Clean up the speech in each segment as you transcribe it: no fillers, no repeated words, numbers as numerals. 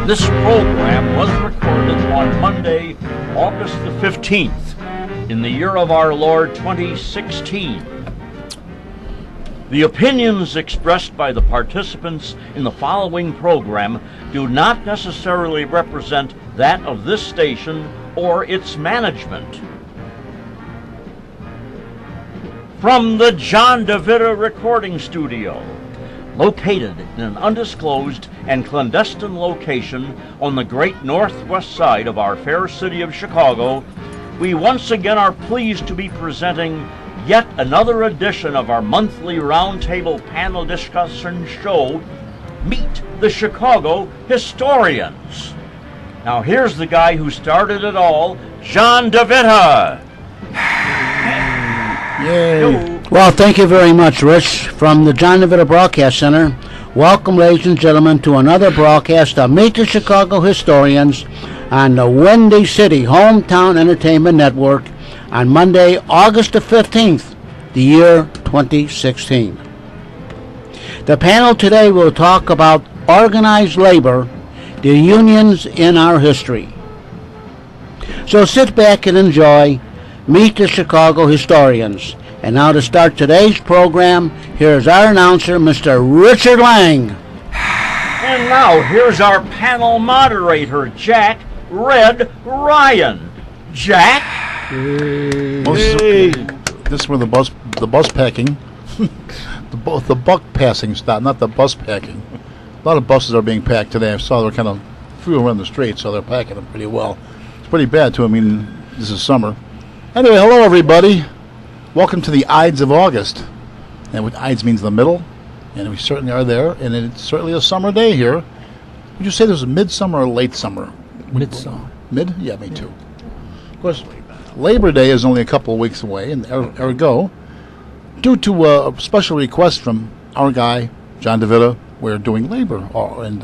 This program was recorded on Monday, August the 15th, in the year of our Lord 2016. The opinions expressed by the participants in the following program do not necessarily represent that of this station or its management. From the John DeVita Recording Studio, located in an undisclosed and clandestine location on the great northwest side of our fair city of Chicago, we once again are pleased to be presenting yet another edition of our monthly roundtable panel discussion show, Meet the Chicago Historians. Now here's the guy who started it all, John DeVita. Yay. Well, thank you very much, Rich. From the John DeVita Broadcast Center, welcome, ladies and gentlemen, to another broadcast of Meet the Chicago Historians on the Windy City Hometown Entertainment Network on Monday, August the 15th, the year 2016. The panel today will talk about organized labor, the unions in our history. So sit back and enjoy Meet the Chicago Historians. And now to start today's program, here's our announcer, Mr. Richard Lang. And now here's our panel moderator, Jack Red Ryan. Jack? Hey. This is where the bus packing, the buck passing stop, not the bus packing. A lot of buses are being packed today. I saw they're kind of few around the street, so they're packing them pretty well. It's pretty bad too. I mean, this is summer. Anyway, hello everybody. Welcome to the Ides of August. And what Ides means the middle, and we certainly are there, and it's certainly a summer day here. Would you say there's a midsummer or late summer? Midsummer. Mid? Yeah, me too. Of course, Labor Day is only a couple of weeks away, and ergo, due to a special request from our guy, John DeVita, we're doing labor, and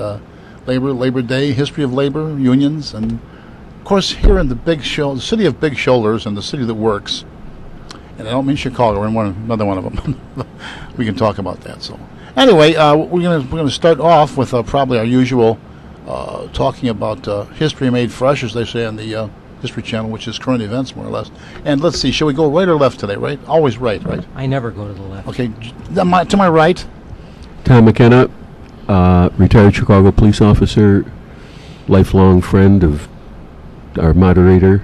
Labor Day, history of labor, unions, and of course here in the city of Big Shoulders and the city that works, and I don't mean Chicago, we're in another one of them. We can talk about that. So anyway, we're gonna start off with probably our usual talking about history made fresh, as they say on the History Channel, which is current events more or less. And let's see, shall we go right or left today? Right? Always right, right? I never go to the left. Okay, to my right. Tom McKenna, retired Chicago police officer, lifelong friend of our moderator,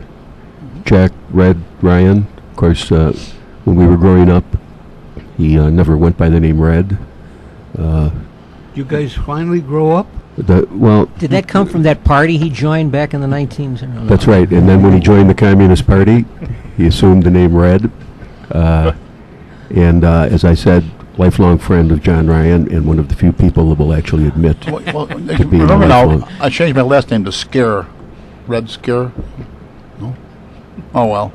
Jack Red Ryan. Of course, when we were growing up, he never went by the name Red. You guys finally grow up? Did that come from that party he joined back in the 19s? That's right. And then when he joined the Communist Party, he assumed the name Red. And as I said, lifelong friend of John Ryan, and one of the few people that will actually admit to being Remember lifelong. now, I changed my last name to Scare. Red Scare? No? Oh, well.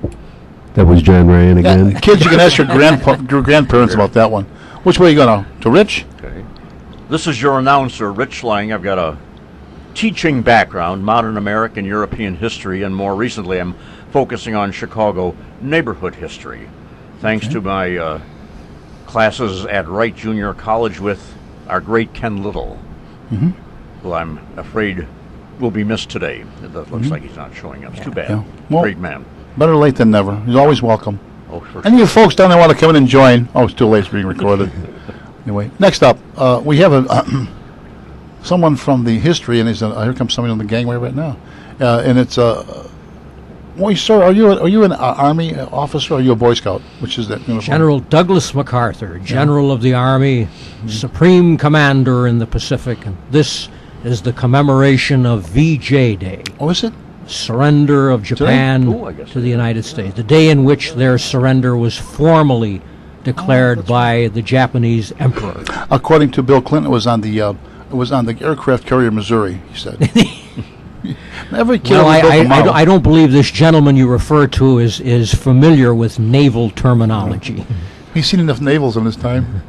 That was John Ryan again. Yeah, kids, you can ask your grandparents about that one. Which way are you going to Rich? Okay. This is your announcer, Rich Lang. I've got a teaching background, modern American, European history, and more recently I'm focusing on Chicago neighborhood history. Thanks to my classes at Wright Junior College with our great Ken Little, who I'm afraid will be missed today. It looks like he's not showing up. It's too bad. Yeah. Well, great man. Better late than never. He's always welcome. Oh, for Any of you folks down there want to come in and join? Oh, it's too late. It's being recorded. Anyway, next up, we have someone from the history, and here comes somebody on the gangway right now, and it's well, sir, are you an Army officer or are you a Boy Scout? Which is that uniform? General Douglas MacArthur, General of the Army, Supreme Commander in the Pacific. And this is the commemoration of VJ Day. Oh, is it? Surrender of Japan to the United States. The day in which their surrender was formally declared by the Japanese Emperor. According to Bill Clinton, it was on the aircraft carrier Missouri, he said. Every kid I don't believe this gentleman you refer to is familiar with naval terminology. He's seen enough navals in his time.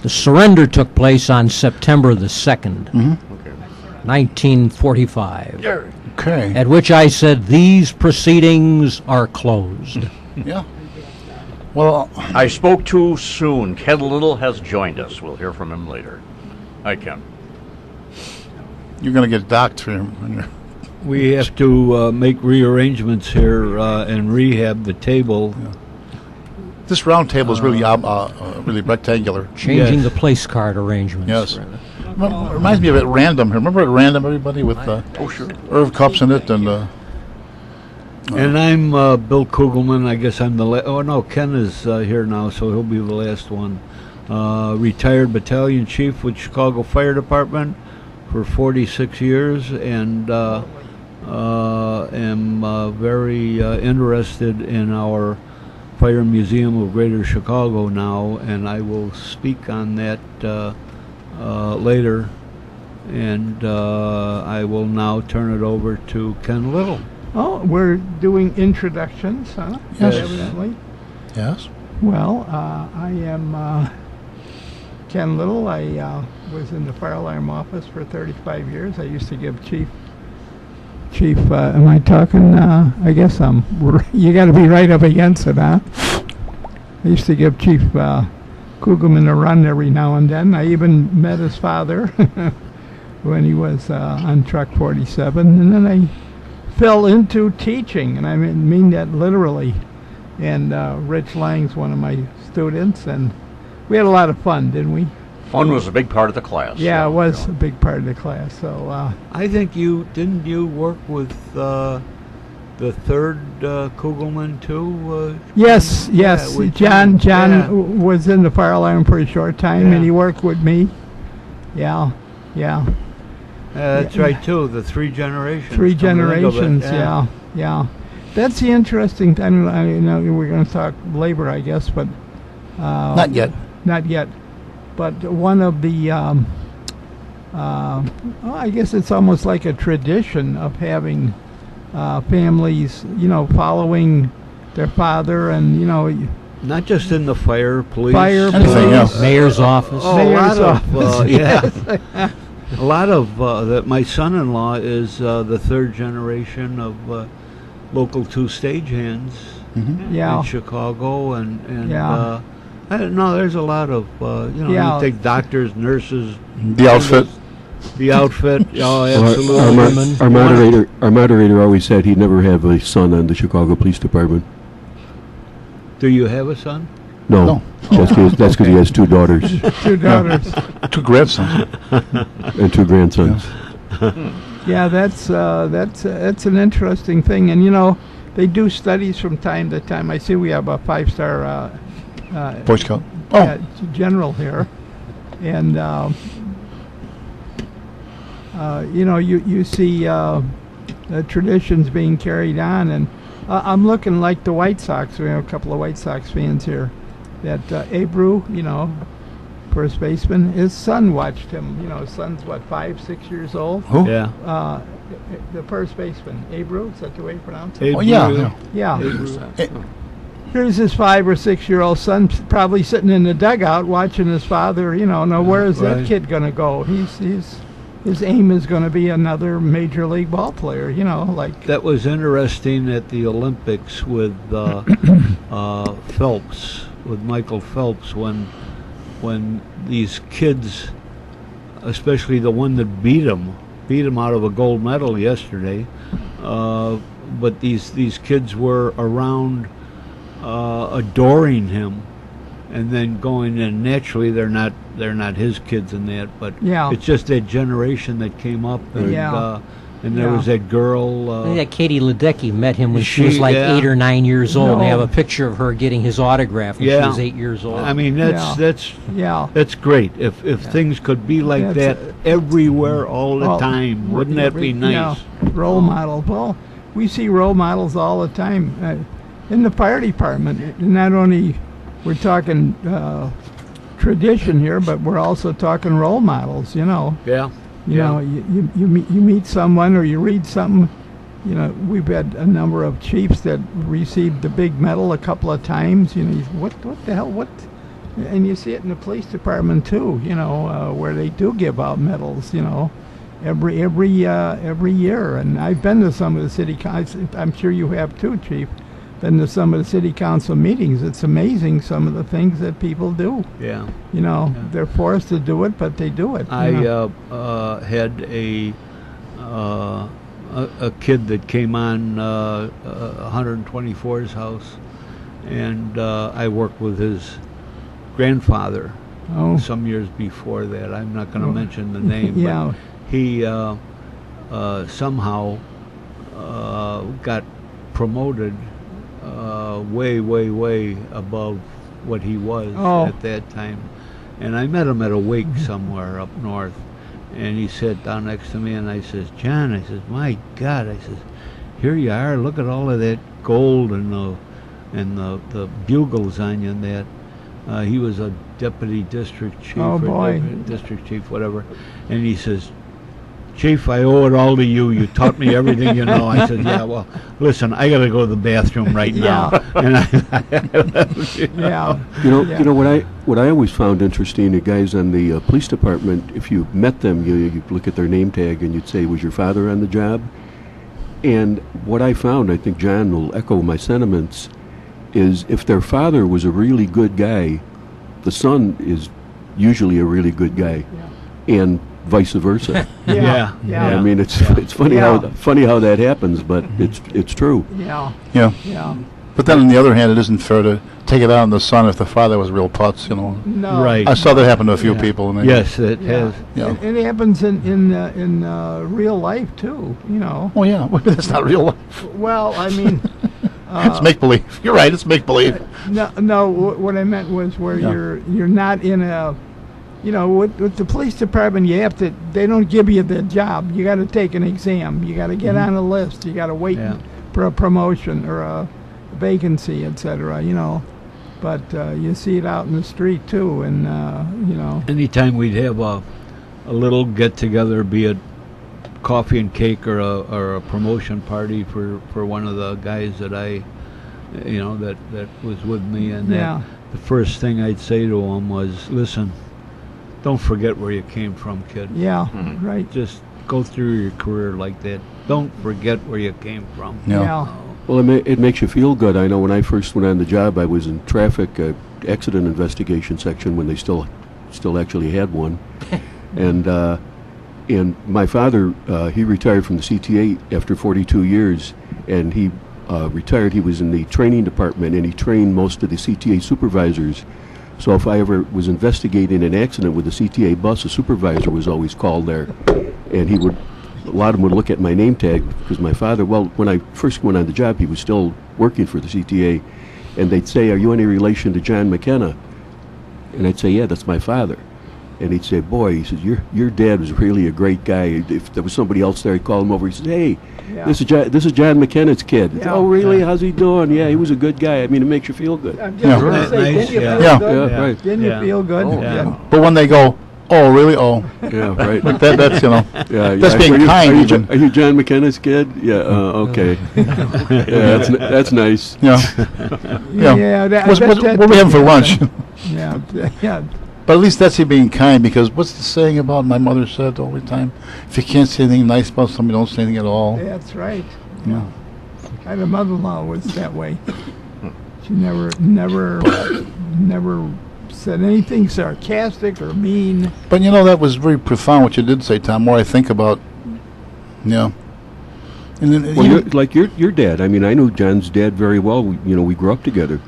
The surrender took place on September the 2nd, 1945. Okay. At which I said, these proceedings are closed. Yeah. Well, I spoke too soon. Ken Little has joined us. We'll hear from him later. Hi, Ken. You're going to get docked for him. We have to make rearrangements here and rehab the table. This round table is really really rectangular. Changing Yes. the place card arrangements. Yes. Reminds me of at Random. Remember at Random, everybody, with Irv cups in it and. And I'm Bill Kugelman. I guess I'm the oh no, Ken is here now, so he'll be the last one. Retired battalion chief with Chicago Fire Department for 46 years, and am very interested in our Fire Museum of Greater Chicago now, and I will speak on that later. And I will now turn it over to Ken Little. Oh, we're doing introductions, huh? Yes. Evidently. Yes. Well, I am Ken Little. I was in the fire alarm office for 35 years. I used to give Chief, am I talking? I guess you got to be right up against it, huh? I used to give Chief Kugelman a run every now and then. I even met his father when he was on Truck 47, and then I fell into teaching, and I mean that literally. And Rich Lang's one of my students, and we had a lot of fun, didn't we? Fun was a big part of the class. Yeah, it was a big part of the class. So I think didn't you work with the third Kugelman too? yes, with John yeah. was in the fire alarm for a short time, Yeah. and he worked with me. Yeah. That's right too. The three generations. Three come to think of it, generations, yeah. That's the interesting thing. I know we're going to talk labor, I guess, but Not yet. Not yet. But one of the, I guess it's almost like a tradition of having families, following their father, and Not just in the fire, police. Fire, Anything else. Mayor's office. Oh, Mayor's a lot of office, yeah. A lot of that. My son-in-law is the third generation of local two stagehands yeah. in Chicago, and Yeah. I don't know. There's a lot of Yeah. you take doctors, nurses, The outfit. the outfit. Oh, Our, absolutely. our moderator always said he'd never have a son on the Chicago Police Department. Do you have a son? No, that's because he has two daughters Two daughters. 2 grandsons. and 2 grandsons. Yeah, that's an interesting thing, and they do studies from time to time. I see we have a 5-star Boy Scout. Oh, general here, and you see the traditions being carried on, and I'm looking like the White Sox. We have a couple of White Sox fans here. That Abreu, first baseman, his son watched him. His son's 5, 6 years old. who? Yeah. The first baseman, Abreu, is that the way you pronounce it? Oh, yeah. Yeah. Eh, Here's his 5 or 6 year old son probably sitting in the dugout watching his father. Now where is that Right. kid going to go? His aim is going to be another major league ball player. Like That was interesting at the Olympics with Phelps, with Michael Phelps, when these kids, especially the one that beat him out of a gold medal yesterday, but these kids were around adoring him, and then going in. Naturally, they're not his kids in that, but Yeah. it's just that generation that came up, and Yeah. and there Yeah. was that girl. I think that Katie Ledecky met him when she was She- like yeah. 8 or 9 years old. And they No. have a picture of her getting his autograph when she Yeah. was 8 years old. I mean, Yeah. yeah. that's great. If things could be like That's that everywhere all the Well, time, wouldn't that be nice? Yeah, role model. Well, we see role models all the time in the fire department. Not only we're talking tradition here, but we're also talking role models. Yeah. You meet someone or you read something. We've had a number of chiefs that received the big medal a couple of times. What the hell? What? And you see it in the police department too. Where they do give out medals. Every year. And I've been to some of the city council. I'm sure you have too, Chief. Been to some of the city council meetings. It's amazing some of the things that people do. Yeah. They're forced to do it, but they do it. I had a a kid that came on 124's house, and I worked with his grandfather Oh, some years before that. I'm not going to Oh. mention the name, yeah. but he somehow got promoted way above what he was Oh. at that time. And I met him at a wake somewhere up north, and he sat down next to me, and I says, John, I says, my God, I says, here you are, look at all of that gold and the bugles on you and that. He was a deputy district chief, Oh, or boy. district chief, whatever. And he says, Chief, I owe it all to you. You taught me everything you know. I said, yeah, well, listen, I got to go to the bathroom right now. And Yeah. You know what I always found interesting, the guys on the police department, if you met them, you look at their name tag and you'd say, was your father on the job? And what I found, I think John will echo my sentiments, is if their father was a really good guy, the son is usually a really good guy, and vice versa. Yeah. I mean, it's funny Yeah. how that happens, but it's true. Yeah. Yeah. Yeah. But then on the other hand, it isn't fair to take it out on the son if the father was real putz, you know. No. Right. I saw that happen to a few people. And they, Yes, it Yeah. has. Yeah. It happens in real life too. You know. Oh, yeah. Well, that's not real life. Well, I mean, It's make-believe. You're right. It's make-believe. no. What I meant was where Yeah. you're not in a, you know, with the police department, you have to. They don't give you the job. You got to take an exam. You got to get on a list. You got to wait Yeah. for a promotion or a vacancy, etc. You know, but you see it out in the street too, and you know. Anytime we'd have a little get-together, be it coffee and cake or a promotion party for one of the guys that I, you know, that was with me, and Yeah. the first thing I'd say to him was, listen, don't forget where you came from, kid. Yeah. Right. Just go through your career like that. Don't forget where you came from. Yeah. Well, it makes you feel good. I know when I first went on the job, I was in traffic accident investigation section when they still actually had one, and my father he retired from the CTA after 42 years, and he retired. He was in the training department, and he trained most of the CTA supervisors. So if I ever was investigating an accident with a CTA bus, a supervisor was always called there, and a lot of them would look at my name tag because my father, well, when I first went on the job, he was still working for the CTA, and they'd say, are you any relation to John McKenna? And I'd say, yeah, that's my father. And he'd say, boy, he says, your dad was really a great guy. If there was somebody else there, he'd call him over. He said, hey, Yeah. this is John McKenna's kid. Yeah. Oh, really? How's he doing? Yeah, he was a good guy. I mean, it makes you feel good. I'm Yeah. just gonna say, Nice, didn't you yeah. feel Yeah. good? Yeah, right. Didn't Yeah. you feel good? Oh, yeah. But when they go, oh, really? Oh, Yeah, right. that's, you know. Yeah, That's being Are you- kind, Are you, even. are you John McKenna's kid? Yeah. Okay. Yeah, that's nice. Yeah. Yeah. Yeah, that- What's, that- what's, that- what are we having for lunch? Yeah, yeah. But at least that's he being kind, because what's the saying about my mother said all the time? If you can't say anything nice about somebody, don't say anything at all. That's right. Yeah. I had a mother-in-law was that way. She never said anything sarcastic or mean. But you know, that was very profound what you did say, Tom. More I think about, yeah. And then Well, your dad. I mean, I knew John's dad very well. We grew up together,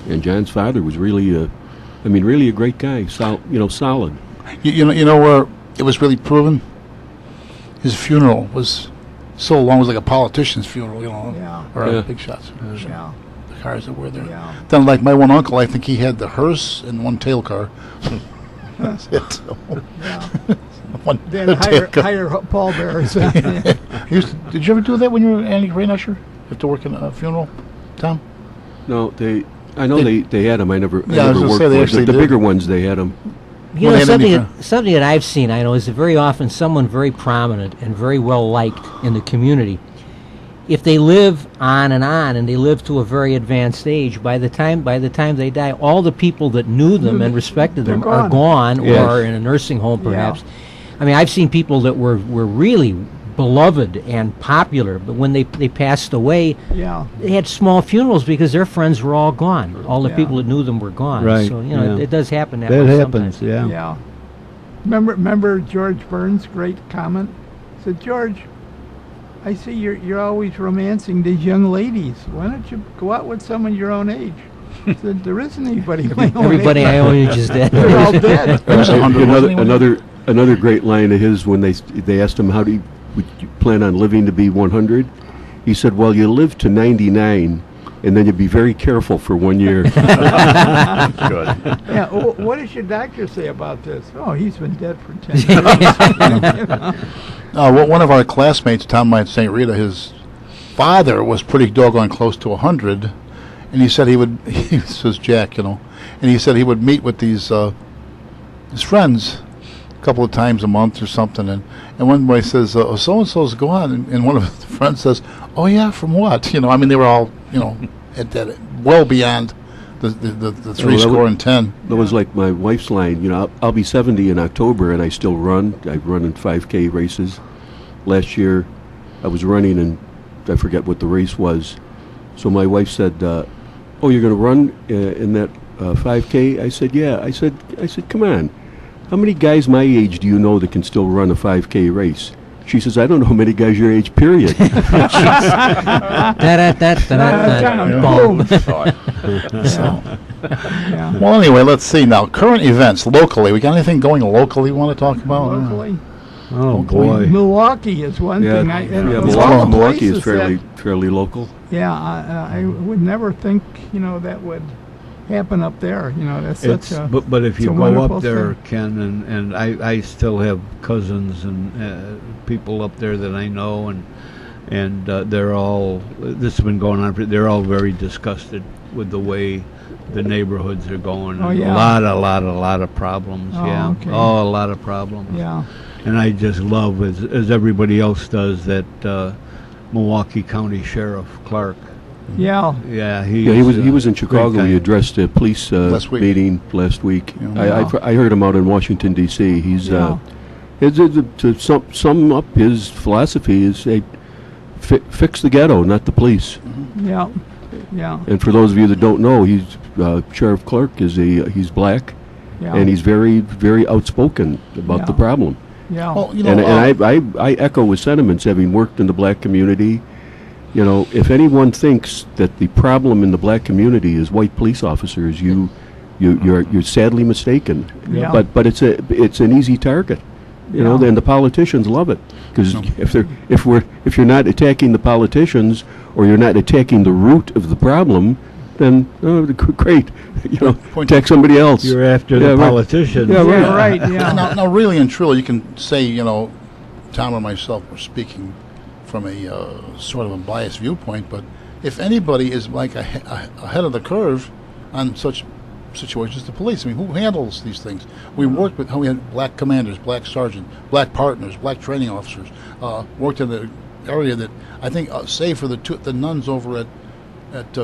and John's father was really really a great guy. Solid. you know where it was really proven? His funeral was so long, it was like a politician's funeral, you know, Yeah. or Yeah. big shots. Yeah, The cars that were there. yeah. Then, like my one uncle, I think he had the hearse and one tail car. That's it. Yeah. One Then tail car. hire pallbearers. Did you ever do that when you were Andy Greenusher? You have to work in a funeral, Tom? No, I know they had them. I never Yeah, I was gonna worked say they for actually the did. bigger ones. They had them. You Well, know, they had something any something that I've seen, I know, is very often someone very prominent and very well liked in the community. If they live on and they live to a very advanced age, by the time they die, all the people that knew them and respected them They're are gone or Yes. are in a nursing home, Yeah. perhaps. I mean, I've seen people that were really beloved and popular, but when they passed away, Yeah, they had small funerals because their friends were all gone. All the Yeah. people that knew them were gone. Right, So, yeah. it does happen that That way happens, sometimes. yeah. yeah. Remember George Burns' great comment? said, George, I see you're always romancing these young ladies. Why don't you go out with someone your own age? I said, there isn't anybody my own Everybody age. I own is dead. They're all dead. Another great line of his when they asked him would you plan on living to be 100? He said, well, you live to 99, and then you be very careful for 1 year. Good. Yeah. What does your doctor say about this? Oh, he's been dead for 10 years. One of our classmates, Tom at St. Rita, his father was pretty doggone close to 100, and he said he says Jack, and he said he would meet with his friends a couple of times a month or something, and one boy says, so-and-so's go on, and one of his friends says, oh yeah, from what? They were all, at that, well beyond the three score and 10. That was like my wife's line. I'll be 70 in October, and I still run. I run in 5K races. Last year, I was running, and I forget what the race was. So my wife said, "Oh, you're going to run in that 5K?" I said, "Yeah." I said, "Come on. How many guys my age do you know that can still run a 5K race?" She says, "I don't know many guys your age, period." Boom. Well, anyway, let's see now. Current events locally. We got anything going locally you want to talk about? Locally, Oh boy. Milwaukee is one thing. Milwaukee is fairly local. Yeah, I would never think, that would happen up there. That's such a. But if you it's a go wonderful up there, thing. Ken, and I still have cousins and people up there that I know, and they're all. This has been going on. They're all very disgusted with the way the neighborhoods are going. Oh, yeah. A lot of problems. Oh, yeah. okay. Oh, a lot of problems. Yeah. And I just love, as everybody else does, that Milwaukee County Sheriff Clark. Yeah. Yeah, He was in Chicago. great He guy. addressed a police meeting last week. Yeah. I heard him out in Washington D.C. He's Yeah. to sum up his philosophy is fix the ghetto, not the police. Yeah. Yeah. And for those of you that don't know, he's Sheriff Clark he's black, Yeah. and he's very very outspoken about the Yeah. problem. Yeah. Well, And I echo his sentiments, having worked in the black community. If anyone thinks that the problem in the black community is white police officers, you're sadly mistaken. Yeah. But it's an easy target, Yeah. and the politicians love it because if you're not attacking the politicians or you're not attacking the root of the problem, then great, attack somebody else. You're after Yeah, the right. politicians. Yeah, Yeah, right. Yeah. Now, really and truly, you can say, Tom or myself were speaking from a sort of a biased viewpoint, but if anybody is like ahead of the curve on such situations, the police. I mean, who handles these things? We worked with, we had black commanders, black sergeant, black partners, black training officers, worked in the area that I think, save for the nuns over at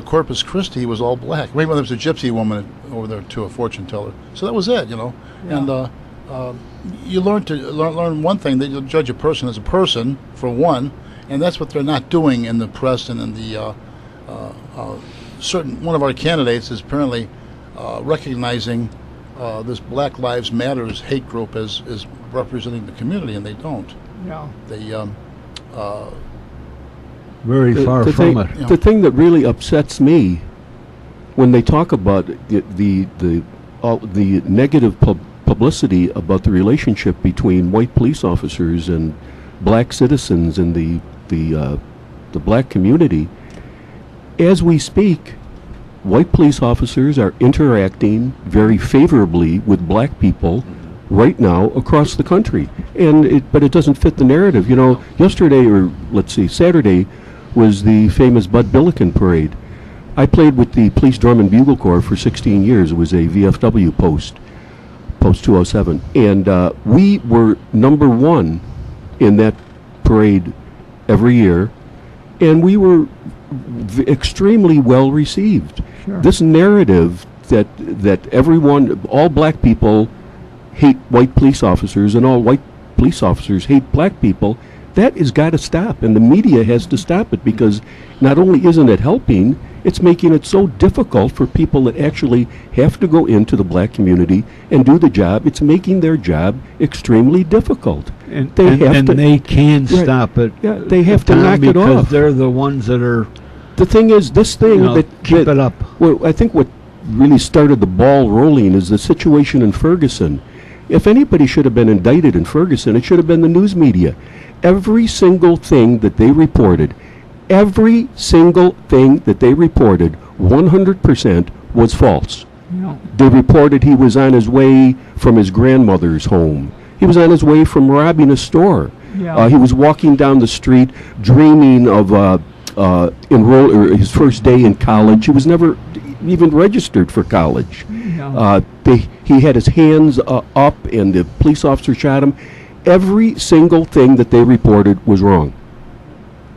Corpus Christi, was all black. Maybe there was a gypsy woman over there too, a fortune teller. So that was it, Yeah. And you learn to learn one thing, that you'll judge a person as a person, for one, and that's what they're not doing in the press and in the one of our candidates is apparently recognizing this Black Lives Matters hate group as representing the community, and they don't. Yeah. They Very far the from thing, it. The thing that really upsets me when they talk about the negative publicity about the relationship between white police officers and black citizens and the black community, as we speak, white police officers are interacting very favorably with black people right now across the country, but it doesn't fit the narrative. Yesterday, or let's see, Saturday, was the famous Bud Billiken parade. I played with the Police Drum and Bugle Corps for 16 years. It was a VFW post 207, and we were number one in that parade every year, and we were extremely well received. Sure. This narrative that all black people hate white police officers and all white police officers hate black people, that has got to stop, and the media has to stop it, because not only isn't it helping, It's making it so difficult for people that actually have to go into the black community and do the job. It's making their job extremely difficult. And They have and to- they can Right. stop it. Yeah, they have to Tom, knock it because off. they're the ones that are, The thing is, this thing keep it up. Well, I think what really started the ball rolling is the situation in Ferguson. If anybody should have been indicted in Ferguson, it should have been the news media. Every single thing that they reported, 100% was false. Yeah. They reported he was on his way from his grandmother's home. He was on his way from robbing a store. Yeah. He was walking down the street dreaming of his first day in college. He was never even registered for college. Yeah. He had his hands up, and the police officer shot him. Every single thing that they reported was wrong.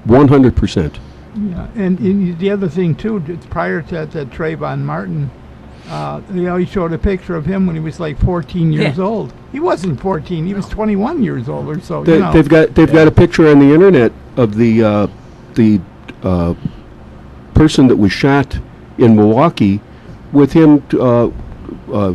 100%. Yeah, and the other thing too, prior to that Trayvon Martin, they always showed a picture of him when he was like 14 years old. He wasn't 14; he was 21 years old or so. You know. They've got a picture on the internet of the person that was shot in Milwaukee, with him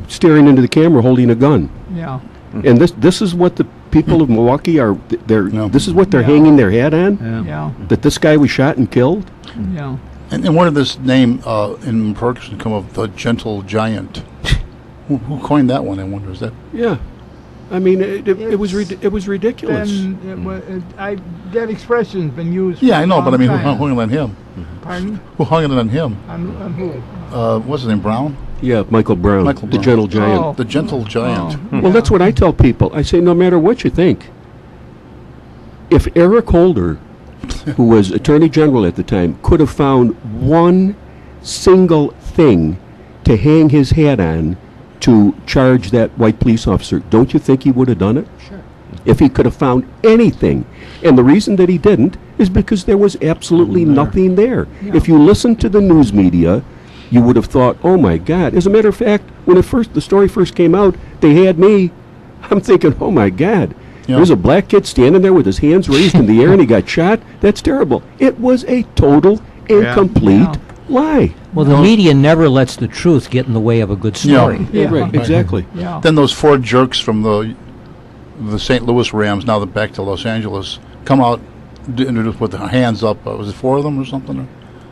staring into the camera holding a gun. Yeah, And this is what the people of Milwaukee are. This is what they're Yeah. hanging their hat on. Yeah. yeah, That this guy was shot and killed. yeah. And where did this name in Ferguson come of, the gentle giant? Who coined that one, I wonder? Is that... Yeah, I mean it was ridiculous. That expression's been used. Yeah, for I a know, but I long mean, who time. hung it on him? Pardon? Who hung it on him? On who? What's his name, Brown? Yeah, Michael Brown, Michael the Brown. gentle giant. Oh. The gentle giant. Oh, Well, that's what I tell people. I say, no matter what you think, if Eric Holder, who was Attorney General at the time, could have found one single thing to hang his hat on to charge that white police officer, don't you think he would have done it? Sure. If he could have found anything. And the reason that he didn't is because there was absolutely nothing there. If you listen to the news media, you would have thought, oh my God. As a matter of fact, when the story first came out, they had me. I'm thinking, oh my God. Yeah. There's a black kid standing there with his hands raised in the air and he got shot. That's terrible. It was a total and complete Yeah. lie. Well, the media never lets the truth get in the way of a good story. Yeah. Right, exactly. Yeah. Then those four jerks from the St. Louis Rams, now they're back to Los Angeles, come out introduced with their hands up. Was it four of them or something?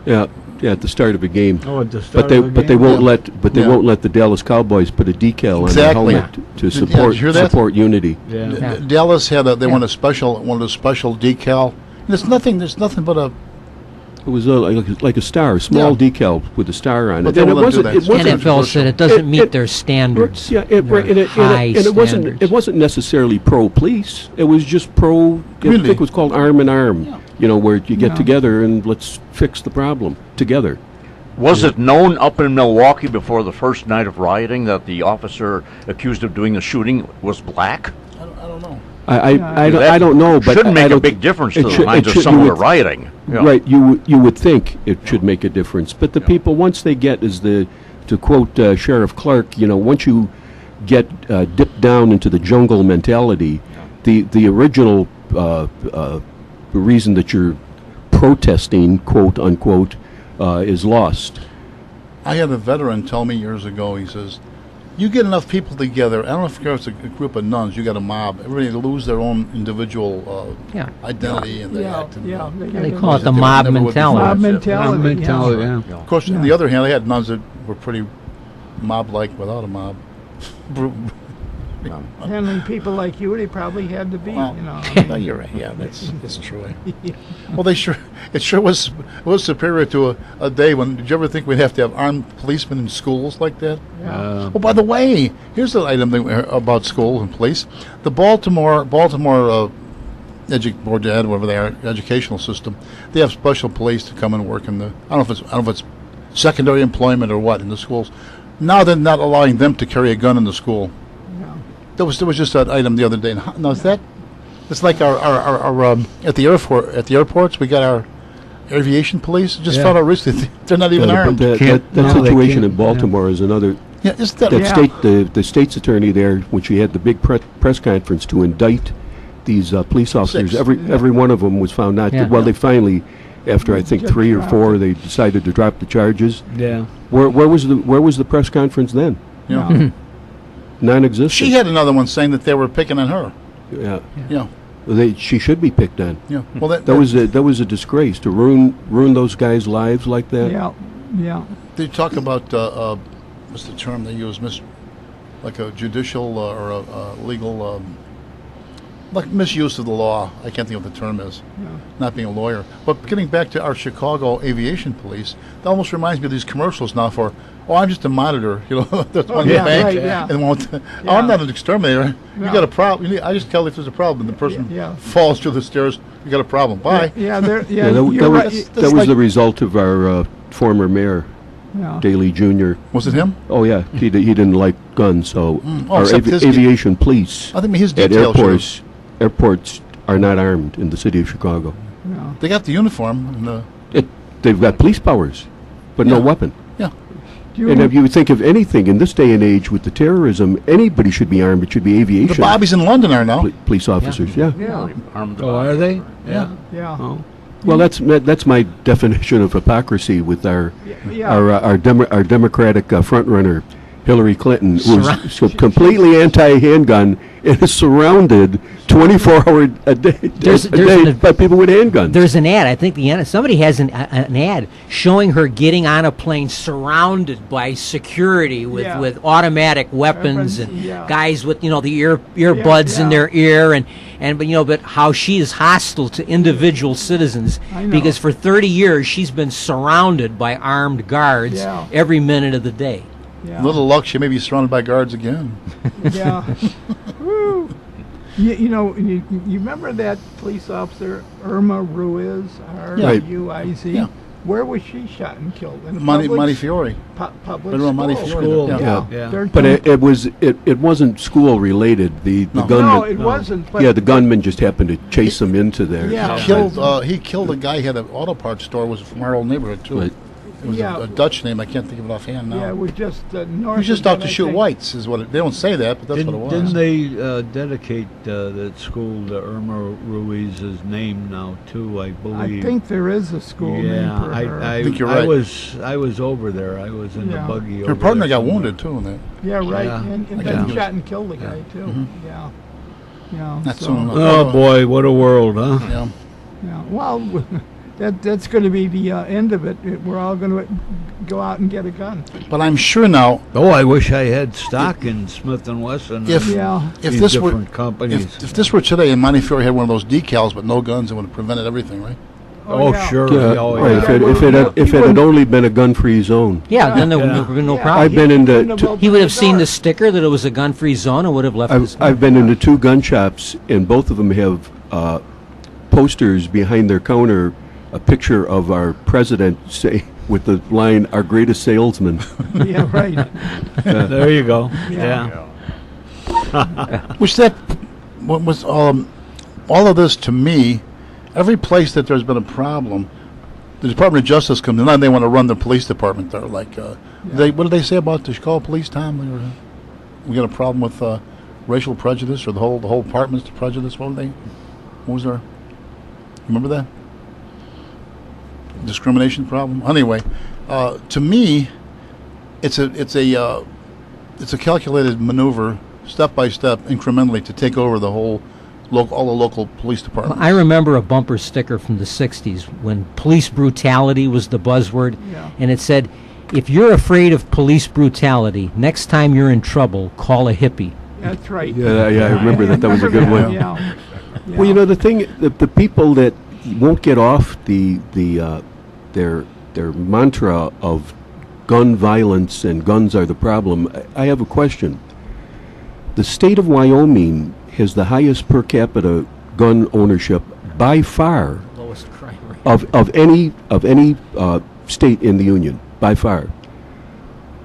Yeah, at the start of a game. Oh, at the start But they of the but they game? won't Yeah. they won't let the Dallas Cowboys put a decal Exactly. on their helmet to Did you support hear that? unity. Yeah. Yeah. Dallas had they want one of the special decal. And there's nothing but a... It was like a star, a small Yeah. decal with a star on But it. they And it won't do wasn't. that. It wasn't. NFL said it doesn't meet it- their standards. Yeah, their right, and high it wasn't. standards. It wasn't necessarily pro police. It was just pro. I Community. think it was called arm in arm. Yeah. You know, where you get Yeah. together and let's fix the problem together. Was it known up in Milwaukee before the first night of rioting that the officer accused of doing the shooting was black? I don't know. I don't know, but shouldn't I make a don't- big difference it to the should- minds it of should- someone you who are would- rioting. Yeah. Right, you would think it should make a difference, but the people, once they get, to quote Sheriff Clark, once you get dipped down into the jungle mentality, the original reason that you're protesting, quote unquote, is lost. I had a veteran tell me years ago, he says, you get enough people together, I don't know if it's a group of nuns, you got a mob, everybody lose their own individual Yeah. identity and they act. And, Yeah. They get call it it. the They mob never would be mentality. Mob friends. mentality. mentality, Yeah. yeah. Of course, on the other hand, they had nuns that were pretty mob-like without a mob. Handling people like you, they probably had to be. Well, You know. No, you're right. Yeah, that's true. Well, it sure was superior to a day when. Did you ever think we'd have to have armed policemen in schools like that? Oh, by the way, here's the item about school and police. The Baltimore board of ed, whatever they are, educational system. They have special police to come and work in the. I don't know if it's secondary employment or what in the schools. Now they're not allowing them to carry a gun in the school. There was just an item the other day. Now is that? It's like our at the airports we got our aviation police. Just Yeah. found out recently they're not even But armed. that No, they situation can't, in Baltimore is another. Yeah, is that? That Yeah. the state's attorney there, when she had the big press conference to indict these police officers, Six. every one of them was found not. Yeah. Well, they finally After I think Just 3 or dropped 4, it. they decided to drop the charges. Yeah. Where was the press conference then? Yeah. Yeah. Non-existent. She had another one saying that they were picking on her. Yeah. Yeah. She should be picked on. Yeah. Well, That was a disgrace to ruin those guys' lives like that. Yeah. Yeah. They talk about what's the term they use? Like a judicial or a legal, like misuse of the law. I can't think of what the term is. Yeah. Not being a lawyer, but getting back to our Chicago Aviation Police, that almost reminds me of these commercials now for. Oh, I'm just a monitor. You know, that's one in yeah, the bank. right, yeah. And one oh, Yeah. I'm not an exterminator. You No. got a problem. I just tell you if there's a problem, and the person Yeah. falls through the stairs. You got a problem. Bye. Yeah. There. Yeah, Yeah. that, you're that right. was, That's that was like- the result of our former mayor, Yeah. Daley Jr. Was it him? Oh yeah, he didn't like guns, so Oh, our except his aviation police I think his at detail airports are not armed in the city of Chicago. Yeah. They got the uniform and the. They've got police powers, but no Yeah. weapon. Yeah. Do you And if you would think of anything in this day and age with the terrorism, anybody should be armed. It should be The aviation. Bobbies in London are now. Police officers, yeah. Yeah. Armed Oh, are they? Yeah. Yeah. Oh. Well, that's my definition of hypocrisy with our Yeah. our Democratic front runner Hillary Clinton, who's Surround- so completely anti-handgun and is surrounded 24-hour a day There's an- by people with handguns. There's an ad. I think somebody has an ad showing her getting on a plane surrounded by security with, Yeah. with automatic weapons Weapons, and yeah. guys with the earbuds in yeah. their ear but how she is hostile to individual citizens I know. because for 30 years she's been surrounded by armed guards Yeah. every minute of the day. Yeah. Little luck, she may be surrounded by guards again. Yeah. Woo. You remember that police officer, Irma Ruiz, R-U-I-Z? Yeah. Where was she shot and killed? In a Monte public, Fiore. public Right around Monte school. Fiore. School, Yeah. yeah. They're But doing- it wasn't school related. The No. gunman. no, it wasn't. But Yeah, the gunman just happened to chase them into there. Yeah. He killed a guy who had an auto parts store. Was from our old neighborhood too. Right. It was Yeah. a Dutch name. I can't think of it offhand now. Yeah, it was just north. he was just of out that, to I shoot think. whites, is what they don't say that, but that's what it was. Didn't they dedicate that school to Irma Ruiz's name now too? I I believe. think there is a school name Yeah, for her. I think you're I right. was over there. I was in Yeah. the buggy. Her over partner there got somewhere. wounded too. In that. Yeah, right. Yeah. And I then think- shot and killed the guy too. Mhm. Yeah. Yeah. Not so, soon enough. Oh boy, what a world, huh? Yeah. Yeah. Well, that's going to be the end of it. We're all going to go out and get a gun. But I'm sure now, Oh, I wish I had stock in Smith and Wesson. If- Yeah. if these this were different companies. if this were today and Montefiore had one of those decals but no guns, it would have prevented everything, right? oh yeah. sure, Yeah, oh, right. yeah. If it had only been a gun-free zone. Yeah, then there Yeah. would be no Yeah. problem. I've been into wouldn't have He would have opened the seen door. the sticker that it was a gun-free zone and would have left his. I've been into 2 gun shops, and both of them have posters behind their counter, a picture of our president say with the line, "Our greatest salesman." Yeah, right. There you go. Yeah. Which that what was all of this to me. Every place that there's been a problem, the Department of Justice comes in and they want to run the police department there. Like, what did they say about the Chicago Police, Tom? We got a problem with racial prejudice, or the whole department's prejudice. What was there? Remember that? Discrimination problem. Anyway, to me, it's a calculated maneuver, step by step, incrementally, to take over the whole all the local police departments. I remember a bumper sticker from the 60s when police brutality was the buzzword, Yeah. and it said, if you're afraid of police brutality, next time you're in trouble, call a hippie. That's right. Yeah, I remember that. That was a good one. Yeah. Well, you know, the thing, the people that won't get off their mantra of gun violence and guns are the problem. I have a question. The state of Wyoming has the highest per capita gun ownership by far Lowest crime rate. of any state in the union, by far.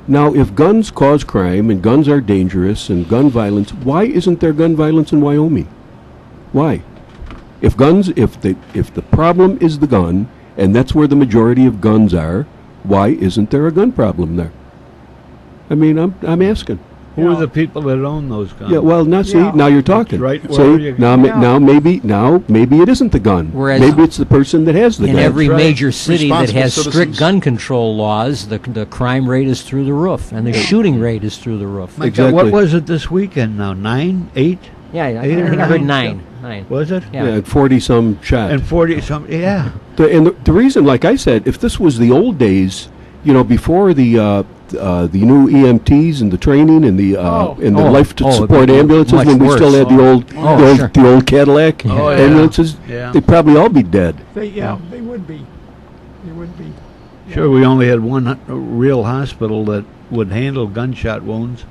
Now, if guns cause crime and guns are dangerous and gun violence, why isn't there gun violence in Wyoming? Why? If the problem is the gun, and that's where the majority of guns are, why isn't there a gun problem there? I mean, I'm asking. Who are the people that own those guns? Yeah, well, now see, Yeah. now you're talking. Right where See, you- now, Yeah. now maybe it isn't the gun. Whereas maybe it's the person that has the in gun. every right. major city that Responsible has strict citizens. gun control laws, the crime rate is through the roof, and the shooting rate is through the roof. My God, Exactly. what was it this weekend now? 9, 8? Yeah, I Eight or think I heard nine? 9. Was it? Yeah. Yeah, 40 some shot. And 40 something. Yeah. The reason, like I said, if this was the old days, before the new EMTs and the training and the life it'd support be ambulances, much when we still worse. had Sure. the old Cadillac Oh, yeah. ambulances, Yeah. they'd probably all be dead. They would be. They would be. Sure, we only had one real hospital that would handle gunshot wounds,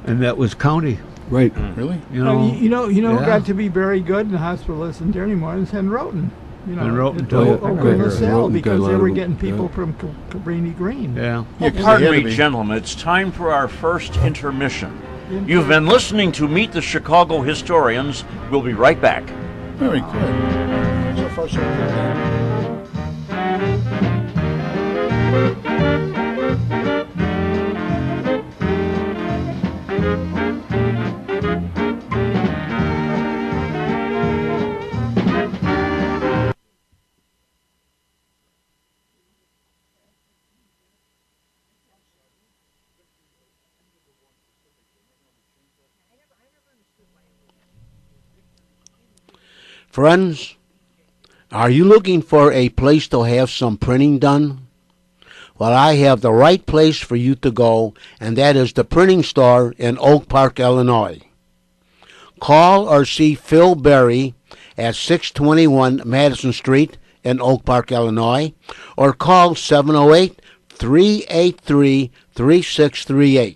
and that was county. Right. Really? You know, You know who yeah. got to be very good in the hospital isn't there anymore is Hen Roten. Van Roten, it's too. over in Yeah, the cell Roten got a because lot they of were them, getting people yeah. from Cabrini Green. Yeah. Yeah, 'cause they Pardon had to me, be. gentlemen, it's time for our first intermission. You've been listening to Meet the Chicago Historians. We'll be right back. Very good. So far, so good. Friends, are you looking for a place to have some printing done? Well, I have the right place for you to go, and that is the printing store in Oak Park, Illinois. Call or see Phil Berry at 621 Madison Street in Oak Park, Illinois, or call 708-383-3638.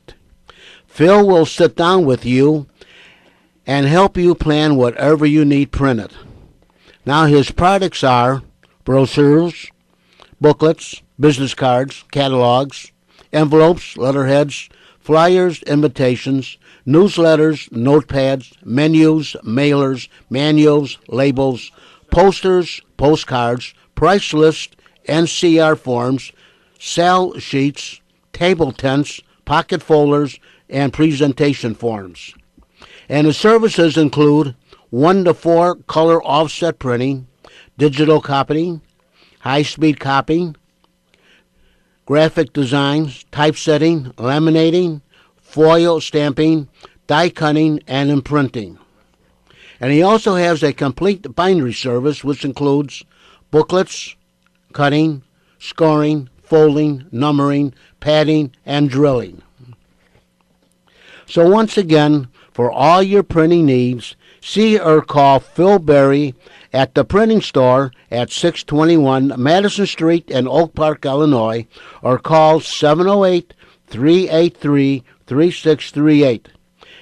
Phil will sit down with you and help you plan whatever you need printed. Now, his products are brochures, booklets, business cards, catalogs, envelopes, letterheads, flyers, invitations, newsletters, notepads, menus, mailers, manuals, labels, posters, postcards, price lists, NCR forms, sell sheets, table tents, pocket folders, and presentation forms. And the services include 1 to 4 color offset printing, digital copying, high-speed copying, graphic designs, typesetting, laminating, foil stamping, die cutting, and imprinting. And he also has a complete bindery service, which includes booklets, cutting, scoring, folding, numbering, padding, and drilling. So once again, for all your printing needs, see or call Phil Berry at the printing store at 621 Madison Street in Oak Park, Illinois, or call 708-383-3638.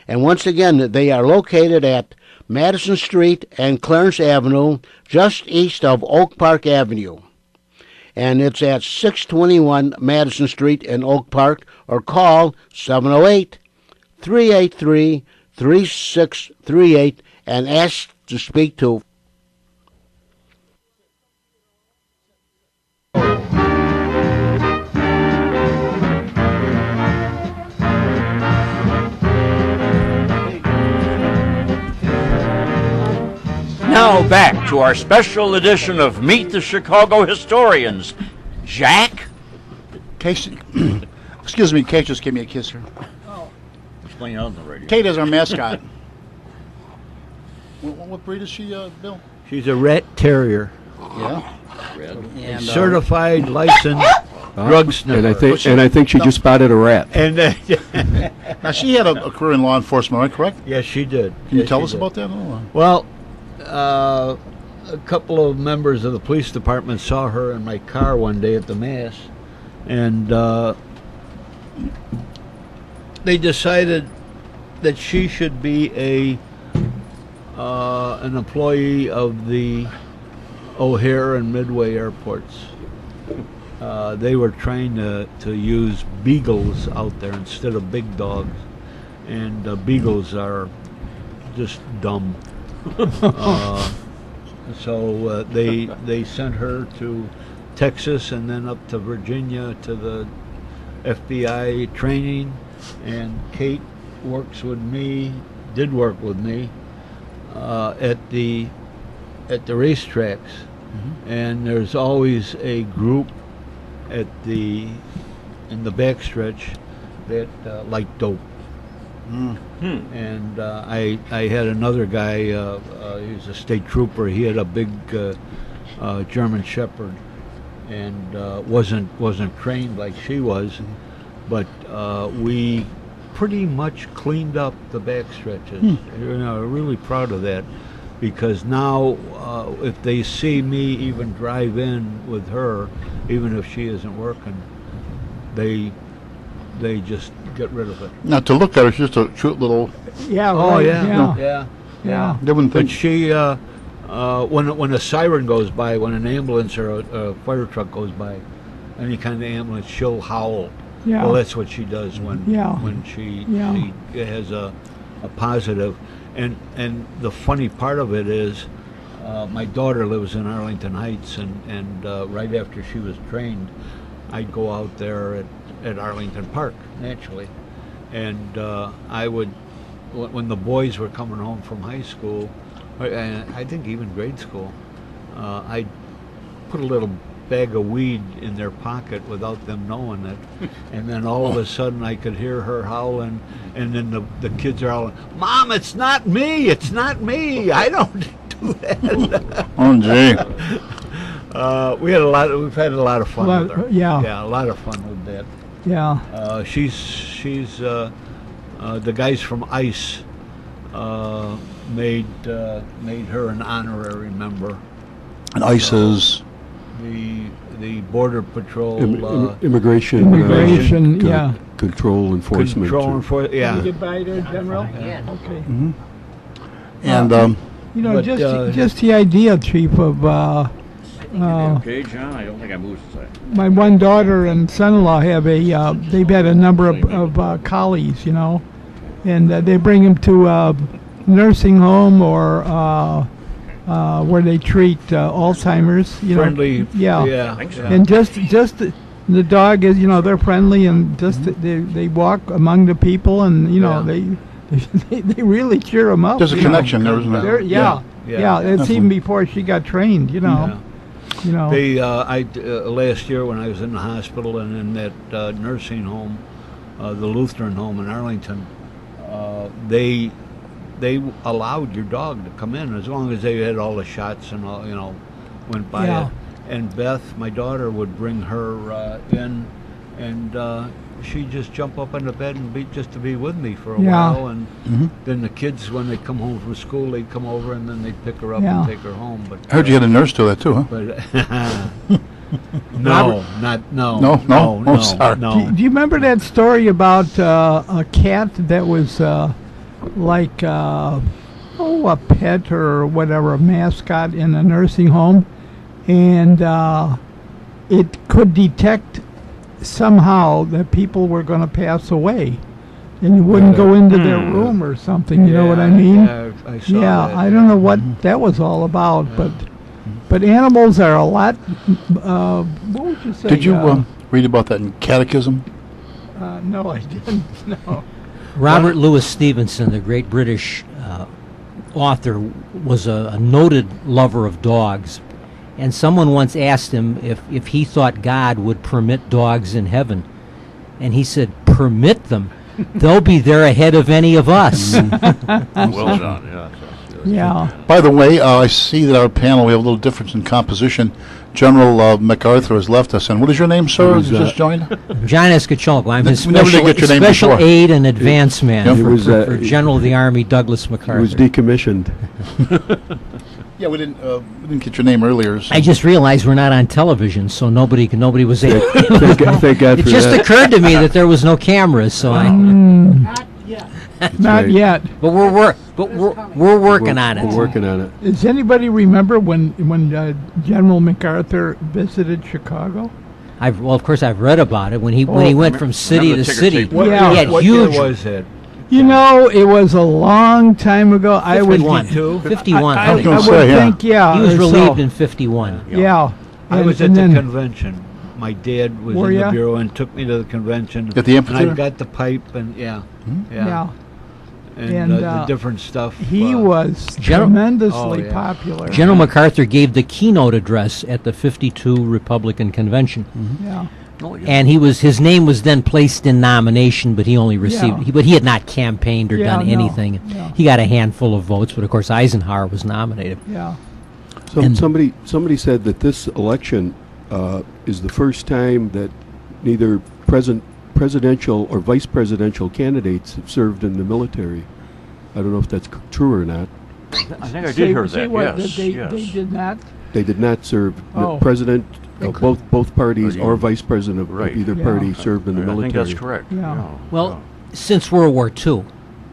And once again, they are located at Madison Street and Clarence Avenue, just east of Oak Park Avenue. And it's at 621 Madison Street in Oak Park, or call 708-383-3638 and ask to speak to Now back to our special edition of Meet the Chicago Historians. Jack? Casey, excuse me, Kate just gave me a kiss here. Explain on the radio. Kate is our mascot. What breed is she, Bill? She's a rat terrier, Yeah. And, certified, licensed drug sniffer. And I think she just spotted a rat. And now she had a career in law enforcement, right? Correct? yes, she did. Can you Yes, tell she us did. about that? Oh, Well, a couple of members of the police department saw her in my car one day at the mass, and they decided that she should be an employee of the O'Hare and Midway airports. They were trying to use beagles out there instead of big dogs, and beagles are just dumb. So they sent her to Texas and then up to Virginia to the FBI training, and Kate works with me, did work with me at the racetracks, and there's always a group in the backstretch that like dope. And I had another guy. He was a state trooper. He had a big German Shepherd, and wasn't trained like she was, but we pretty much cleaned up the back stretches. You know, really proud of that, because now if they see me even drive in with her, even if she isn't working, they just get rid of it. Now, to look at her, she's just a cute little... Yeah. Oh right, yeah. They wouldn't But think... she, when a siren goes by, when an ambulance or a fire truck goes by, any kind of ambulance, she'll howl. Yeah. Well, that's what she does when she has a positive. And the funny part of it is, my daughter lives in Arlington Heights, and right after she was trained, I'd go out there at Arlington Park, naturally. And I would, when the boys were coming home from high school, and I think even grade school, I'd put a little bag of weed in their pocket without them knowing it. And then all of a sudden I could hear her howling, and then the kids are howling, "Mom, it's not me, it's not me, I don't do that." Oh, gee. We've had a lot of fun with her. Yeah. A lot of fun with that. Yeah. She's the guys from ICE made her an honorary member. And ICE is... The Border Patrol immigration, Immigration, yeah. control enforcement. Can you get by there, General? Okay. And, You know, But, just the idea, Chief, of Okay, John, I don't think I moved to say. my one daughter and son-in-law have they've had a number of collies, you know, and they bring them to a nursing home or where they treat Alzheimer's, you friendly. know. Yeah. Yeah. And just the dog is, you know, they're friendly, and just they walk among the people, and you know they really cheer them up. there's a you know. connection there, isn't there? Yeah. It's Definitely. even before she got trained, you know. Yeah. You know. They, last year when I was in the hospital and in that nursing home, the Lutheran home in Arlington, they allowed your dog to come in as long as they had all the shots and all, you know, went by Yeah. it. And Beth, my daughter, would bring her in, and she'd just jump up on the bed and to be with me for a Yeah. while. And then the kids, when they come home from school, they'd come over and then they'd pick her up Yeah. and take her home. But I heard you had a nurse to that, too, huh? but no. Oh, sorry. Do you remember that story about a cat that was like a pet or whatever, a mascot in a nursing home, and it could detect somehow that people were going to pass away, and it wouldn't go into their room or something. You know what I mean? Yeah, I saw that. I don't know what that was all about, but animals are a lot. What would you say? Did you read about that in Catechism? No, I didn't. No. Robert Louis Stevenson, the great British author, was a noted lover of dogs. And someone once asked him if he thought God would permit dogs in heaven. And he said, "Permit them? They'll be there ahead of any of us." Well done, yeah. Yeah. By the way, I see that our panel, we have a little difference in composition. General MacArthur has left us. And what is your name, sir? Who's You just joined? John Escacholco. I'm his We never did special, get your name special before. aide and advance man It was, for General of the Army Douglas MacArthur. It was decommissioned. Yeah, we didn't get your name earlier. So. I just realized we're not on television, so nobody was able. Thank God It for just that. occurred to me that there was no cameras, so Not right. yet. but we're working on it. We're working on it. Does anybody remember when General MacArthur visited Chicago? Well, of course, I've read about it when he went from city remember to the ticker city. tape? What, Yeah. He had what huge. year was that? You know, it was a long time ago. I would 51. 51. I was I gonna would say, yeah. think, yeah. He was or relieved so. in 51. Yeah. I was at and the then- convention. my dad was Were in the ya? bureau and took me to the convention. At the and amphitheater? I got the pipe and Yeah. and, And, the different stuff. He was General- tremendously Oh, yeah. popular. General MacArthur gave the keynote address at the 52 Republican convention. Yeah. Oh, yeah. And his name was then placed in nomination, but he only received, Yeah. but he had not campaigned or Yeah, done no, anything. no. He got a handful of votes, but of course Eisenhower was nominated. Yeah. And- Somebody said that this election is the first time that neither presidential or vice presidential candidates have served in the military. I don't know if that's true or not. I think I did hear Say that. what, Yes, they yes. did not. They did not serve. Oh. The president of both parties Or or you- vice president of Right. either Yeah. party served in the I military. think that's correct. Yeah. Well, since World War II,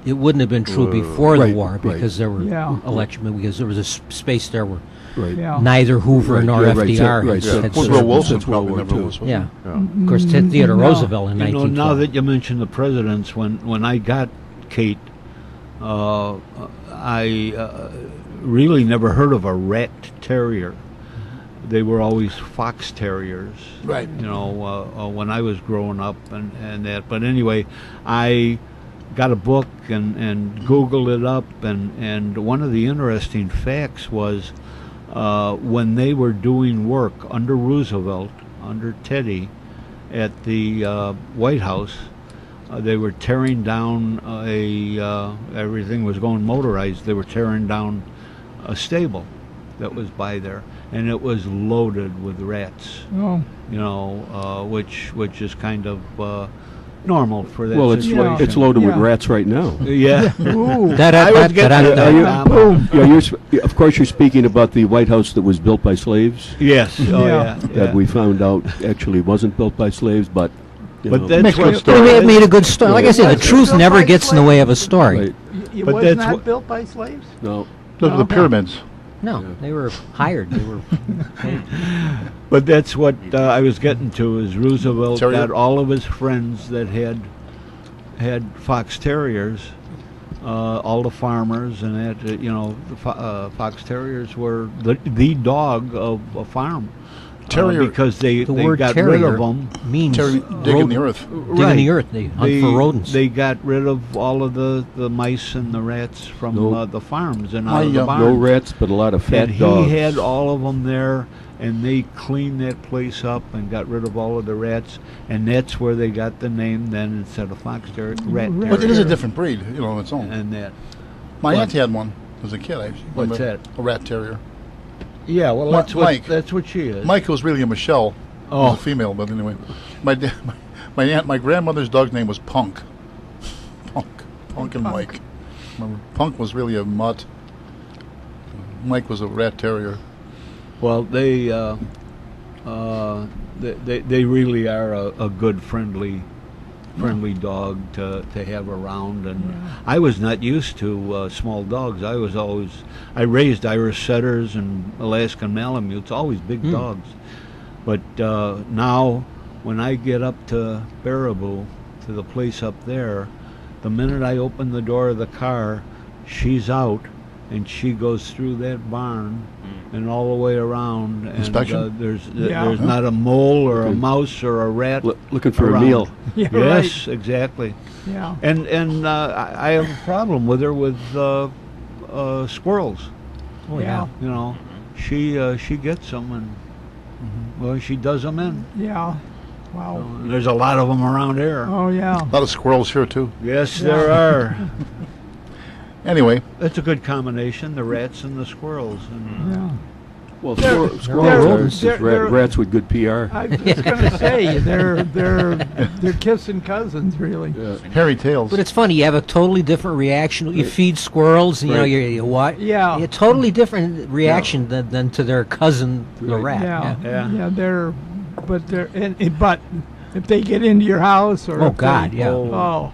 it wouldn't have been true before the Right, war right. because there were Yeah. because there was a space there where Right. Yeah. neither Hoover Right, nor yeah, right, FDR right, had yeah. had Woodrow served. Wilson since World probably War never II. was. was Yeah. Yeah. Of course, Theodore No. Roosevelt in You know, 1912. now that you mention the presidents, when I got Kate, I really never heard of a rat terrier. They were always fox terriers. Right. You know, when I was growing up and that. But anyway, I got a book and Googled it up, and one of the interesting facts was when they were doing work under Roosevelt, under Teddy, at the White House, they were tearing down everything was going motorized. They were tearing down a stable that was by there, and it was loaded with rats. Oh. You know, which is kind of normal for that Well, it's situation. it's loaded with Yeah. rats right now. Yeah. Ooh. I was getting Boom. Of course, you're speaking about the White House that was built by slaves. Yes. Oh, Yeah. yeah. That we found out actually wasn't built by slaves, but you But know, that's Makes what good story. Well, it made a good story. Like I said, the Was it truth built never by gets in the way of a story. right. It But was that's not what- built by slaves? No, Look at the pyramids. No, they were hired. They were. But that's what I was getting to is Roosevelt Terrier? got all of his friends that had fox terriers, all the farmers and that. You know, the fox terriers were the dog of a farm. Terrier- because they The they word got terrier rid of them. means Terry digging the earth. digging the earth. They hunt for rodents. They got rid of all of the mice and the rats from No. the farms and My, out of the barns. no rats, but a lot of fat And he dogs. had all of them there, and they cleaned that place up and got rid of all of the rats, and that's where they got the name then instead of fox terrier, rat terrier. But it is a different breed, you know, on its own. And that. My what? aunt had one as a kid. I What's remember. that? A rat terrier. Yeah, well, Ma- that's what Mike. that's what she is. Mike was really a Michelle. Oh. Was a female, but anyway. My grandmother's dog's name was Punk. Punk and Mike. Remember, Punk was really a mutt. Mike was a rat terrier. Well, they really are a good friendly dog to have around, and I was not used to small dogs. I raised Irish setters and Alaskan Malamutes, always big dogs. But now, when I get up to Baraboo, to the place up there, the minute I open the door of the car, she's out, and she goes through that barn and all the way around. And Inspection? there's Yeah. not a mole or a mouse or a rat. Looking for around. a meal. Yeah, Yes, exactly. right. Yeah. And I have a problem with her with squirrels. Oh yeah. You know, she gets them and well, she does them in. Yeah. Wow. There's a lot of them around here. Oh, yeah. A lot of squirrels here, too. Yes, there are. Anyway, It's a good combination, the rats and the squirrels. And, Yeah. Well, They're- squirrels they're- are just they're- rats with good PR. I was just going to say, they're kissing cousins, really. hairy tails. But it's funny. You have a totally different reaction. You feed squirrels, and, you know, Right. you what? Yeah. A totally different reaction than to their cousin, the rat. Yeah. Yeah. Yeah, but if they get into your house or Oh, if God, they, yeah. Oh,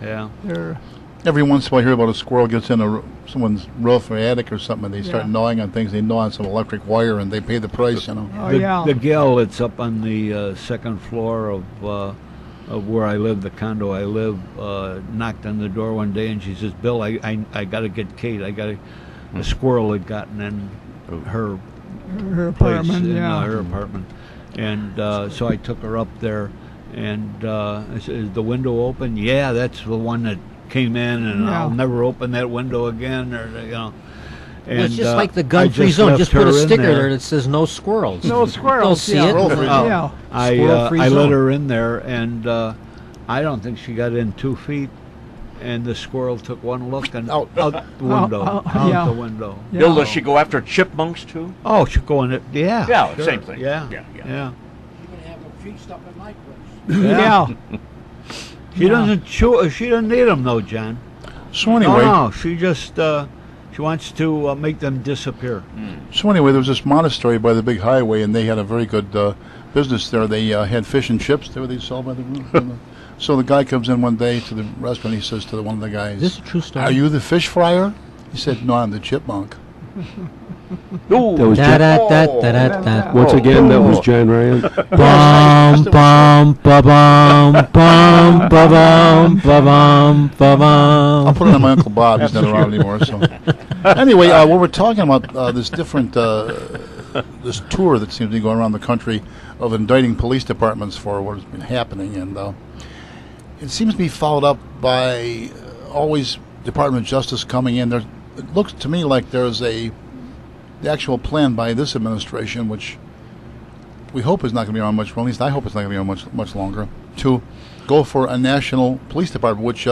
yeah. they're Every once in a while, I hear about a squirrel gets in someone's roof or attic or something, and they start Yeah. gnawing on things. They gnaw on some electric wire, and they pay the price, you know. oh the, yeah. the gal that's up on the second floor of where I live, the condo I live, knocked on the door one day and she says, "Bill, I got to get Kate. A squirrel had gotten in her her place apartment, in yeah. her apartment." And so I took her up there, and I said, "Is the window open?" "Yeah, that's the one that came in, and Yeah. I'll never open that window again." Or you know. Well, it's And, just like the I gun-free just zone. left Just put her a in sticker there. there that says "No squirrels." No squirrels. They'll see yeah. it. Squirrel-free Oh, zone. yeah. Squirrel-free I let zone. her in there, and I don't think she got in 2 feet. And the squirrel took one look and Out. the window, out yeah. the window. Yeah. Bill, does she go after chipmunks too? Oh, she go in it. Yeah. Yeah, sure. same thing. Yeah. Yeah, yeah. Yeah. You can have a feast up at my place. Yeah. She doesn't chew. She doesn't need them though, John. So anyway, No, she just she wants to make them disappear. there was this monastery by the big highway, and they had a very good business there. They had fish and chips there they sell by the room. So the guy comes in one day to the restaurant. He says to one of the guys, Is this a true story? "Are you the fish fryer?" He said, "No, I'm the chipmunk." Ooh. That was Da John, da da da da da. once again, that was John Ryan. Bum bum ba bum bum ba bum ba bum ba I'll bum. put it on my Uncle Bob. He's not around anymore. So anyway, what we're talking about this different this tour that seems to be going around the country of indicting police departments for what has been happening, and it seems to be followed up by always Department of Justice coming in. It looks to me like there's the actual plan by this administration, which we hope is not going to be around much. Well, at least I hope it's not going to be around much longer. To go for a national police department, which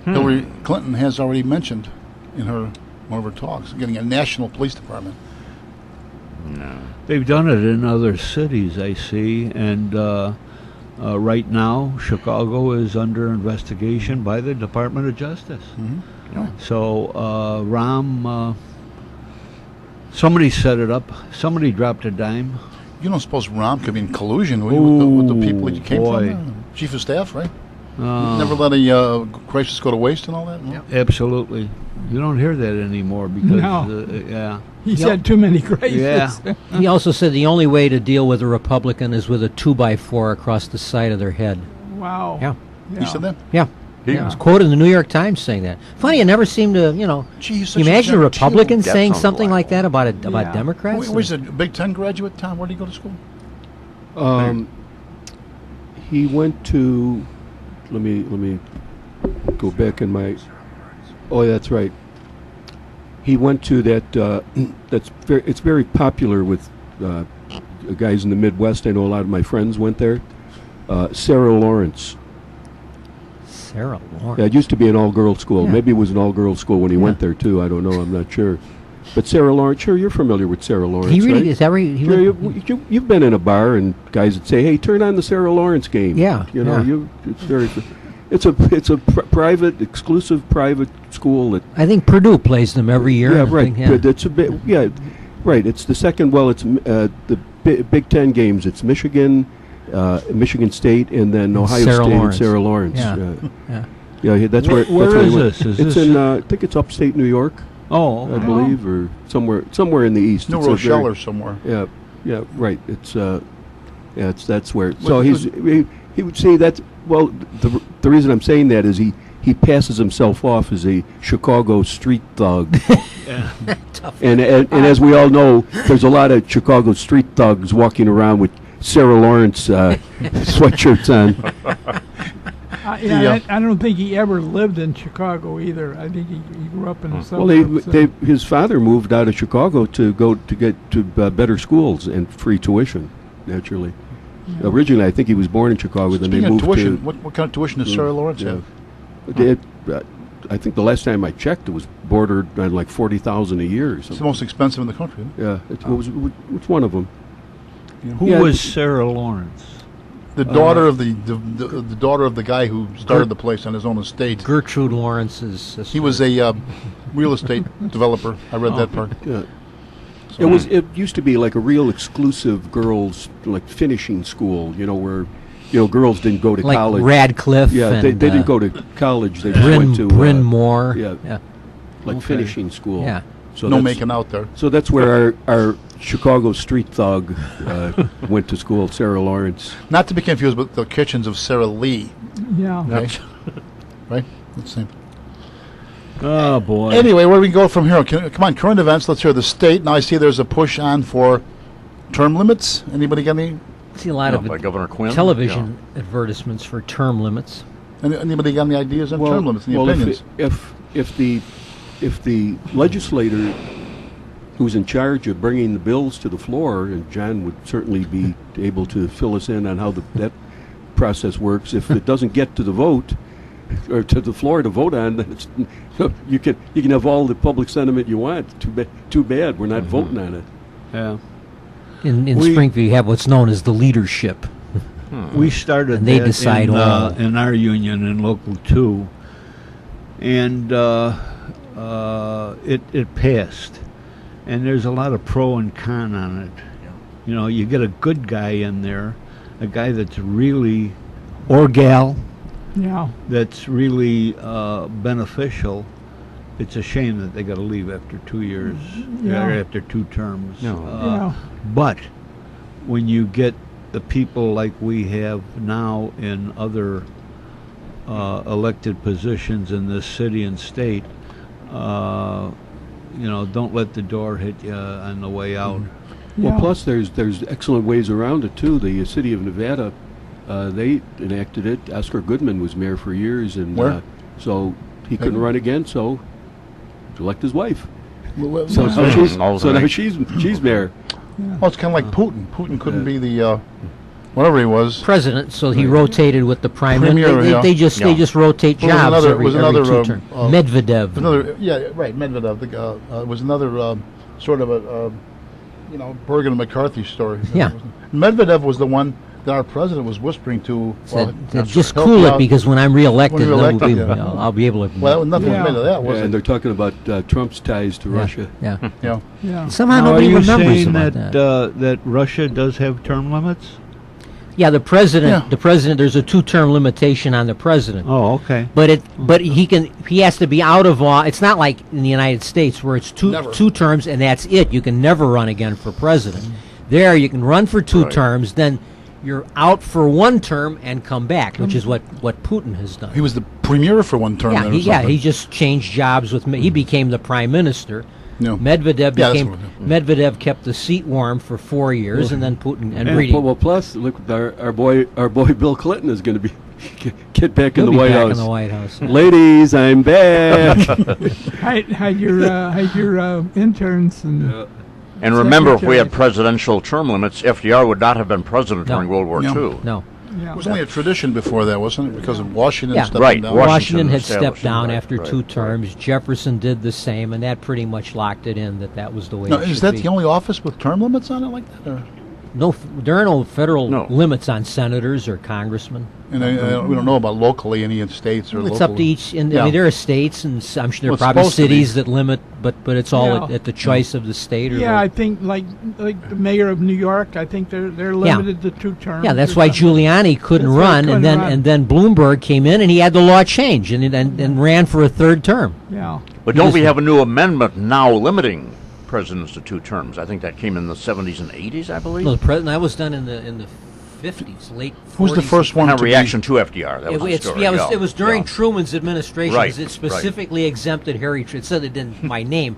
Hillary Clinton has already mentioned in one of her talks, getting a national police department. They've done it in other cities, I see, and right now Chicago is under investigation by the Department of Justice. So Rahm, somebody set it up. Somebody dropped a dime. You don't suppose Rahm could be in collusion with the people that you came boy. from? Chief of staff, right? Never let a crisis go to waste and all that? No? Absolutely. You don't hear that anymore because, No. yeah. He's had too many crises. Yeah. He also said the only way to deal with a Republican is with a 2x4 across the side of their head. Wow. Yeah. He said that? Yeah. Yeah. It's quoted in the New York Times saying that. Funny, it never seemed to, Gee, he's such you imagine a genteel. Republican That saying sounds something like that about Yeah. Democrats? Was he a Big Ten graduate, Tom? Where did he go to school? He went to. Let me go back in my. Oh, that's right. He went to that. It's very popular with guys in the Midwest. I know a lot of my friends went there. Sarah Lawrence. Sarah Lawrence. Yeah, it used to be an all-girls school. Yeah. Maybe it was an all-girls school when he went there too. I don't know. I'm not sure. But Sarah Lawrence, sure, you're familiar with Sarah Lawrence, He really right? is that right? He Sure, went- you've been in a bar and guys would say, "Hey, turn on the Sarah Lawrence game." Yeah, you know, yeah. it's a private, exclusive private school that. I think Purdue plays them every year. Yeah, I right. think, yeah. But it's a bit. Yeah, right. It's the second. Well, it's the Big Ten games. It's Michigan, Michigan State, and then Ohio Sarah State Lawrence. and Sarah Lawrence. Yeah. Yeah. Yeah, that's Where where. is he went. this? Is it's this in. I think it's upstate New York, Oh, I okay. believe, or somewhere in the east. New It's a Rochelle very- or somewhere. Yeah, right. It's that's where. So he would say that. Well, the reason I'm saying that is he passes himself off as a Chicago street thug, and as we all know, there's a lot of Chicago street thugs walking around with Sarah Lawrence sweatshirts on. I don't think he ever lived in Chicago either. I think he grew up in the Well, suburbs. his father moved out of Chicago to go to get to better schools and free tuition. Naturally, originally I think he was born in Chicago. Then they Speaking of moved tuition, to. what kind of tuition does Sarah Lawrence have? I think the last time I checked, it was bordered on like $40,000 a year. Or It's the something. most expensive in the country. Isn't it? Yeah, it's one of them. Who Yeah, was Sarah Lawrence? The daughter of the daughter of the guy who started the place on his own estate. Gertrude Lawrence's sister. He was a real estate developer. I read that part. Yeah. It used to be like a real exclusive girls like finishing school. Where girls didn't go to like college. Radcliffe. Yeah, and, they didn't go to college. They just went to Bryn Mawr. yeah. Like finishing school. Yeah. So No that's- making out there. So that's where our Chicago street thug went to school, Sarah Lawrence. Not to be confused with the kitchens of Sarah Lee. Yeah. Okay? Right? Let's see. Oh, boy. Anyway, where do we go from here? Come on, current events. Let's hear the state. Now I see there's a push on for term limits. Anybody got any See a lot of by Governor Quinn. television advertisements for term limits. Anybody got any ideas on term limits, any opinions? If the legislator who's in charge of bringing the bills to the floor, and John would certainly be able to fill us in on how that process works. If it doesn't get to the vote or to the floor to vote on, then it's, you can have all the public sentiment you want. Too bad we're not voting on it. Yeah. In Springfield, you have what's known as the leadership. We started And they that decide all. in our union in Local 2, and it passed. And there's a lot of pro and con on it. You know, you get a good guy in there, a guy that's really, or gal, Yeah. that's really beneficial. It's a shame that they got to leave after 2 years, Yeah. or after 2 terms. Yeah. But when you get the people like we have now in other elected positions in this city and state, you know, don't let the door hit you on the way out. Well, Yeah. plus there's excellent ways around it too. The city of Nevada, they enacted it. Oscar Goodman was mayor for years, and Where? so he couldn't run again. So elect his wife. Well, So, well, so she's All so now right. she's mayor. it's kind of like Putin. Putin couldn't be the whatever he was. President, so he rotated with the prime Premier, minister. yeah. They just rotate Well, jobs was every another, 2 terms. Medvedev. Another, yeah, right, Medvedev. It was another sort of a, Bergen and McCarthy story. Yeah. Medvedev was the one that our president was whispering to. Said, Well, just help cool me it out. because when I'm reelected, When you're then elected, we'll be, yeah. I'll be able to. Well, nothing Yeah. was made of that, was And it? they're talking about Trump's ties to Russia. Yeah. Yeah. Yeah. Somehow Now, are nobody you remembers saying about that that Russia does have term limits? Yeah, the president. Yeah. The president. There's a 2-term limitation on the president. Oh, okay. But he has to be out of it's not like in the United States where it's Never. two terms and that's it. You can never run again for president. There you can run for 2 Right. terms, then you're out for 1 term and come back, which is what Putin has done. He was the premier for one term. Yeah, then or he something. just changed jobs with he became the prime minister. No. Medvedev Yeah, that's became what Medvedev kept the seat warm for 4 years, and then Putin and And Brady. well, plus look, our boy Bill Clinton is going to be get back in He'll the be White back House. in the White House. Ladies, I'm back. Hide your interns and And remember, if we had Secretary. presidential term limits, FDR would not have been president No. during World War No. II. No, yeah. It was only a tradition before that, wasn't it? Because of Washington Yeah. stepping Right, down. Washington had established stepped down it, after right, 2 right. terms. Jefferson did the same, and that pretty much locked it in that was the way Now, it is should that be. the only office with term limits on it like that? Or? No, there are no federal No. limits on senators or congressmen. And we don't know about locally any in states or It's local. up to each. I Yeah. mean, there are states, and I'm sure there Well, are it's probably supposed to be. cities that limit, but it's all Yeah. at the choice of the state. Or Yeah, the- I think like the mayor of New York, I think they're limited to 2 terms. Yeah, that's or why something. Giuliani couldn't That's why he run, couldn't run. and then Bloomberg came in and he had the law changed and ran for a 3rd term. Yeah. But don't we have a new amendment now limiting presidents to 2 terms? I think that came in the 70s and 80s, I believe. No, the president that was done in the 50s, late. Who's the 40s. first one Kind of to be- reaction to FDR. That was the It's, story. yeah, it was during yeah. Truman's administration. Right, It specifically exempted Harry. It said it in my name,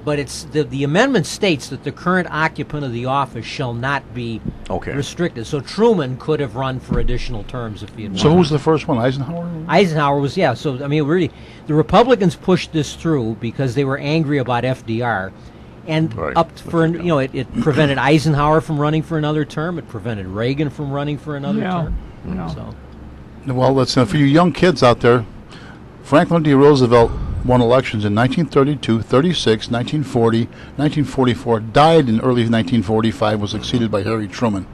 but it's the amendment states that the current occupant of the office shall not be Okay. restricted. So Truman could have run for additional terms if he had. So wanted. who was the first one? Eisenhower? Eisenhower was, yeah. So I mean, really, the Republicans pushed this through because they were angry about FDR, and Right. up for it prevented Eisenhower from running for another term. It prevented Reagan from running for another Yeah. term. Yeah. So Well, let's for you young kids out there, Franklin D. Roosevelt won elections in 1932, 36, 1940, 1944, died in early 1945, was succeeded by Harry Truman.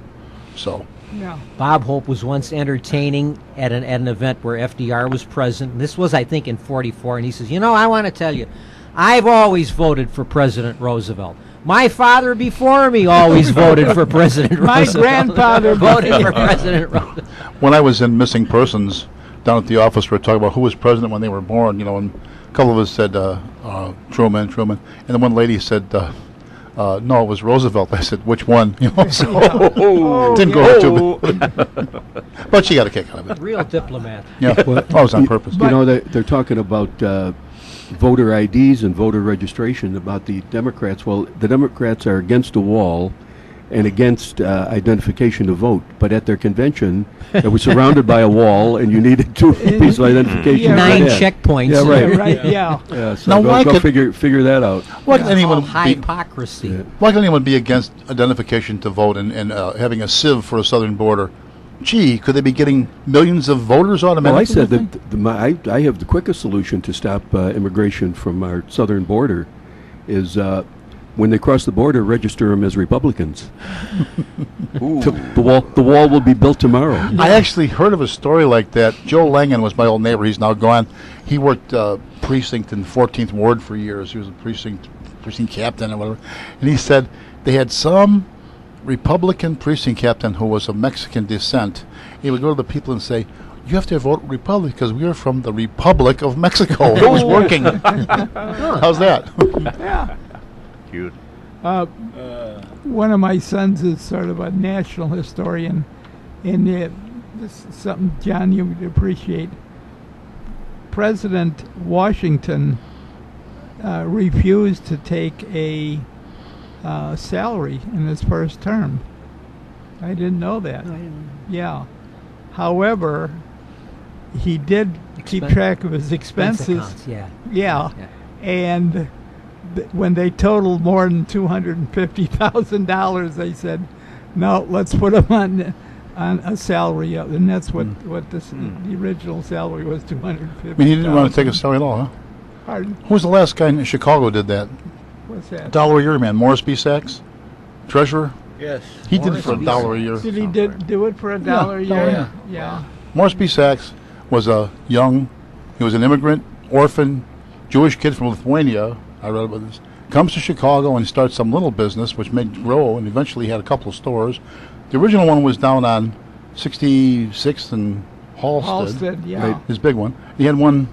So, Yeah. Bob Hope was once entertaining at an event where FDR was present. And this was, I think, in '44, and he says, I want to tell you, I've always voted for President Roosevelt. My father before me always voted for President My Roosevelt. grandfather voted for President Roosevelt. when I was in missing persons down at the office, we were talking about who was president when they were born, and a couple of us said Truman, and then one lady said, no, it was Roosevelt. I said, which one? So didn't go over too bad. But she got a kick out of it. Real diplomat. Yeah, that was on purpose. You know, they're talking about voter IDs and voter registration about the Democrats. Well, the Democrats are against the wall, and against identification to vote. But at their convention, it was surrounded by a wall, and you needed 2 pieces of identification. Yeah, 9 Yeah. checkpoints. Yeah, right. Right, yeah. Yeah, so Now, go, why go could- figure that out. Why can anyone High be, hypocrisy. Yeah. why can anyone be against identification to vote and having a sieve for a southern border? Gee, could they be getting millions of voters automatically? Well, I said you think? that I have the quickest solution to stop immigration from our southern border is when they cross the border, register them as Republicans. The wall will be built tomorrow. I actually heard of a story like that. Joe Langan was my old neighbor. He's now gone. He worked precinct in the 14th Ward for years. He was a precinct captain or whatever. And he said they had some Republican precinct captain who was of Mexican descent. He would go to the people and say, "You have to vote Republican because we are from the Republic of Mexico." It was working. How's that? Yeah. Cute. One of my sons is sort of a national historian, and this is something, John, you would appreciate. President Washington refused to take a salary in his first term. I didn't know that. Yeah. However, he did keep Expen- track of his Expense expenses. accounts, yeah. Yeah. Yeah. And when they totaled more than $250,000, they said, "No, let's put him on a salary," and that's what the original salary was, $250,000. I mean, he didn't want to take a salary at all, huh? Pardon? Who was the last guy in Chicago did that? What's that? $1 a year man, Morris B. Sachs, treasurer. Yes. He did it for $1 a year. Did he do it for $1 a Yeah. year? Oh, yeah. Yeah. Morris B. Sachs was he was an immigrant, orphan, Jewish kid from Lithuania. I read about this. Comes to Chicago and starts some little business, which made grow, and eventually had a couple of stores. The original one was down on 66th and Halsted. Halsted, yeah. Right, his big one. He had one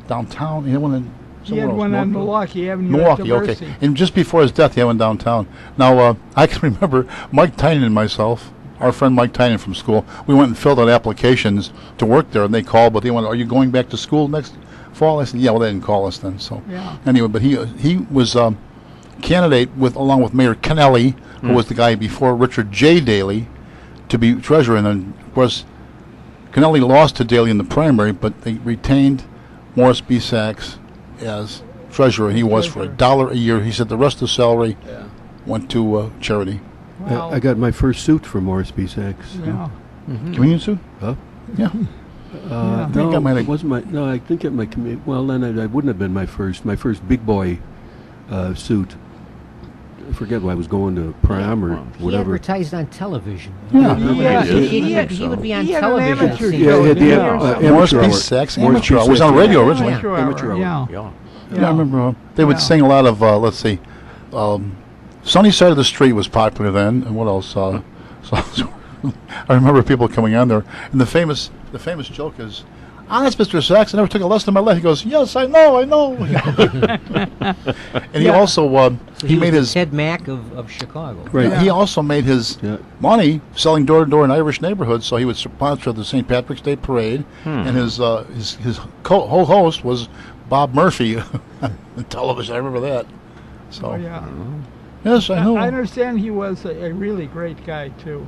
downtown. He had one in He somewhere had else, one on Northville. Milwaukee Avenue. at Milwaukee, Diversey. okay. And just before his death, he had one downtown. Now, I can remember Mike Tynan and myself, our friend Mike Tynan from school, we went and filled out applications to work there, and they called, but they went, "Are you going back to school next fall?" I said, "Yeah." Well, they didn't call us then. So Yeah. anyway, but he was candidate along with Mayor Kennelly, who was the guy before Richard J. Daley, to be treasurer. And then, of course, Kennelly lost to Daley in the primary, but they retained Morris B. Sachs as treasurer, and he was for $1 a year. He said the rest of the salary went to charity. Wow. I got my first suit from Morris B. Sachs. Yeah. Communion suit? Huh? Yeah. Yeah. I think I might have- it wasn't my. No, I think it my. Well, then I wouldn't have been my first. My first big boy suit. I forget why I was going to prom or He whatever. advertised on television. Yeah. Yeah, He would be on he had an television. amateur singing. Yeah, show, it had the didn't he, or something? Morris amateur B. hour. Sachs Morris amateur B. hour. It was on Sachs, radio yeah. originally. Amateur Amateur hour, hour. yeah. Yeah. Yeah, I remember. They would Yeah. sing a lot of, let's see, Sunny Side of the Street was popular then, and what else? So I remember people coming on there, and the famous joke is, "Honest, Mr. Sachs, I never took a lesson in my life." He goes, "Yes, I know." And he Yeah. also So he was made the his Ted Mack of Chicago. Right. he also made his Yeah. money selling door to door in Irish neighborhoods. So he would sponsor the St. Patrick's Day parade, and his co-host was Bob Murphy on television. I remember that. So Oh, yeah. yes, I know. I understand he was a really great guy, too.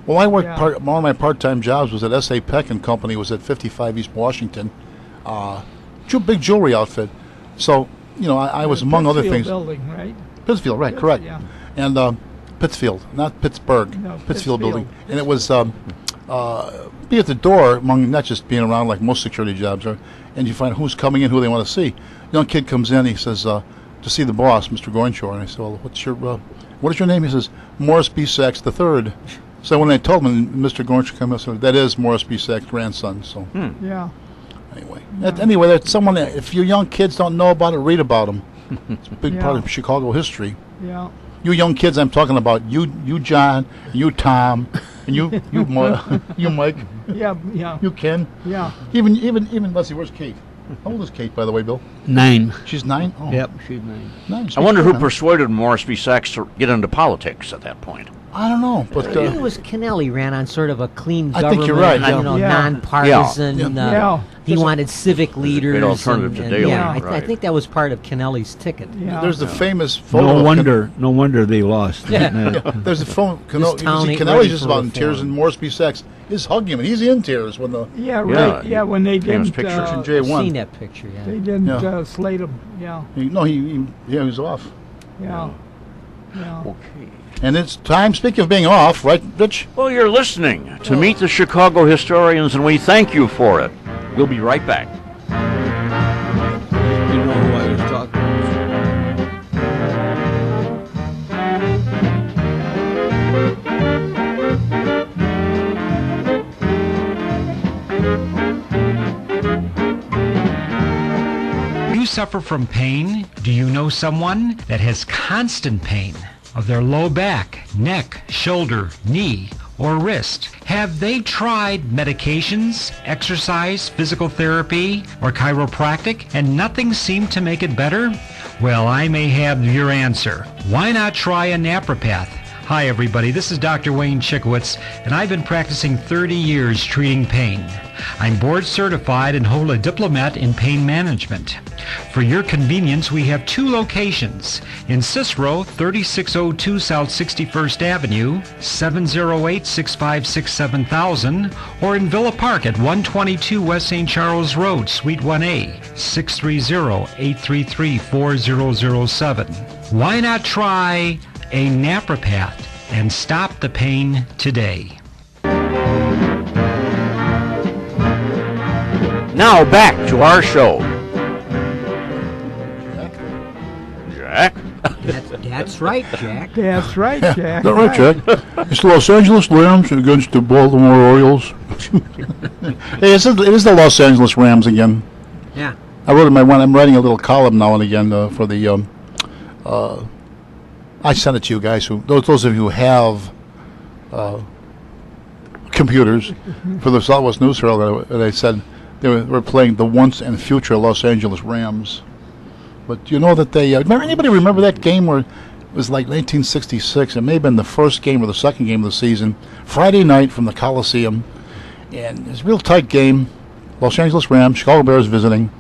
Well, I worked Yeah. one of my part-time jobs was at S.A. Peck and Company. Was at 55 East Washington, big jewelry outfit. So I was among other Pittsfield things. building, right? Pittsfield, right? Pitts- Correct. yeah. And Pittsfield, not Pittsburgh. No, Pittsfield building, Pittsfield. and it was be at the door among not just being around like most security jobs are, and you find who's coming in, who they want to see. Young kid comes in, he says to see the boss, Mr. Goinshore, and I said, "Well, what is your name?" He says, "Morris B. Sachs III." So when I told him, Mr. Goinshore came up, said, "That is Morris B. Sachs' grandson." So Yeah. anyway, that's someone. If you young kids don't know about it, read about them. It's a big part Yeah. of Chicago history. Yeah. You young kids, I'm talking about you John, you Tom, and you Mike, Yeah. Yeah. you Ken. Yeah. Even let's see, where's Kate? How old is Kate, by the way, Bill? 9. She's 9. Oh, Yep, she's 9. 9. I wonder who persuaded Morris B. Sachs to get into politics at that point. I don't know, but I think it was Kennelly ran on sort of a clean I government, think you're right, yeah. you know, Yeah. nonpartisan. Yeah. He wanted civic leaders. alternative to and Daley, yeah, I right. think that was part of Kennelly's ticket. Yeah. there's the famous photo. No of wonder they lost. Yeah. There's the phone. This town ain't ready Kennelly's just for about in tears, reform. and Moresby Sachs is hugging him, and he's in tears when the Yeah, Yeah, right. Yeah, when they famous didn't, picture. in I've J1. seen that picture, yeah. they didn't Yeah. slate him. Yeah, he was off. yeah, yeah. Okay. And it's time. Speaking of being off, right, Rich? Well, you're listening to Meet the Chicago Historians, and we thank you for it. We'll be right back. You know who I was talking to? Do you suffer from pain? Do you know someone that has constant pain of their low back, neck, shoulder, knee, or wrist? Have they tried medications, exercise, physical therapy, or chiropractic, and nothing seemed to make it better? Well, I may have your answer. Why not try a napropath? Hi everybody, this is Dr. Wayne Chickowitz, and I've been practicing 30 years treating pain. I'm board certified and hold a diplomate in pain management. For your convenience, we have 2 locations. In Cicero, 3602 South 61st Avenue, 708-656-7000, or in Villa Park at 122 West St. Charles Road, Suite 1A, 630-833-4007. Why not try a napropath and stop the pain today? Now back to our show. Jack? That's right, Jack. That's right, Jack. Is that right, Jack? It's the Los Angeles Rams against the Baltimore Orioles. Hey, it is the Los Angeles Rams again. Yeah. I wrote in my one. I'm writing a little column now and again for the. I sent it to you guys those of you who have computers for the Southwest News Herald. They said they were playing the once and future Los Angeles Rams. But you know that they anybody remember that game where it was like 1966? It may have been the first game or the second game of the season. Friday night from the Coliseum, and it's a real tight game. Los Angeles Rams, Chicago Bears visiting.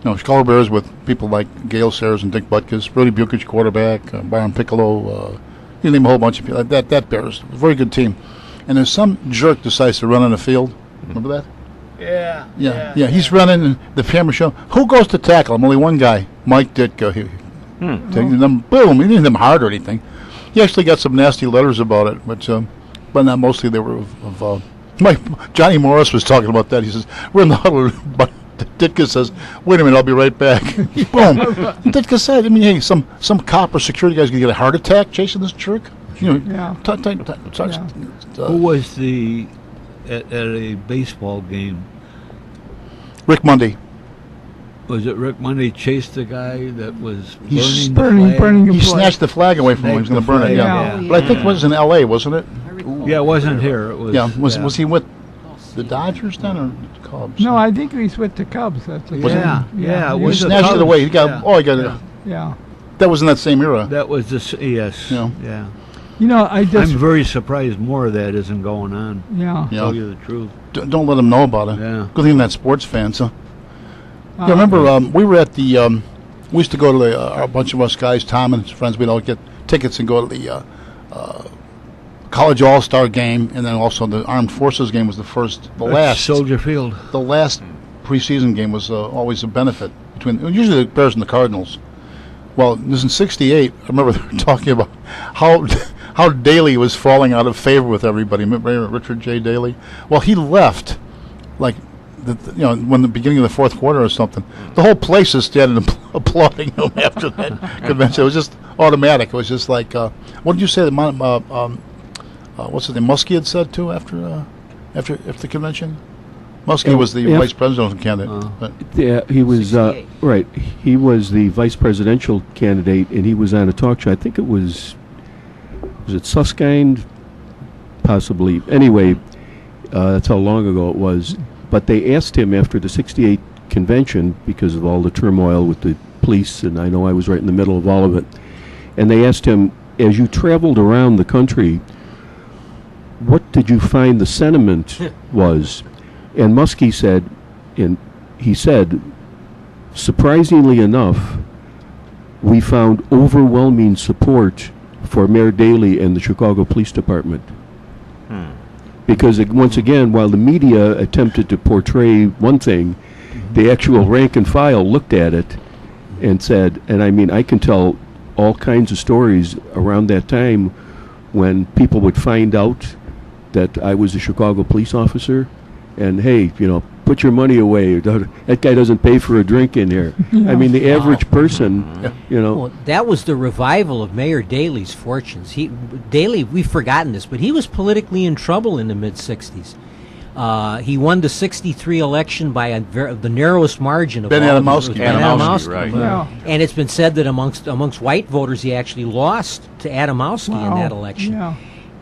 Chicago Bears with people like Gale Sayers and Dick Butkus, Rudy Bukic quarterback, Byron Piccolo, you name a whole bunch of people. That Bears, a very good team. And then some jerk decides to run on the field. Remember that? Yeah. He's running, and the camera show. Who goes to tackle him? Only one guy, Mike Ditka. Taking them, boom. He didn't hit him hard or anything. He actually got some nasty letters about it, but not mostly. They were of Johnny Morris was talking about that. He says, "We're in the huddle," but Ditka says, "Wait a minute, I'll be right back." Boom. Ditka said, hey, some cop or security guy's gonna get a heart attack chasing this jerk. Yeah. Who was at a baseball game? Rick Mundy. Was it Rick Monday chased the guy that was He's burning the flag? burning He the flag. snatched the flag away from him. He was going to burn it. flag, Yeah. But I think it was in L.A., wasn't it? Yeah, it wasn't here. It was. Yeah. Was he with the Dodgers then or the Cubs? No, I think he's with the Cubs. That's the Was it? Yeah, thing. yeah, it He was the snatched it Cubs. away. He got. Yeah. Oh, he got it. Yeah. That was in that same era. That was the yes. Yeah. Yeah. I just. I'm very surprised more of that isn't going on. Yeah. Yeah. Tell you the truth. Don't let him know about it. Yeah. Good thing that sports fan. So. Yeah, remember we were at the. We used to go to a bunch of us guys, Tom and his friends. We'd all get tickets and go to the College All-Star game, and then also the Armed Forces game was the last. Soldier Field. The last preseason game was always a benefit between usually the Bears and the Cardinals. Well, it was in '68. I remember they were talking about how Daley was falling out of favor with everybody. Remember Richard J. Daley? Well, he left like. When the beginning of the fourth quarter or something, the whole place is standing applauding him after that convention. It was just automatic. It was just like, what did you say? What's his name? Muskie had said too after the convention. Muskie was the vice presidential candidate. Yeah, he was right. He was the vice presidential candidate, and he was on a talk show. I think it was it Susskind? Possibly. Anyway, that's how long ago it was. But they asked him after the '68 convention, because of all the turmoil with the police, and I know I was right in the middle of all of it, and they asked him, as you traveled around the country, what did you find the sentiment was? And Muskie said, surprisingly enough, we found overwhelming support for Mayor Daley and the Chicago Police Department. Because once again, while the media attempted to portray one thing, the actual rank and file looked at it and said, and I mean, I can tell all kinds of stories around that time when people would find out that I was a Chicago police officer, and hey, put your money away. That guy doesn't pay for a drink in here. I mean, the average person, Well, that was the revival of Mayor Daley's fortunes. Daley, we've forgotten this, but he was politically in trouble in the mid-'60s. He won the '63 election by the narrowest margin of Ben all. Adamowski. Ben Adamowski, right. Yeah. And it's been said that amongst white voters, he actually lost to Adamowski in that election. Yeah.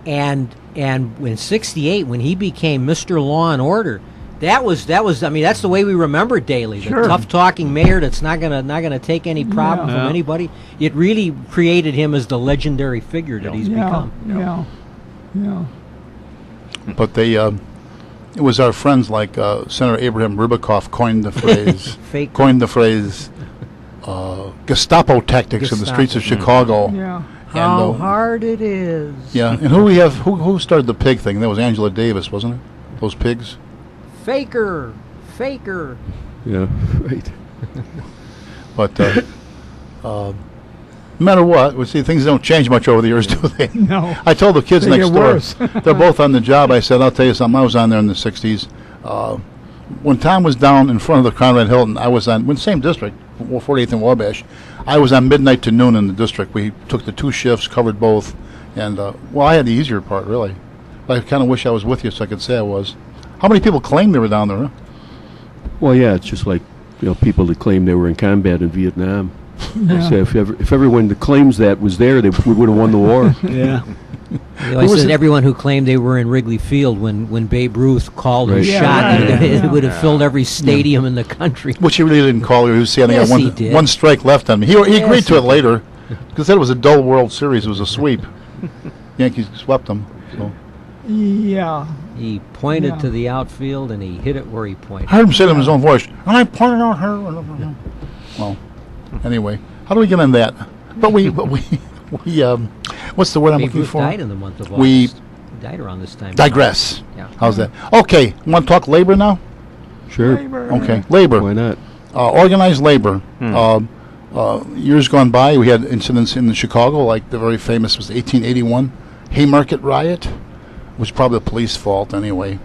And in '68, when he became Mr. Law and Order, that was. I mean, that's the way we remember Daley, Sure. the tough-talking mayor that's not gonna take any problem Yeah. from anybody. It really created him as the legendary figure that he's become. Yeah. But they, it was our friends like Senator Abraham Ribicoff coined the phrase, Fake. Gestapo tactics in the streets of Chicago. Yeah. How And, hard it is. yeah, and who we have? Who started the pig thing? That was Angela Davis, wasn't it? Those pigs. Faker. yeah, right. But no matter what, we see things don't change much over the years, do they? No. I told the kids They next get door, worse. they're both on the job. I said, I'll tell you something. I was on there in the '60s. When Tom was down in front of the Conrad Hilton, I was on, same district, 48th and Wabash. I was on midnight to noon in the district. We took the 2 shifts, covered both, and I had the easier part, really. But I kind of wish I was with you so I could say I was. How many people claim they were down there? Huh? Well, yeah, it's just like people that claim they were in combat in Vietnam. Yeah. Say if everyone that claims that was there, we would have won the war. Yeah. You know, I said everyone who claimed they were in Wrigley Field when Babe Ruth called and Right. Yeah, shot, right, it yeah. would have filled every stadium in the country. Which he really didn't call you. He was saying I Yes, got he did. one strike left on me. He Yes, agreed to he it later because said it was a dull World Series. It was a sweep. Yankees swept them. So. Yeah. He pointed Yeah. to the outfield and he hit it where he pointed. I heard him say it in his own voice. And I pointed out her. Well, anyway, how do we get on that? But we what's the word I'm Babe looking Ruth for? died in the month of August. We He died around this time. digress. Yeah. How's that? Okay, want to talk labor now? Sure. Okay, labor. Why not? Organized labor. Years gone by, we had incidents in Chicago, like the very famous was the 1881 Haymarket riot, which was probably the police fault anyway.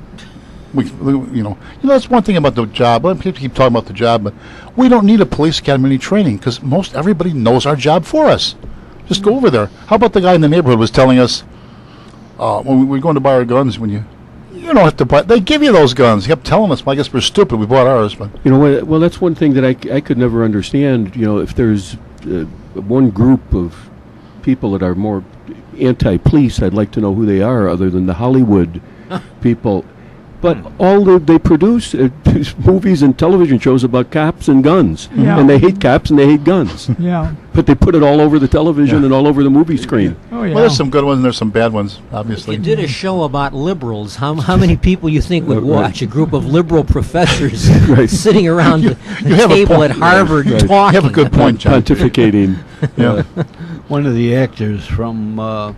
That's one thing about the job. Well, people keep talking about the job, but we don't need a police academy training because everybody knows our job for us. Just go over there. How about the guy in the neighborhood was telling us when we were going to buy our guns? When you don't have to buy, they give you those guns. He kept telling us. Well, I guess we're stupid. We bought ours, but Well, that's one thing that I could never understand. If there's one group of people that are more anti-police, I'd like to know who they are, other than the Hollywood people. But all they produce is movies and television shows about cops and guns, Yeah. and they hate cops and they hate guns. Yeah. But they put it all over the television and all over the movie screen. Oh, yeah. well, there's some good ones and there's some bad ones, If obviously. you did a show about liberals, how many people you think would Right. watch? A group of liberal professors Right. sitting around the have a table point. at Harvard Right. talking. You have a good point, John. Pontificating. Yeah. One of the actors from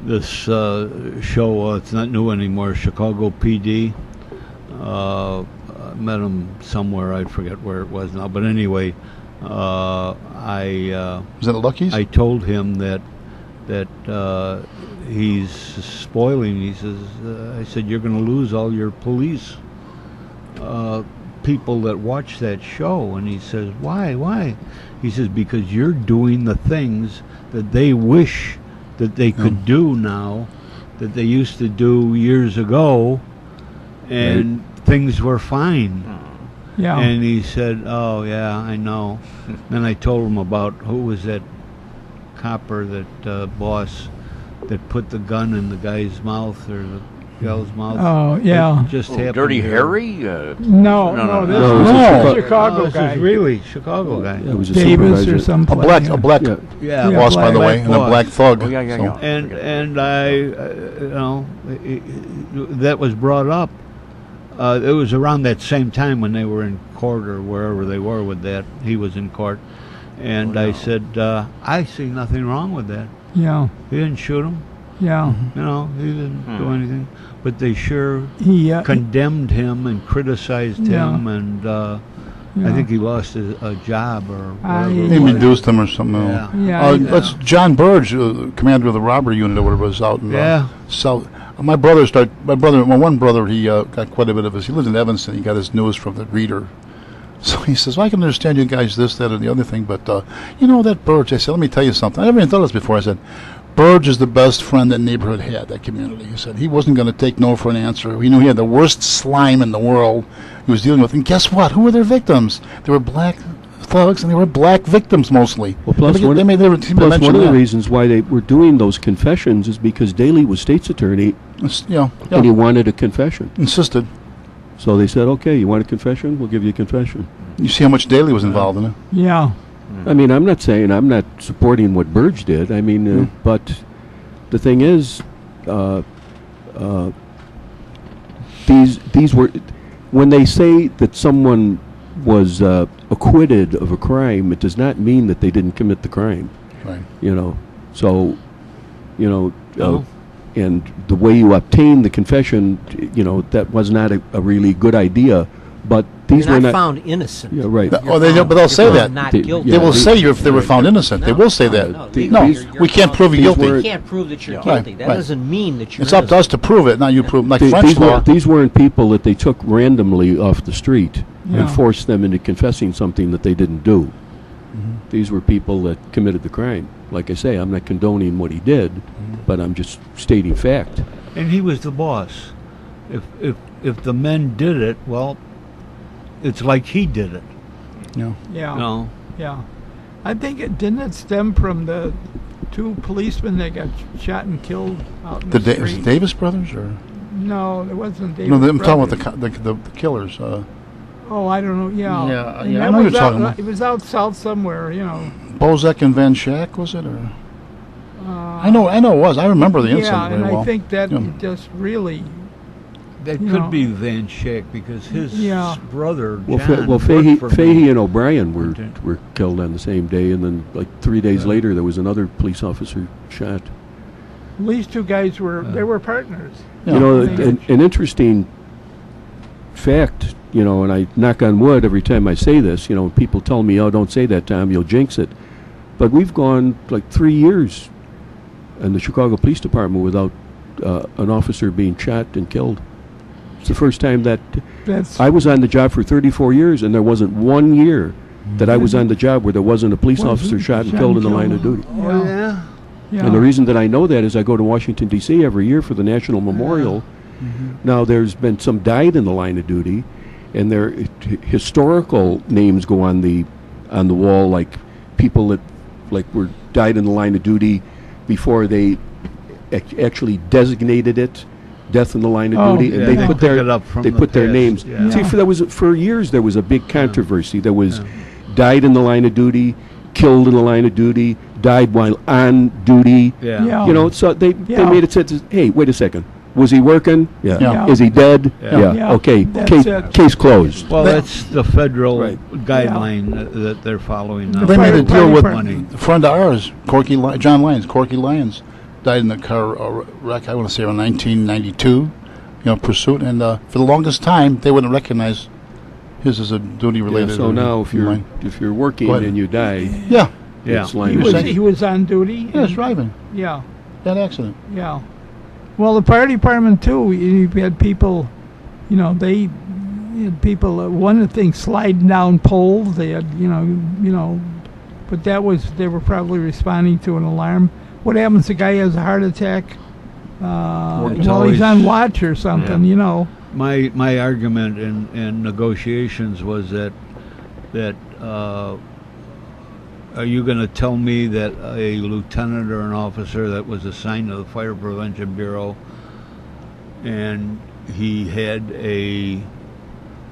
this show, it's not new anymore, Chicago PD. I met him somewhere. I forget where it was now. But anyway, Was it Lucky's? I told him that he's spoiling. He says, I said, you're going to lose all your police people that watch that show. And he says, why? He says, because you're doing the things that they wish that they could do now, that they used to do years ago, and things were fine. Yeah. And he said, oh, yeah, I know. Then I told him about who was that copper, that boss that put the gun in the guy's mouth, or gal's mouth. Oh, yeah. It just happened Dirty here. Harry? No, no, this no, is it was a a Chicago this guy. is really Chicago guy. Yeah, it was a Davis supervisor. or something. A black Yeah. Yeah, boss, by the black way, and a boss. black thug. Oh, yeah. So- And I, that was brought up. It was around that same time when they were in court or wherever they were with that. He was in court, and I said, I see nothing wrong with that. Yeah, He didn't shoot him. yeah. You know, he didn't do anything. But they sure He condemned him and criticized Yeah. him, and I yeah. think he lost a job or I- whatever. They it was. reduced him or something. Yeah. Yeah, That's John Burge, commander of the robbery unit or whatever, was out in Yeah. South. My one brother, he got quite a bit of his. He lived in Evanston. He got his news from the Reader. So he says, well, I can understand you guys this, that, and the other thing, but that Burge. I said, let me tell you something. I never even thought of this before. I said, Burge is the best friend that neighborhood had, that community. He said he wasn't going to take no for an answer. He knew he had the worst slime in the world he was dealing with. And guess what? Who were their victims? They were black thugs, and they were black victims mostly. Well, plus They one mention of the that. reasons why they were doing those confessions is because Daley was state's attorney and he wanted a confession. Insisted. So they said, okay, you want a confession? We'll give you a confession. You see how much Daley was involved in it. yeah. I mean, I'm not saying I'm not supporting what Burge did. I mean, but the thing is, these were, when they say that someone was acquitted of a crime, it does not mean that they didn't commit the crime. Right. So, Oh. and the way you obtain the confession, that was not a really good idea. But these You're were not not found innocent. Yeah, right. Oh, they don't, but they'll You're say found that. Not They- guilty. They will Yeah, say you if they were found innocent. They will say that. No, We can't prove you these guilty. were- You can't prove that you're Right, guilty. That right. doesn't mean that you're It's up to us to prove it, not you prove. Like French law. These weren't people that they took randomly off the street Yeah. and forced them into confessing something that they didn't do. These were people that committed the crime. Like I say, I'm not condoning what he did, but I'm just stating fact. And he was the boss. If the men did it, well, it's like he did it. Yeah. No. Yeah. I think didn't it stem from the two policemen that got shot and killed out in the Was street? it Davis brothers or No, it wasn't Davis. no? I'm talking brothers. about the killers. Oh, I don't know. Yeah. Yeah, And yeah, I that know was you're out, talking about. It was out south somewhere, Bozak and Van Schack, was it? Or I know it was. I remember the incident Yeah, very and well. I think that Yeah. just really. That You could know. be Van Schack because his Yeah. brother Well, John Fahey, worked for Fahey me. and O'Brien were Okay. killed on the same day, and then like 3 days later, there was another police officer shot. These two guys they were partners. Yeah. An interesting fact, and I knock on wood every time I say this. People tell me, "Oh, don't say that, Tom. You'll jinx it." But we've gone like 3 years in the Chicago Police Department without an officer being shot and killed. It's the first time that That's I was on the job for 34 years, and there wasn't 1 year that I was on the job where there wasn't a police officer shot and killed in the line of duty. Oh, yeah. yeah. And the reason that I know that is I go to Washington, D.C. every year for the National Memorial. Now, there's been some died in the line of duty, and their historical names go on the wall, like people that were died in the line of duty before they actually designated it death in the line of Oh, duty, and yeah, they they put pick it up from they the put their past, names. yeah. See, for years there was a big controversy. There was died in the line of duty, killed in the line of duty, died while on duty. Yeah. Yeah. So they Yeah. made it said, hey, wait a second, was he working? Yeah. Yeah. Is he dead? Yeah. Yeah. Okay. That's it. Case closed. Well, that's the federal Right. guideline that they're following now. They made a deal with money. a friend of ours, John Lyons. Corky Lyons died in the car wreck. I want to say around 1992. Pursuit, and for the longest time they wouldn't recognize his as a duty related. So now, if you're working Go ahead. and you die, yeah, Yeah. it's line He of was, duty. he was on duty. yeah, it's driving Yeah. that accident. Yeah. Well, the fire department too. You had people, they had people. One of the things sliding down poles. They had, but they were probably responding to an alarm. What happens? The guy has a heart attack It's while he's always- on watch or something. My argument in negotiations was that are you going to tell me that a lieutenant or an officer that was assigned to the Fire Prevention Bureau and he had a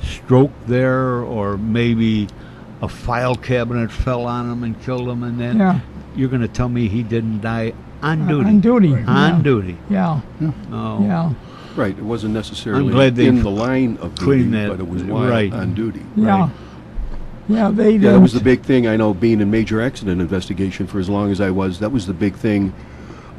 stroke there, or maybe a file cabinet fell on him and killed him, and then Yeah. you're going to tell me he didn't die on duty? On duty. On yeah. duty. Yeah. No. Yeah. Right, it wasn't necessarily I'm glad they in the line of duty, cleaned that, but it was while right. on duty. Yeah. Right. Yeah. They Yeah, didn't. that was the big thing. I know, being in major accident investigation for as long as I was, that was the big thing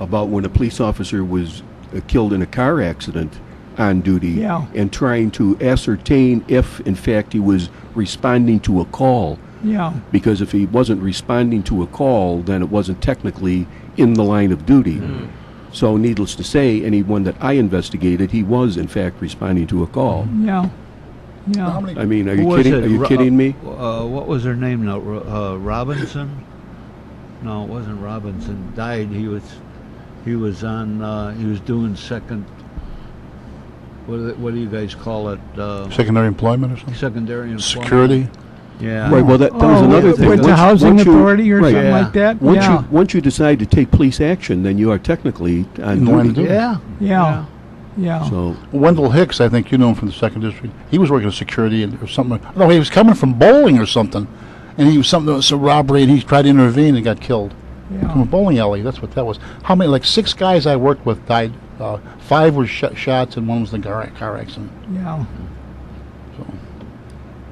about when a police officer was killed in a car accident on duty, Yeah. and trying to ascertain if, in fact, he was responding to a call. Yeah. Because if he wasn't responding to a call, then it wasn't technically in the line of duty. So, needless to say, anyone that I investigated, he was, in fact, responding to a call. Yeah. Yeah. How many? I mean, are Who you was kidding? it? Are you kidding me? What was her name now? Robinson? No, it wasn't Robinson. Died. He was on. He was doing second. What do you guys call it? Secondary employment or something? Secondary employment. Security? Yeah. Right. Well, that was another thing. With the Once- housing once you- authority or right. something Yeah. like that. Once yeah. once you decide to take police action, then you are technically on In the line of duty. duty. Yeah. Yeah. Yeah. So Wendell Hicks, I think you know him from the second district. He was working as security or something. No, he was coming from bowling or something, and he was something. It was a robbery, and he tried to intervene and got killed. From a Yeah. bowling alley. That's what that was. How many? Like 6 guys I worked with died. 5 were shots, and 1 was in a car accident. Yeah. So.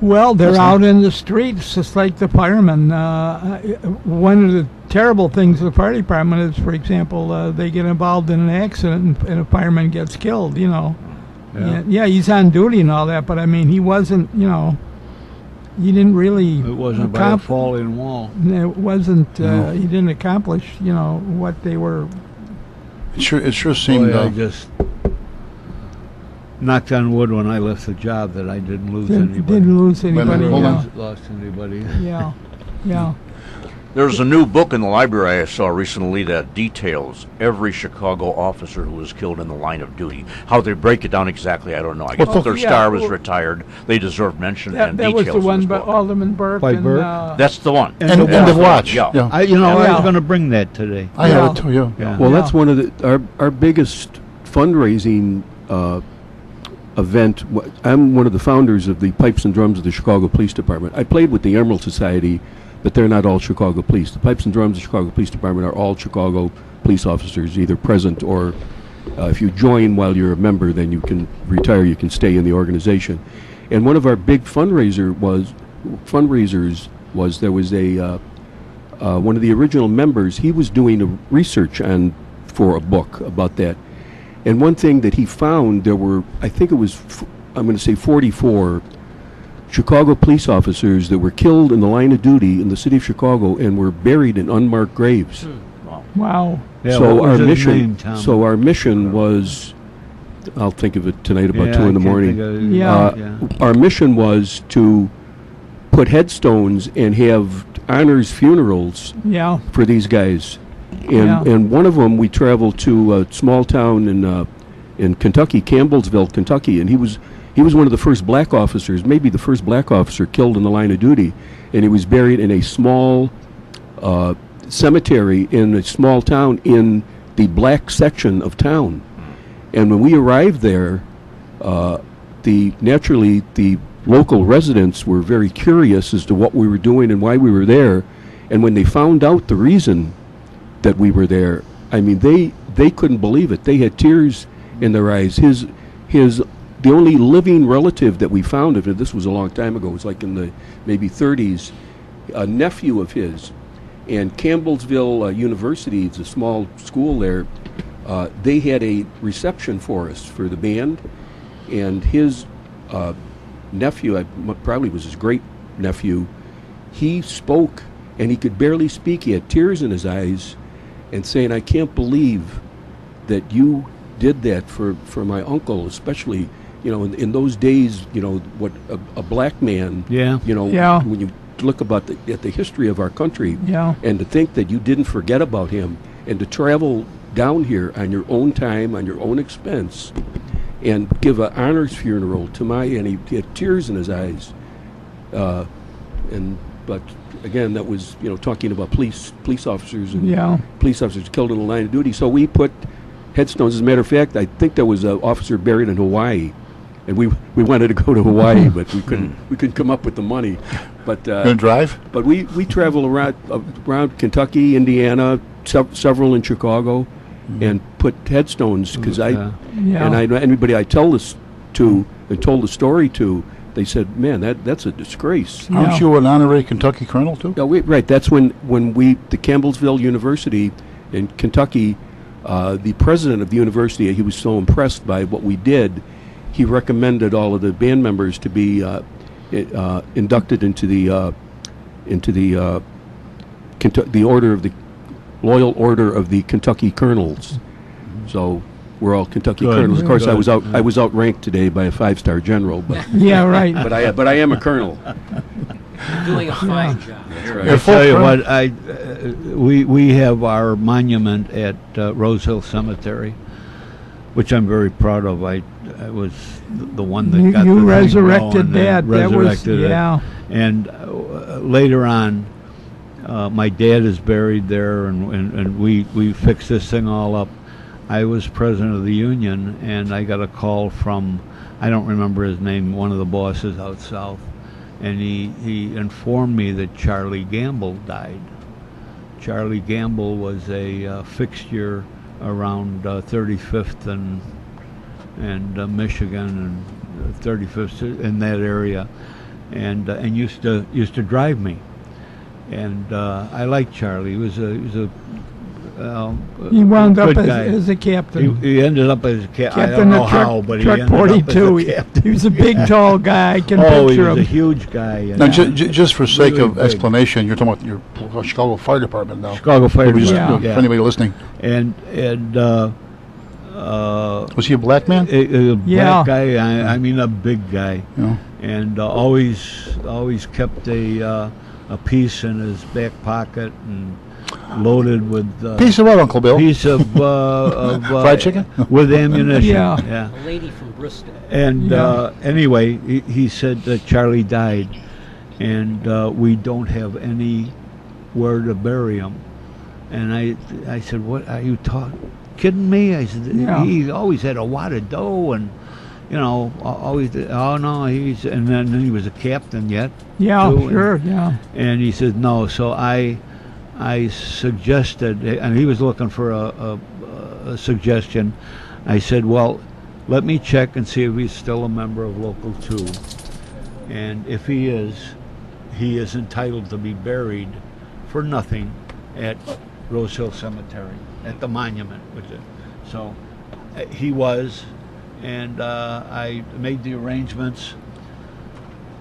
Well, they're That's out in the streets just like the firemen. One of the terrible things of the fire department is, for example, they get involved in an accident and a fireman gets killed, you know. Yeah. Yeah, he's on duty and all that, but I mean, he wasn't, you know, he didn't really. It wasn't by a falling wall. It wasn't, No. he didn't accomplish, you know, what they were. It sure seemed. Boy, I just knocked on wood when I left the job that I didn't lose anybody. Didn't lose anybody. Hold yeah. on. Lost anybody. Yeah. Yeah. There's a new book in the library I saw recently that details every Chicago officer who was killed in the line of duty. How they break it down exactly, I don't know. I guess Well, if their yeah, star was well, retired, they deserve mention That, and that was details the in one this by book. Alderman Burke. By and, Burke? That's the one. End of watch. Yeah. Yeah. I Yeah. was going to bring that today. I Yeah. have it too. Yeah. Yeah. well, Yeah. that's one of our biggest fundraising event. I'm one of the founders of the Pipes and Drums of the Chicago Police Department. I played with the Emerald Society, but they're not all Chicago police. The Pipes and Drums of the Chicago Police Department are all Chicago police officers, either present or if you join while you're a member, then you can retire, you can stay in the organization. And one of our big fundraisers was there was a one of the original members, he was doing a research for a book about that. And one thing that he found, there were, I think it was, I'm going to say 44 Chicago police officers that were killed in the line of duty in the city of Chicago and were buried in unmarked graves. Wow. Yeah, So what was our his mission, name, Tom? so our mission was, I'll think of it tonight about Yeah, 2 in the I can't morning. think of- Yeah. Our mission was to put headstones and have honors funerals Yeah. for these guys. Yeah. And one of them, we traveled to a small town in Kentucky, Campbellsville, Kentucky, and he was one of the first black officers, maybe the first black officer killed in the line of duty, and he was buried in a small cemetery in a small town in the black section of town. And when we arrived there, naturally the local residents were very curious as to what we were doing and why we were there. And when they found out the reason that we were there, I mean, they couldn't believe it. They had tears in their eyes. The only living relative that we found of it, this was a long time ago, it was like in the maybe 30s, a nephew of his. And Campbellsville University, it's a small school there, they had a reception for us for the band, and his nephew, probably was his great nephew, he spoke, and he could barely speak. He had tears in his eyes, and saying, "I can't believe that you did that for my uncle, especially, you know, in those days, you know, what a black man, Yeah. you know, Yeah. when you look at the history of our country, Yeah. and to think that you didn't forget about him, and to travel down here on your own time, on your own expense, and give an honors funeral to and he had tears in his eyes, but again, that was, you know, talking about police officers and Yeah. police officers killed in the line of duty. So we put headstones. As a matter of fact, I think there was an officer buried in Hawaii, and we wanted to go to Hawaii, but we couldn't come up with the money. But Gonna drive? But we travel around Kentucky, Indiana, several in Chicago, and put headstones because Yeah. and I know anybody I tell this to and told the story to, they said, "Man, that's a disgrace." Yeah. Aren't you an honorary Kentucky colonel too? No, right. That's when the Campbellsville University in Kentucky, the president of the university, he was so impressed by what we did, he recommended all of the band members to be inducted into the order of the Loyal Order of the Kentucky Colonels. So we're all Kentucky Good. Colonels. Of course, I Good. was outranked today by a 5-star general, but Yeah, right. but I am a colonel. You're doing a fine job. I tell you what, we have our monument at Rose Hill Cemetery, which I'm very proud of. I was the one that got the You thing resurrected going and that. That was, resurrected it. yeah. And later on, my dad is buried there, and we fixed this thing all up. I was president of the union, and I got a call from, I don't remember his name, one of the bosses out south, and he informed me that Charlie Gamble died. Charlie Gamble was a fixture around 35th and Michigan and 35th in that area, and used to drive me. And I liked Charlie. He was a He wound up good guy. as a captain. He ended up as a captain. I don't Captain know of how, but he truck ended 42. up as a captain. He was a big, tall guy. I can Oh, he picture was a him. huge guy. and, Now, just for sake really of big. explanation, you're talking about your Chicago Fire Department now. Chicago Fire Just, Department. For Yeah. anybody listening, And was he a black man? a Yeah. black guy. I mean, a big guy. Yeah. And always kept a piece in his back pocket and loaded with Piece of what, Uncle Bill? piece of Fried chicken? with ammunition. Yeah. A lady from Bristol. And Yeah. anyway, he said that Charlie died, and we don't have anywhere to bury him. And I said, "What are you kidding me?" I said, Yeah. "He always had a wad of dough, and always. Oh no, and then he was a captain yet." Yeah, too, sure, yeah. And he said no. So I suggested, and he was looking for a suggestion. I said, well, let me check and see if he's still a member of Local 2. And if he is entitled to be buried for nothing at Rose Hill Cemetery, at the monument. So he was, and I made the arrangements.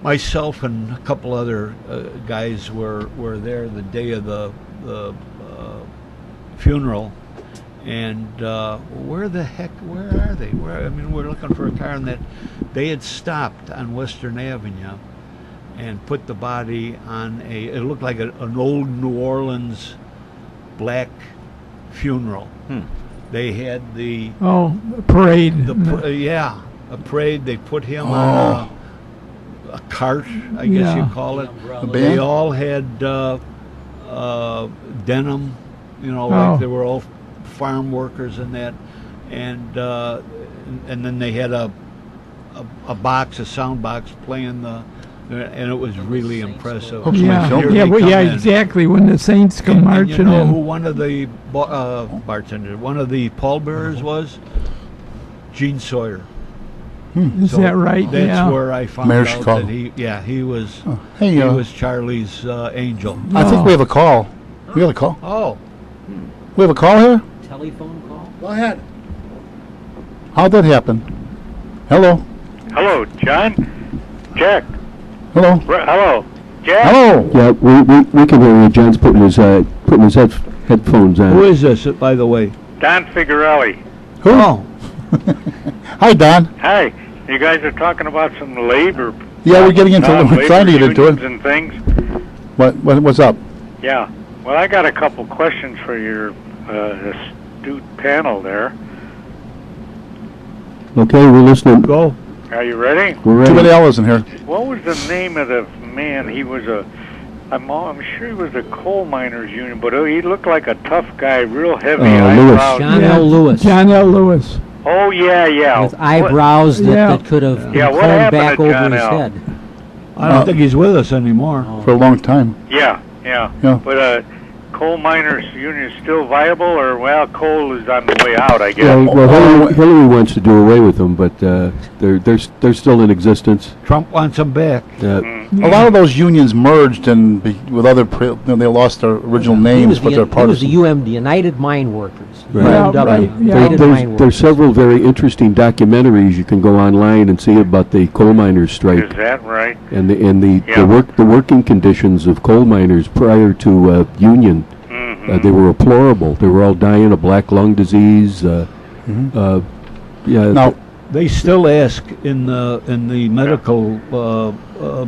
Myself and a couple other guys were there the day of the funeral, and where are they? We're looking for a car, and that they had stopped on Western Avenue and put the body on it looked like an old New Orleans black funeral. They had the Parade. a parade. They put him on a cart, I guess Yeah. you call it. A They band? all had denim, Oh. like they were all farm workers and that, and then they had a sound box playing and it was really impressive. Hope somebody Yeah, filmed Here it. yeah, they well, come yeah, in. exactly. When the Saints come And marching you know who in. one of the bartenders, one of the pallbearers was? Gene Sawyer. Is So that right? That's Yeah. where I found Mayor out Chicago. that he was Hey, he was Charlie's angel. I think we have a call. We have a call. Oh, We have a call here? Telephone call? Go ahead. How'd that happen? Hello? Hello, John? Jack? Hello? Hello? Jack? Hello? Yeah, we can hear you. John's putting his headphones on. who is this, by the way? Don Figuarelli. Who? Oh, Hi, Don. Hi. You guys are talking about some labor. Yeah, we're getting into labor we're trying to get into unions it. and things. What's up? Yeah. Well, I got a couple questions for your astute panel there. Okay, we're listening. go. Are you ready? We're Too ready. many L's in here. What was the name of the man? He was a I'm sure he was a coal miners union, but he looked like a tough guy, real heavy Lewis. eyebrows. John L. Lewis. John L. Lewis. Oh yeah. With eyebrows that could have been Yeah, what combed happened back to over John his L.? head. I don't think he's with us anymore. For a long time. Yeah. Yeah. But coal miners union is still viable, or coal is on the way out, I guess. Well, Hillary wants to do away with them, but they're still in existence. Trump wants him back. A lot of those unions merged and with other. They lost their original names, but they're He part was of. the UMD, United Mine Workers. Right. UMW, Right, yeah. United Mine There's Workers. several very interesting documentaries you can go online and see about the coal miners' Is strike that right? and the Yeah. working conditions of coal miners prior to union. They were deplorable. They were all dying of black lung disease. Now, They still ask in the medical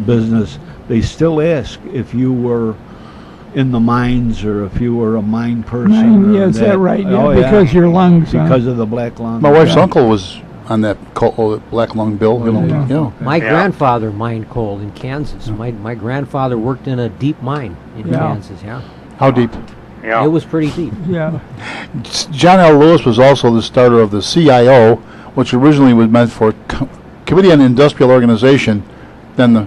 business. They still ask if you were in the mines or if you were a mine person. Yeah, is that right? Yeah, Oh, because your lungs. because of the black lung. my wife's uncle was on that black lung bill. Yeah. My grandfather mined coal in Kansas. My grandfather worked in a deep mine in Yeah. Kansas, yeah. How deep? Yeah. It was pretty deep. Yeah. John L. Lewis was also the starter of the CIO, which originally was meant for Committee on Industrial Organization, then the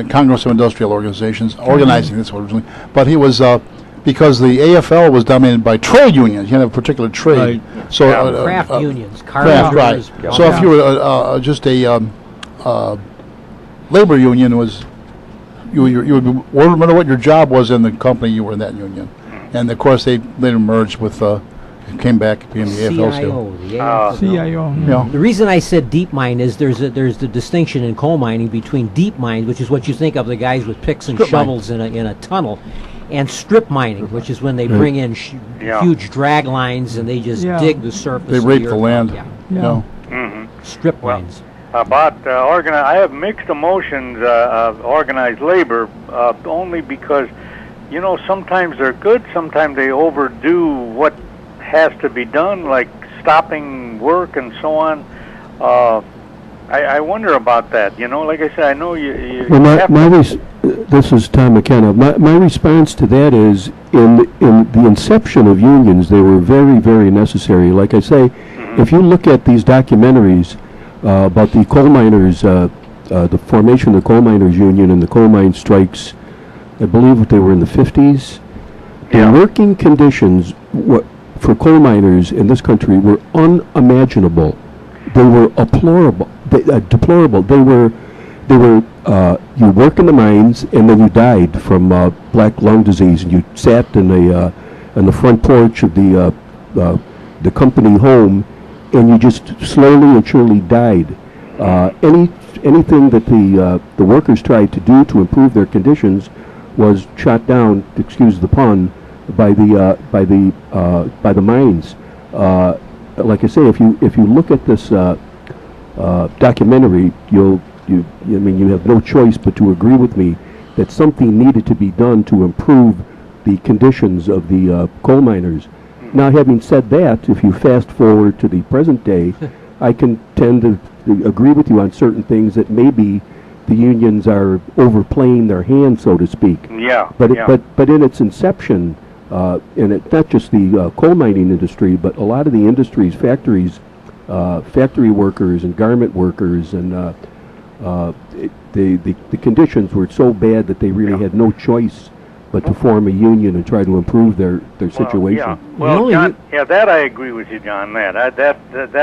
Congress of Industrial Organizations, organizing this originally. But he was, because the AFL was dominated by trade unions, you had a particular trade. Right. So Craft unions, Craft, right. carpenters. So if you were just a labor union, you would no matter what your job was in the company, you were in that union. And of course, they later merged with, came back being the AFL still. CIO, the AFL. CIO. Yeah. The reason I said deep mine is there's the distinction in coal mining between deep mines, which is what you think of the guys with picks and Strip mine. shovels in a tunnel, and strip mining, which is when they bring in Yeah. huge drag lines and they just Yeah. dig the surface. They of rape the the earth land. out. Yeah. You Yeah. know. Strip Well, mines. About I have mixed emotions of organized labor, only because, sometimes they're good, sometimes they overdo what has to be done, like stopping work and so on. I wonder about that. Like I said, I know you Well, have to, this is Tom McKenna. My response to that is, in the inception of unions, they were very, very necessary. Like I say, if you look at these documentaries about the coal miners, the formation of the coal miners union and the coal mine strikes, I believe they were in the 50s. The working conditions for coal miners in this country were unimaginable. They were deplorable. They were you work in the mines and then you died from black lung disease, and you sat in the front porch of the company home, and you just slowly and surely died. Anything that the workers tried to do to improve their conditions was shot down, excuse the pun, by the mines. Like I say, if you look at this documentary, you have no choice but to agree with me that something needed to be done to improve the conditions of the coal miners. Now, having said that, if you fast forward to the present day, I can tend to agree with you on certain things that maybe the unions are overplaying their hand, so to speak. Yeah. But in its inception, and it's not just the coal mining industry, but a lot of the industries, factories, factory workers and garment workers, and the conditions were so bad that they really had no choice but to form a union and try to improve their situation. Yeah. Well, John, that I agree with you, John. That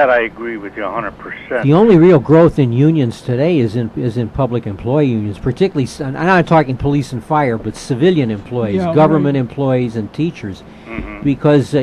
I agree with you 100%. The only real growth in unions today is in public employee unions, particularly. I'm not talking police and fire, but civilian employees, government employees, and teachers, because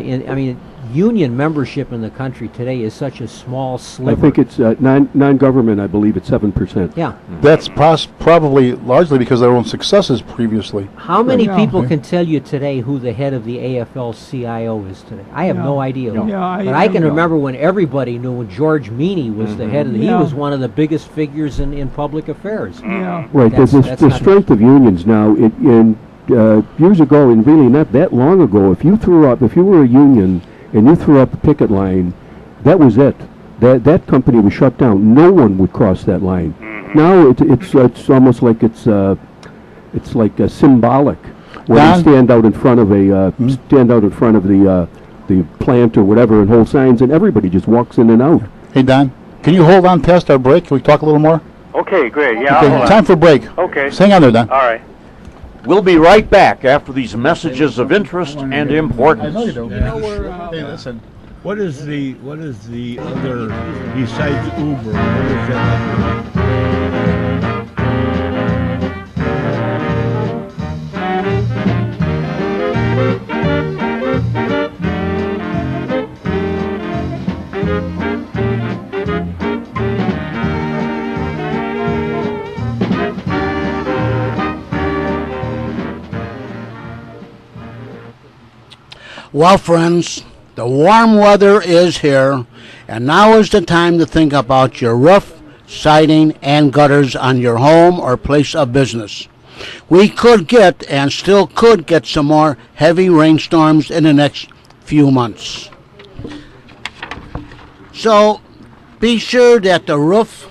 union membership in the country today is such a small sliver. I think it's non-government. I believe it's 7%. Yeah. That's probably largely because of their own successes previously. How many people can tell you today who the head of the AFL-CIO is today? I have no idea. But I can remember when everybody knew when George Meany was the head of he was one of the biggest figures in public affairs. Yeah. Right. The strength of unions now, years ago, and really not that long ago, if you were a union and you threw up a picket line, that was it. That company was shut down. No one would cross that line. Now it's almost like it's it's like symbolic. When Don? you stand out in front of the plant or whatever and hold signs, and everybody just walks in and out. Hey, Don, can you hold on past our break? Can we talk a little more? Okay, great. Yeah, Okay, hold on. time for break. Okay. Just hang on there, Don. All right. We'll be right back after these messages of interest and importance. Hey, listen. What is the other besides Uber? What is that? Well, friends, the warm weather is here, and now is the time to think about your roof, siding, and gutters on your home or place of business. We could get, and still could get, some more heavy rainstorms in the next few months. So, be sure that the roof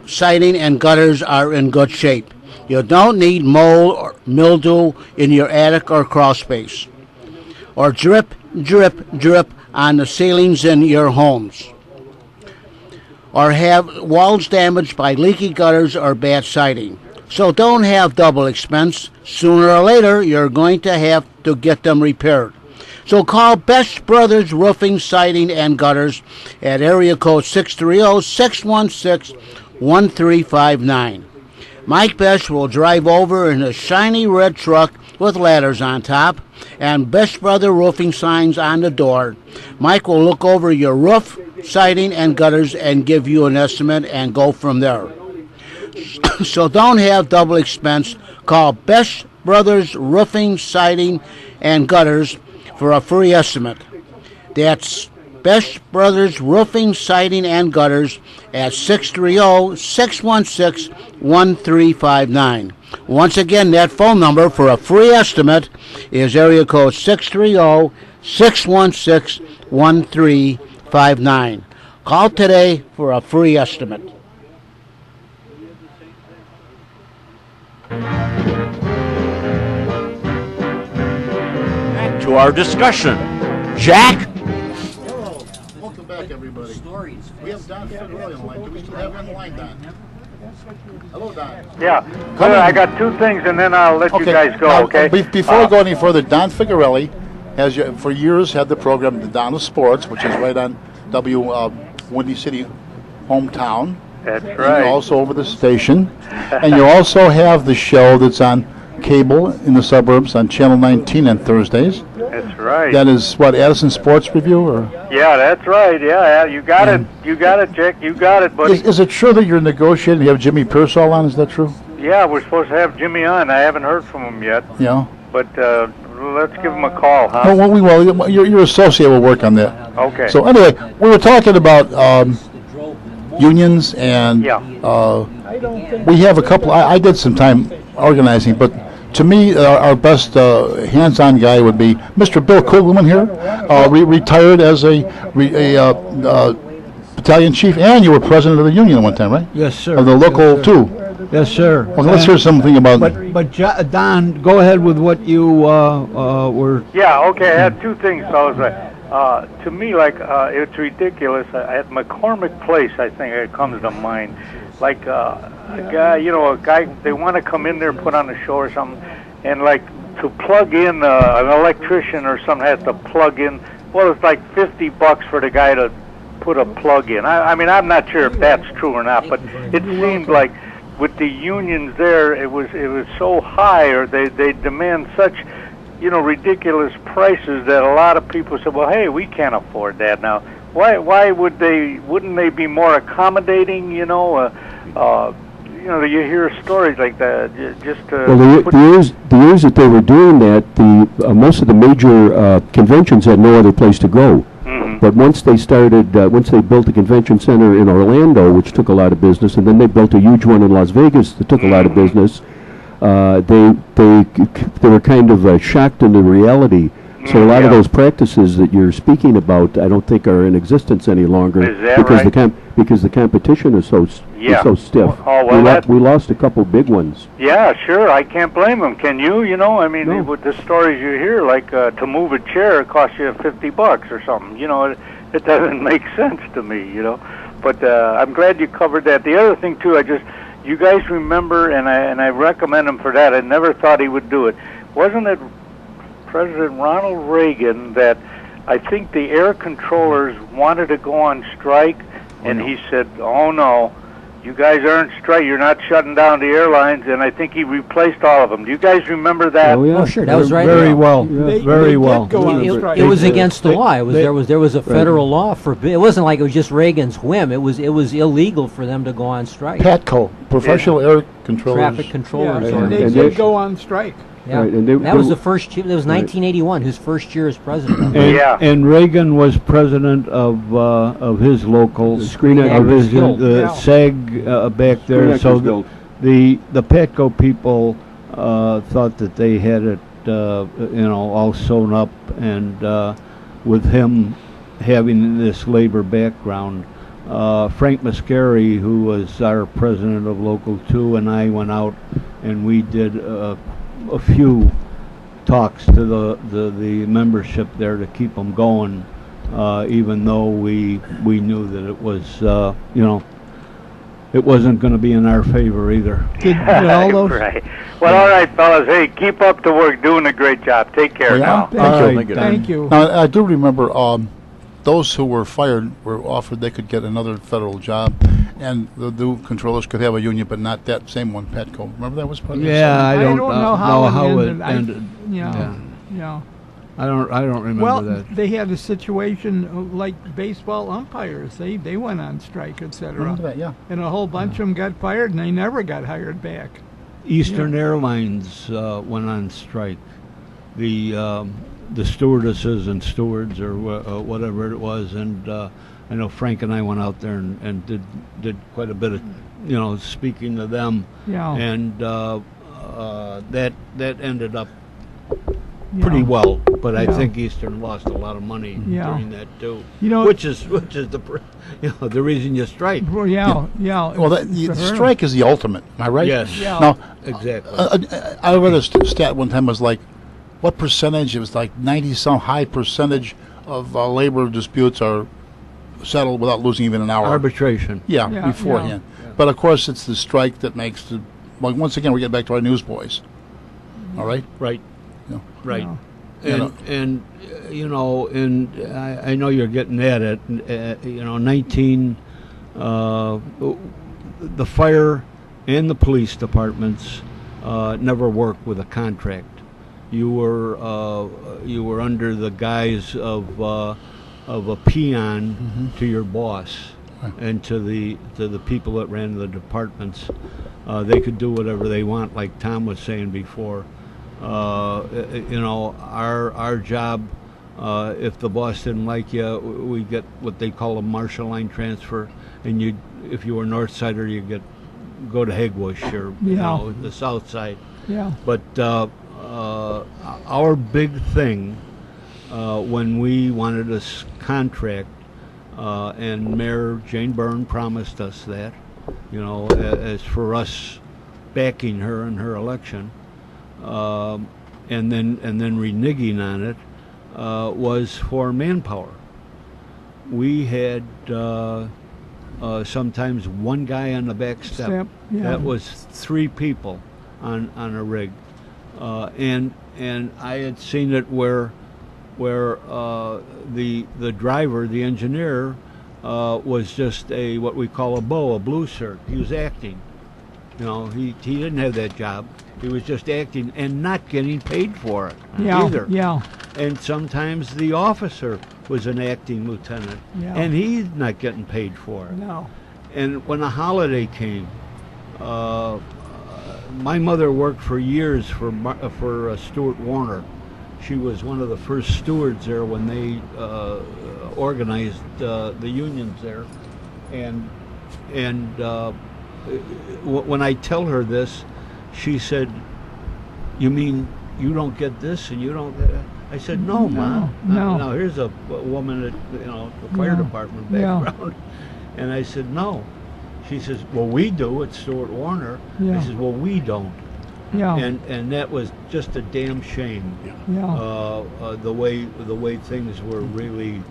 siding, and gutters are in good shape. You don't need mold or mildew in your attic or crawl space, or drip, drip, drip on the ceilings in your homes, or have walls damaged by leaky gutters or bad siding. So don't have double expense. Sooner or later, you're going to have to get them repaired. So call Best Brothers Roofing, Siding, and Gutters at area code 630-616-1359. Mike Best will drive over in a shiny red truck with ladders on top and Best Brother Roofing signs on the door. Mike will look over your roof, siding, and gutters and give you an estimate and go from there. So don't have double expense. Call Best Brothers Roofing, Siding, and Gutters for a free estimate. That's Best Brothers Roofing, Siding, and Gutters at 630-616-1359. Once again, that phone number for a free estimate is area code 630-616-1359. Call today for a free estimate. Back to our discussion. Jack? Welcome back, everybody. We have Don Federelli on the line. Do we still have him on the line, Don? Hello, Don. Yeah. Good. I got two things, and then I'll let you guys go, Now, okay? Before we go any further, Don Figarelli has for years had the program The Don of Sports, which is right on Windy City hometown. That's And right. you're also over the station. And you also have the show that's on cable in the suburbs on Channel 19 on Thursdays. That's right. That is, what, Addison Sports Review? Or Yeah, that's right. Yeah, you got it. You got it, Jack. You got it, buddy. is it true that you're negotiating? You have Jimmy Pearsall on, is that true? Yeah, we're supposed to have Jimmy on. I haven't heard from him yet, Yeah. but let's give him a call, huh? Well, we will. Your associate will work on that. Okay. So anyway, we were talking about unions, and Yeah. we have a couple. I did some time organizing, but to me, our best hands-on guy would be Mr. Bill Kugelman here, retired as a battalion chief, and you were president of the union at one time, right? Yes, sir. Of the local Yes, sir. too. Yes, sir. Well, let's hear something about. But Don, go ahead with what you were. Yeah, okay. I had two things, fellas. To me, like, it's ridiculous. At McCormick Place, I think it comes to mind. Like, a guy, they want to come in there and put on a show or something, and, like, to plug in, an electrician or something has to plug in, well, it's like $50 for the guy to put a plug in. I mean, I'm not sure if that's true or not, but it seemed like with the unions there, it was so high, or they demand such, ridiculous prices that a lot of people said, well, hey, we can't afford that now. Why wouldn't they be more accommodating, you hear stories like that, just Well, the years that they were doing that, most of the major conventions had no other place to go. Mhm. But once they built a convention center in Orlando, which took a lot of business, and then they built a huge one in Las Vegas that took a lot of business, they were kind of shocked into reality. So a lot of those practices that you're speaking about, I don't think are in existence any longer, Is that because right? because the competition is so Yeah. is so stiff. Oh, well, we lost a couple big ones. Yeah, sure. I can't blame them. Can you? You know, I mean, No. with the stories you hear, like to move a chair costs you $50 or something. You know, it doesn't make sense to me. You know, but I'm glad you covered that. The other thing too, you guys remember, and I recommend him for that. I never thought he would do it. Wasn't it President Ronald Reagan that I think the air controllers wanted to go on strike, and he said, "Oh no, you guys aren't strike. You're not shutting down the airlines." And I think he replaced all of them. Do you guys remember that? Oh yeah, Oh, sure, that was right. Very well, They very did well. go on strike. It was against the law. It was they- there was a federal law forbid. It wasn't like it was just Reagan's whim. It was illegal for them to go on strike. PATCO, Professional Air Controllers. Traffic Yeah, controllers. and they And did they- go on strike. Yeah. Right, and they- that they- was the first. That was 1981. His first year as president. And, Yeah. and Reagan was president of his local, The Screen of Actors his Guild. Yeah. SAG back Screen there. Actors So Guild. the PATCO people thought that they had it, all sewn up, and with him having this labor background, Frank Mascari, who was our president of Local 2, and I went out and we did a few talks to the membership there to keep them going, even though we knew that it was, it wasn't going to be in our favor either. Did all those? Right. Well, all right, fellas. Hey, keep up the work. Doing a great job. Take care now. Thank you. All right. Thank you. Now, I do remember those who were fired were offered they could get another federal job, and the new controllers could have a union, but not that same one, PATCO. Remember that was part of Yeah, I don't, know how it it ended. Yeah. I don't remember Well, that. they had a situation like baseball umpires. They went on strike, etc. Remember that, yeah. And a whole bunch of them got fired, and they never got hired back. Eastern Airlines went on strike. The stewardesses and stewards, or whatever it was, and I know Frank and I went out there and did quite a bit of speaking to them, Yeah. and that ended up Yeah. pretty well. But I Yeah. think Eastern lost a lot of money Yeah. during that too. You know- which is the reason you strike. Well, yeah. Well, the strike is the ultimate. Am I right? Yes. Yeah. Now, Exactly. I read a stat one time was like, what percentage? It was like 90-some high percentage of labor disputes are settled without losing even an hour. Arbitration. Yeah, Yeah, beforehand. But of course, it's the strike that makes the. Well, once again, we get back to our newsboys. All right. Right. Yeah. Right. Yeah. And I know you're getting at it. 19 the fire and the police departments never worked with a contract. You were under the guise of a peon to your boss and to the people that ran the departments. They could do whatever they want, like Tom was saying before. Our job, if the boss didn't like you, we get what they call a marshal line transfer, and if you were north sider, you go to Hegbush or the south side. Yeah. But our big thing when we wanted a contract, and Mayor Jane Byrne promised us that, as for us backing her in her election, and then reneging on it, was for manpower. We had sometimes one guy on the back step. Yeah. That was 3 people on a rig, and I had seen it where the driver, the engineer, was just what we call a blue shirt. He was acting. He didn't have that job. He was just acting and not getting paid for it either. Yeah. And sometimes the officer was an acting lieutenant, Yeah. and he's not getting paid for it. No. And when a holiday came, my mother worked for years for Stuart Warner. She was one of the first stewards there when they organized the unions there, and when I tell her this, she said, "You mean you don't get this and you don't?" I said, "No, Ma. No. Now here's a woman at the fire department Yeah. background." And I said, no. She says, well, we do at Stuart Warner. Yeah. I said, well, we don't. Yeah. And that was just a damn shame. Yeah. The way things were really,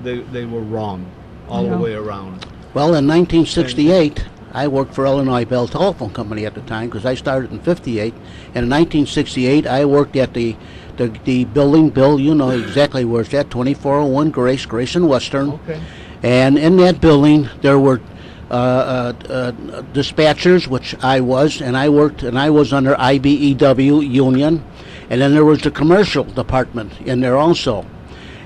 they were wrong all the way around. Well, in 1968, I worked for Illinois Bell Telephone Company at the time because I started in 58. And in 1968, I worked at the building, Bill, you know exactly where it's at, 2401 Grace and Western. Okay. And in that building, there were dispatchers, which I was, and I was under IBEW union. And then there was the commercial department in there also.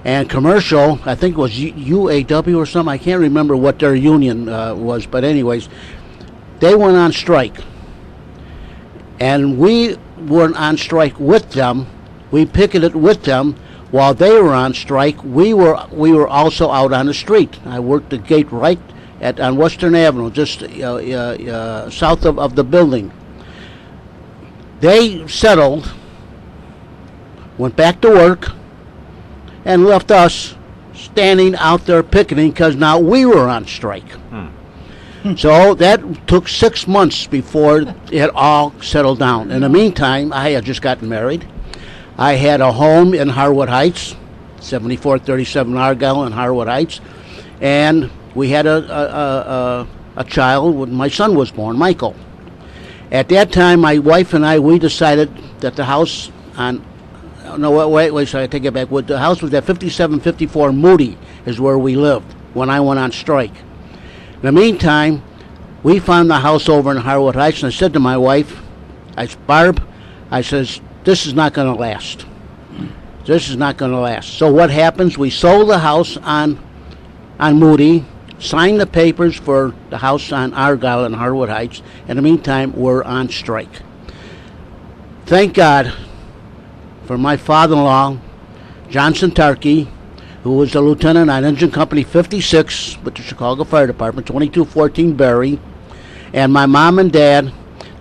And commercial, I think it was UAW or something. I can't remember what their union was, but anyways, they went on strike. And we were on strike with them. We picketed with them while they were on strike. We were also out on the street. I worked the gate right on Western Avenue, just south of the building. They settled, went back to work, and left us standing out there picketing because now we were on strike. So that took 6 months before it all settled down. In the meantime, I had just gotten married. I had a home in Harwood Heights, 7437 Argyle in Harwood Heights, and we had a child when my son was born, Michael. At that time, my wife and I, we decided that the house on wait, sorry, I take it back. The house was at 5754 Moody is where we lived when I went on strike. In the meantime, we found the house over in Harwood Heights, and I said to my wife, Barb, I says, this is not going to last. This is not going to last. So what happens? We sold the house on Moody, signed the papers for the house on Argyle in Harwood Heights. In the meantime, we're on strike. Thank God for my father-in-law, Johnson Tarkey, who was a lieutenant on Engine Company 56 with the Chicago Fire Department, 2214 Barry, and my mom and dad,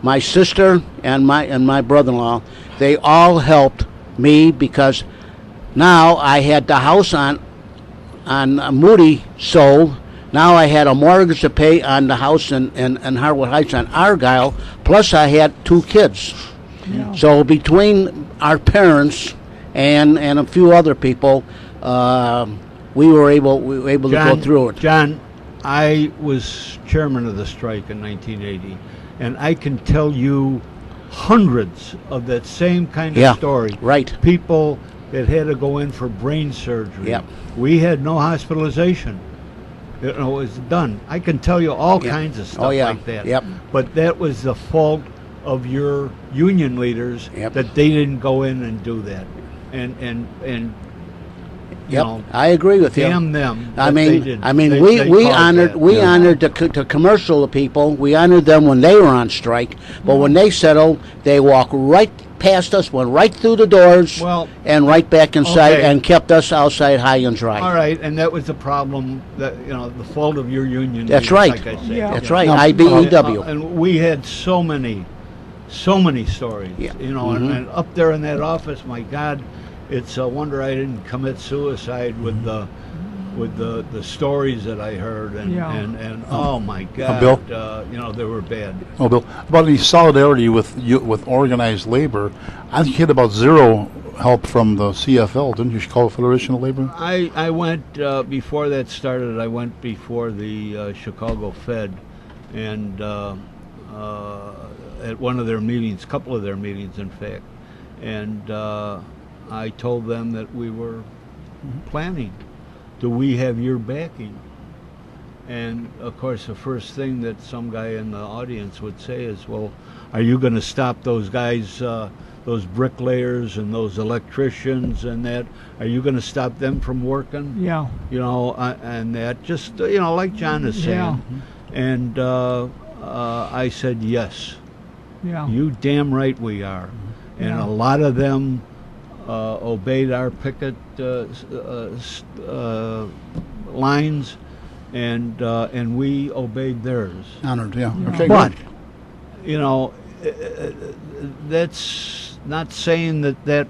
my sister, and my brother-in-law. They all helped me because now I had the house on Moody sold. Now I had a mortgage to pay on the house in Harwood Heights on Argyle, plus I had 2 kids. Yeah. So between our parents and a few other people, we were able to go through it. John, I was chairman of the strike in 1980, and I can tell you hundreds of that same kind of story. Right. People that had to go in for brain surgery. Yep. We had no hospitalization. It was done. I can tell you all kinds of stuff like that. Yep. But that was the fault of your union leaders that they didn't go in and do that. And you know, I agree with you. Damn them. I mean, we honored the commercial people. We honored them when they were on strike, but when they settled, they walked right past us, went right through the doors, and right back inside, and kept us outside high and dry. All right, and that was the problem. That the fault of your union. That's leaders, right. Like I said. That's right. IBEW. And we had so many stories. And up there in that office, my God. It's a wonder I didn't commit suicide with the stories that I heard and oh my God, Bill? They were bad. Oh, Bill, about the solidarity with organized labor, I think you had about zero help from the CFL, didn't you? Chicago Federation of Labor. I went before that started. I went before the Chicago Fed, and at one of their meetings, couple of their meetings, in fact, and. I told them that we were planning. Do we have your backing? And of course, the first thing that some guy in the audience would say is, "Well, are you going to stop those guys, those bricklayers and those electricians and that? Are you going to stop them from working?" Yeah. And that just like John is saying. Yeah. And I said, "Yes." Yeah. You damn right we are. And a lot of them. Obeyed our picket lines, and we obeyed theirs. Honored, Okay, but that's not saying that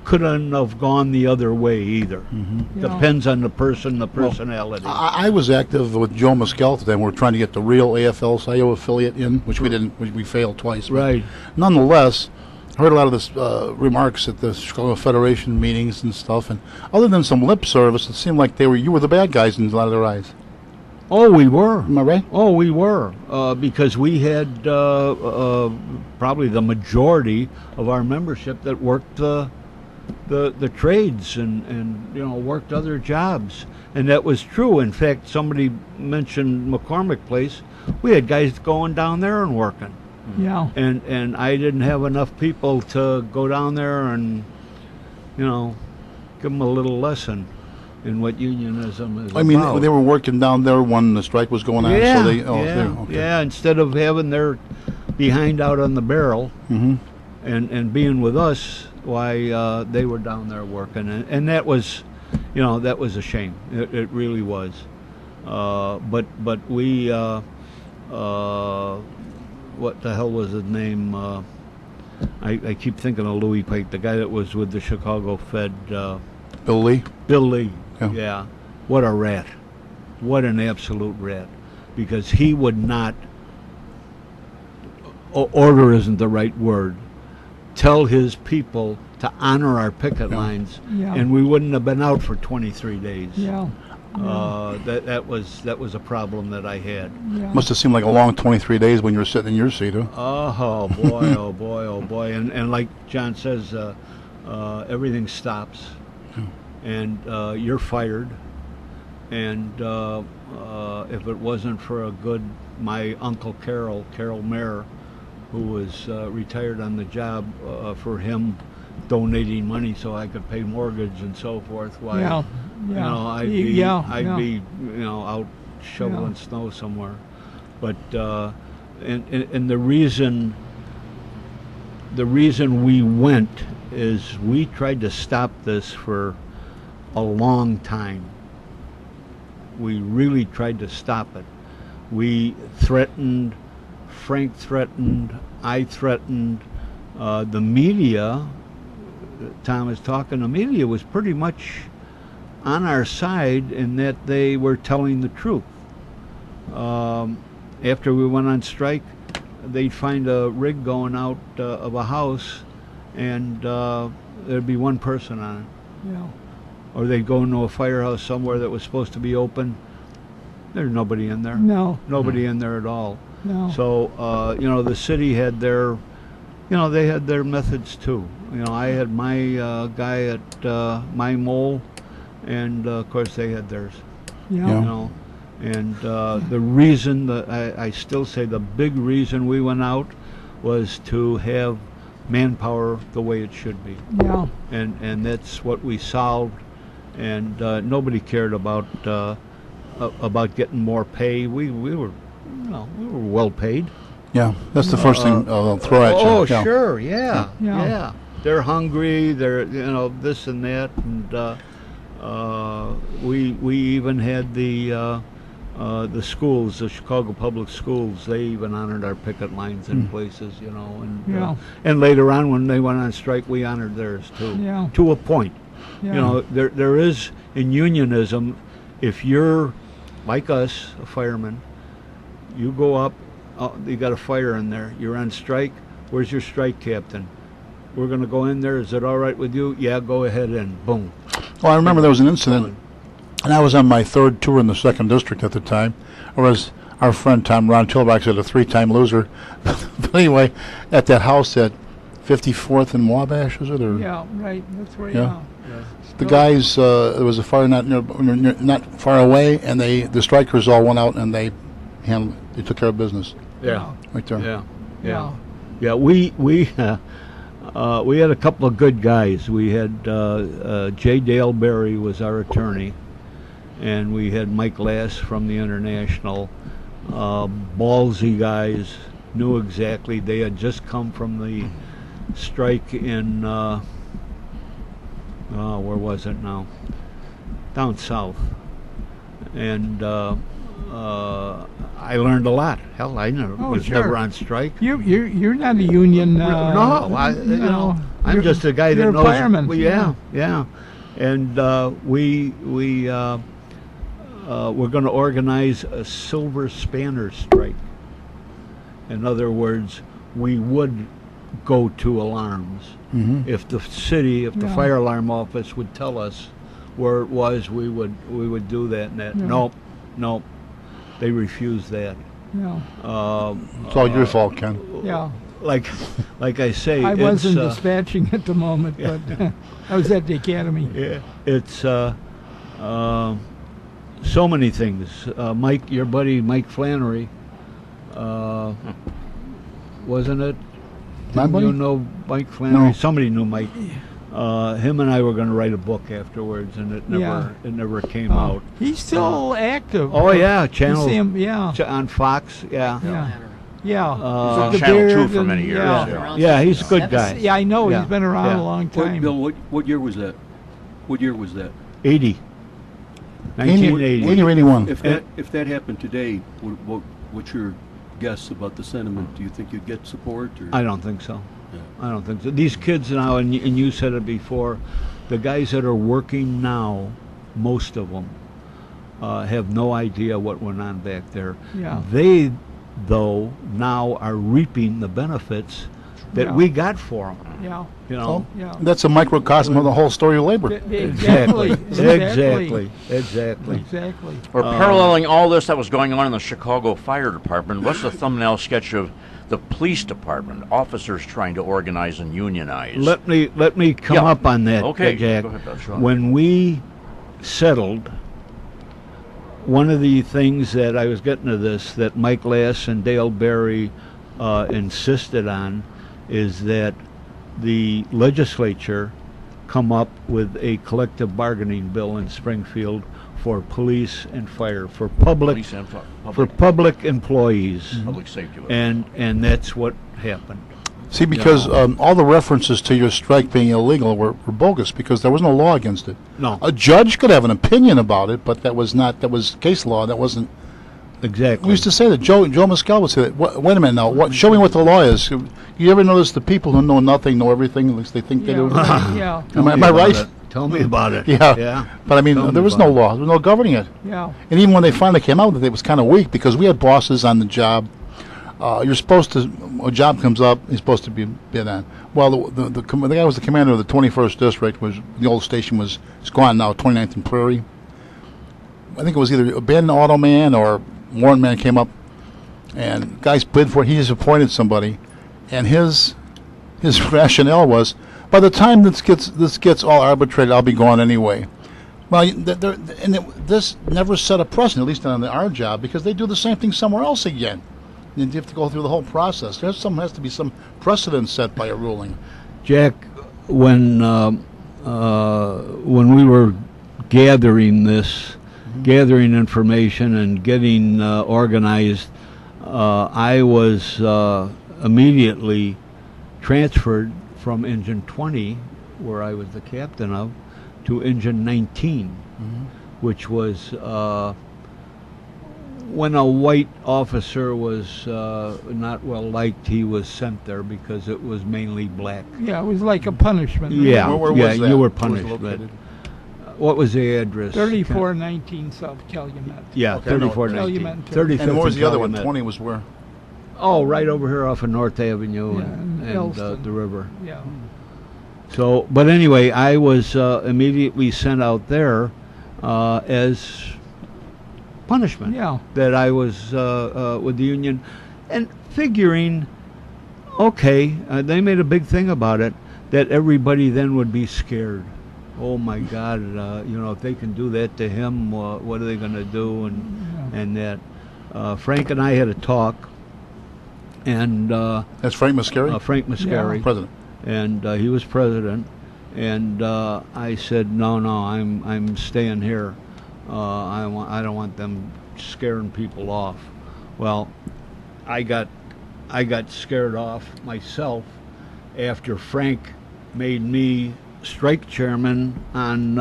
couldn't have gone the other way either. Yeah. Depends on the person, the personality. I was active with Joe Mescal today. We were trying to get the real AFL-CIO affiliate in, which we didn't. We failed twice. But Right. nonetheless, I heard a lot of this remarks at the Chicago Federation meetings and stuff. And other than some lip service, it seemed like you were the bad guys in a lot of their eyes. Oh, we were. Am I right? Oh, we were, because we had probably the majority of our membership that worked the trades and worked other jobs, and that was true. In fact, somebody mentioned McCormick Place. We had guys going down there and working, Yeah. and I didn't have enough people to go down there and give them a little lesson in what unionism is I mean, about. they were working down there when the strike was going on. Yeah, So they, yeah. Instead of having their behind out on the barrel Mm-hmm. and being with us, why they were down there working, and that was, that was a shame. It really was. But we, what the hell was his name? I keep thinking of Louis Pike, the guy that was with the Chicago Fed. Bill Lee. Bill Lee. Yeah. Yeah. What a rat. What an absolute rat. Because he would not, order isn't the right word, tell his people to honor our picket lines, Yeah. and we wouldn't have been out for 23 days. Yeah. That was a problem that I had. Yeah. Must have seemed like a long 23 days when you were sitting in your seat, huh? Oh boy, oh boy, oh boy. And like John says, everything stops. And you're fired, and if it wasn't for my Uncle Carol Mayer, who was retired on the job, for him donating money so I could pay mortgage and so forth, why, Yeah. Yeah. I'd be out shoveling snow somewhere. But and the reason we went is we tried to stop this for a long time. We really tried to stop it. We threatened, Frank threatened, I threatened. The media, Tom is talking, the media was pretty much on our side in that they were telling the truth. After we went on strike, they'd find a rig going out of a house, and there'd be one person on it. Yeah. Or they'd go into a firehouse somewhere that was supposed to be open. There's nobody in there. No. Nobody in there at all. No. So, the city had their, they had their methods too. I had my guy at my mole, and of course they had theirs. Yeah. And the reason that I still say the big reason we went out was to have manpower the way it should be. Yeah. And that's what we solved. And nobody cared about getting more pay. We were well paid. Yeah, that's the first thing they'll throw at you. Oh, Yeah. sure, yeah. Yeah. They're hungry. They're this and that, and we even had the schools, the Chicago Public Schools. They even honored our picket lines in places, and and later on when they went on strike, we honored theirs too. Yeah. To a point. Yeah. There is in unionism, if you're like us, a fireman, you go up, you got a fire in there, you're on strike, where's your strike captain? We're going to go in there, is it all right with you? Yeah, go ahead and boom. Well, I remember there was an incident, and I was on my third tour in the 2nd District at the time, or as our friend Ron Tilbach said, a 3-time loser. But anyway, at that house at 54th and Wabash, is it? Or Yeah, right. That's right. Yeah. The guys, there was a fire not far away, and the strikers all went out and they took care of business. Yeah. Right there. Yeah. We had a couple of good guys. We had J. Dale Berry was our attorney, and we had Mike Lass from the International. Ballsy guys, knew exactly. They had just come from the strike in where was it now? Down south. And I learned a lot. Hell, I was sure. never on strike. You're not a union. No, I'm just a guy that you're a knows. fireman. Well, yeah. And we're going to organize a silver spanner strike. In other words, we would go to alarms. If the city, if the fire alarm office would tell us where it was, we would do that. And that. Yeah. Nope. They refused that. Yeah. It's all your fault, Ken. Yeah. Like I say, I wasn't it's, dispatching at the moment, but I was at the academy. yeah, it's so many things. Mike, your buddy Mike Flannery, wasn't it? My Didn't buddy? you know Mike Flannery? No. Somebody knew Mike. Him and I were going to write a book afterwards, and it never came out. He's still active. Oh yeah, You channel see him, on Fox. Yeah. yeah. Yeah. Uh, With the Channel 2 beard for and- many years. Yeah. Yeah, he's a good guy. Yeah, I know. Yeah. He's been around Yeah. a long time. Bill, what year was that? What year was that? 80. 1980. 80 or 81. If that happened today, what's your guess about the sentiment? Do you think you'd get support? Or? I don't think so. Yeah. I don't think so. These kids now, and you said it before, the guys that are working now, most of them, have no idea what went on back there. Yeah. They, though, now are reaping the benefits that Yeah. we got for them. Yeah. You know? Yeah. That's a microcosm of the whole story of labor. Exactly. Exactly. Exactly. Or paralleling all this that was going on in the Chicago Fire Department, what's the thumbnail sketch of the police department, officers trying to organize and unionize? Let me come Yeah. up on that, Okay, Jack. go ahead, Bill, sure. When we settled, one of the things that I was getting to this that Mike Lass and Dale Berry insisted on is that the legislature come up with a collective bargaining bill in Springfield for police and fire, for public Police and for public employees, public safety. and that's what happened. See, because all the references to your strike being illegal were bogus because there was no law against it. No, A judge could have an opinion about it, but that was case law. That wasn't. exactly. We used to say that. Joe Mescal would say that. Wait a minute now. Show me what the law is. You ever notice the people who know nothing know everything? At least they think they do. Yeah. Am I right? Tell me about it. Yeah. But I mean, Tell me there was about no it. law. There was no governing it. Yeah. And even when they finally came out with it, it was kind of weak because we had bosses on the job. You're supposed to, a job comes up, he's supposed to be bid on. Well, the guy was the commander of the 21st District, was the old station it's gone now, 29th and Prairie. I think it was either Ben Automan or Warren Man came up, and guys bid for it. He just appointed somebody, and his rationale was, by the time this gets all arbitrated, I'll be gone anyway. Well, this never set a precedent, at least on our job, because they do the same thing somewhere else again. And you have to go through the whole process. Has to be some precedent set by a ruling. Jack, when we were gathering information and getting organized, I was immediately transferred from Engine 20, where I was the captain of, to Engine 19, which was when a white officer was not well liked, he was sent there because it was mainly black. Yeah, it was like a punishment. Yeah, Where yeah, was that? you were Where was it punished. But located? what was the address? 3419 South Calumet. Yeah, Okay, I know. 3419. Calumet. 35th And what was the other one? Calumet. 20 was where? Oh, right over here off of North Avenue Yeah, and Elston. the river. Yeah. So, but anyway, I was immediately sent out there as punishment. Yeah. That I was with the union, and figuring, okay, they made a big thing about it, that everybody then would be scared. Oh my God, if they can do that to him, what are they going to do? And that Frank and I had a talk, and That's Frank Mascari? Frank Mascari, President. and he was president, and I said, no, I'm staying here. I don't want them scaring people off. Well, I got scared off myself after Frank made me strike chairman on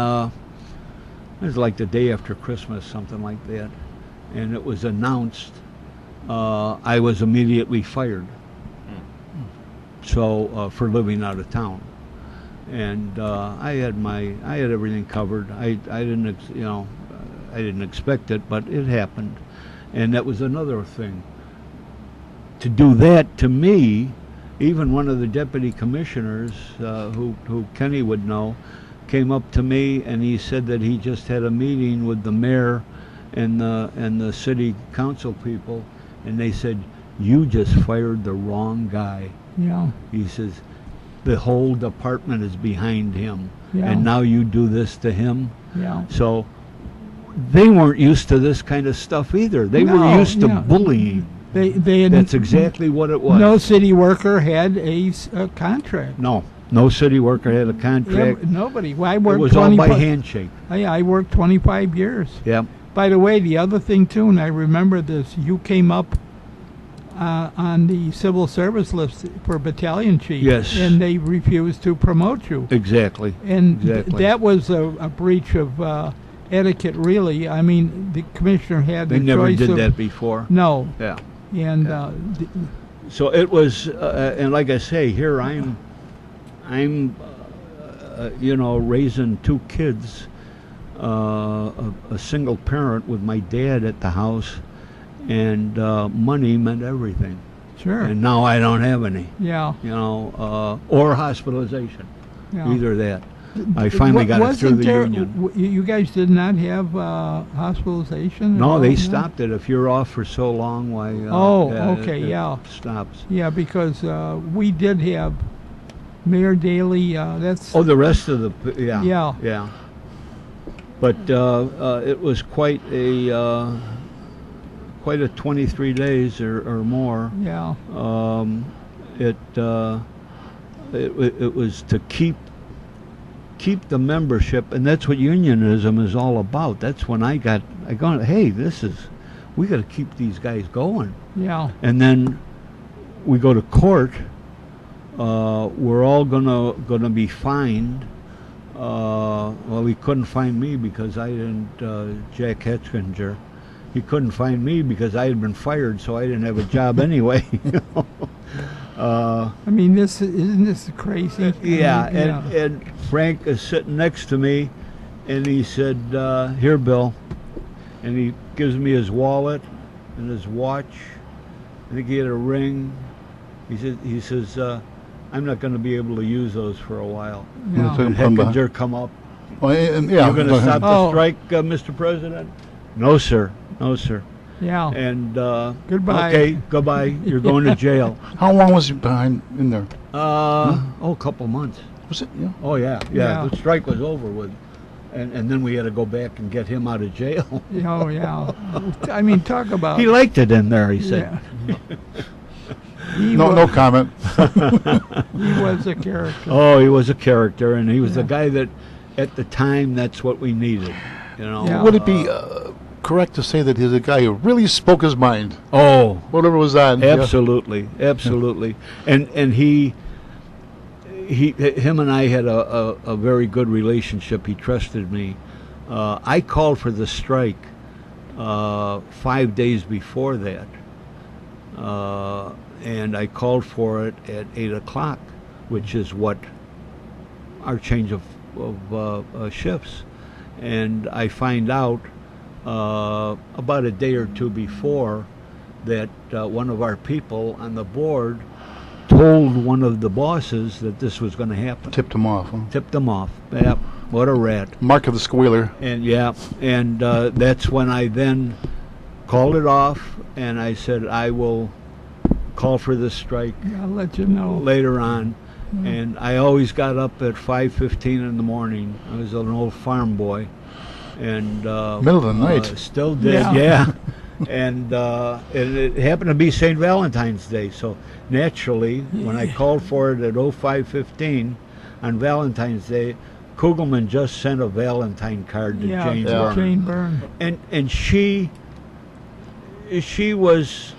it was like the day after Christmas, something like that, and it was announced. I was immediately fired. So for living out of town. and I had everything covered. I didn't I didn't expect it, but it happened, and that was another thing. To do that to me, even one of the deputy commissioners, who Kenny would know, came up to me and he said that he just had a meeting with the mayor and the city council people, and they said, "You just fired the wrong guy." Yeah. He says, "The whole department is behind him, Yeah. and now you do this to him." Yeah. So they weren't used to this kind of stuff either. They were No, used to yeah. bullying. They had That's exactly what it was. no city worker had a contract. No city worker had a contract. Nobody. Well, I It worked was all by 25 handshake. I worked 25 years. Yeah. By the way, the other thing too, and I remember this, you came up on the civil service list for battalion chief. Yes. And they refused to promote you. Exactly. And Exactly. that was a breach of etiquette, really. I mean, the commissioner had They the never choice did of, that before. No. Yeah. And So it was, and like I say, here I'm raising two kids, a single parent with my dad at the house, and money meant everything. sure. And now I don't have any, Yeah. or hospitalization, Yeah. either that. I finally got it through Wasn't the there- union. You guys did not have hospitalization? at No, all? they stopped it. If you're off for so long, why? Oh, it- okay, it yeah. stops. Yeah, because we did have Mayor Daley. That's Oh, the rest of the yeah. Yeah. Yeah. But it was quite a 23 days or more. yeah, It was to keep the membership, and that's what unionism is all about. That's when I got hey, we got to keep these guys going. yeah, And then we go to court. We're all gonna be fined. Well, he couldn't find me because I didn't. Jack Hetchinger, he couldn't find me because I had been fired, so I didn't have a job anyway. I mean, isn't this crazy? Yeah, I mean, and Frank is sitting next to me, and he said, "Here, Bill," and he gives me his wallet and his watch. I think he had a ring. He says, "I'm not going to be able to use those for a while." yeah. So- And From behind. Hetchinger come up. Well, yeah. You're going go to ahead. stop the Oh. strike, Mr. President? No, sir. No, sir. Yeah. And Goodbye. Okay, goodbye. You're going to jail. How long was he behind in there? A couple months. Was it? Yeah. Oh yeah. Yeah. The strike was over with, and then we had to go back and get him out of jail. Oh, yeah. I mean, talk about. He liked it in there. He said. Yeah. He No, was, no comment. He was a character. Oh, he was a character, and he was the guy that, at the time, that's what we needed. You know. Yeah. Would it be correct to say that he's a guy who really spoke his mind, Oh, whatever was on? yeah? absolutely, absolutely. And him and I had a very good relationship. He trusted me. I called for the strike 5 days before that, and I called for it at 8 o'clock, which is what our change of shifts. And I find out about a day or two before that one of our people on the board told one of the bosses that this was going to happen. Tipped him off. Huh? Tipped them off. Yep. What a rat. Mark of the squealer. And that's when I then called it off, and I said I will call for the strike I'll let you know. later on. And I always got up at 5:15 in the morning. I was an old farm boy, and Middle of the night. still did, Yeah. yeah. And it happened to be St. Valentine's Day, so naturally, when I called for it at 05:15 on Valentine's Day, Kugelman just sent a Valentine card to Yeah, Jane Yeah. Byrne. Jane Byrne. And she was,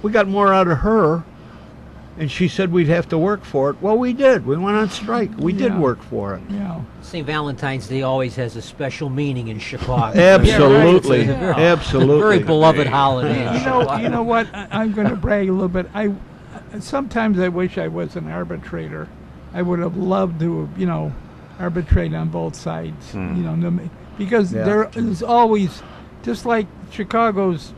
we got more out of her, and she said we'd have to work for it. Well, we did. We went on strike. We did Yeah. work for it. Yeah. St. Valentine's Day always has a special meaning in Chicago. Absolutely, It's a very, absolutely. very beloved holiday. in You Chicago. know what? I'm going to brag a little bit. Sometimes I wish I was an arbitrator, I would have loved to, arbitrate on both sides. Because Yeah. there is always, just like Chicago's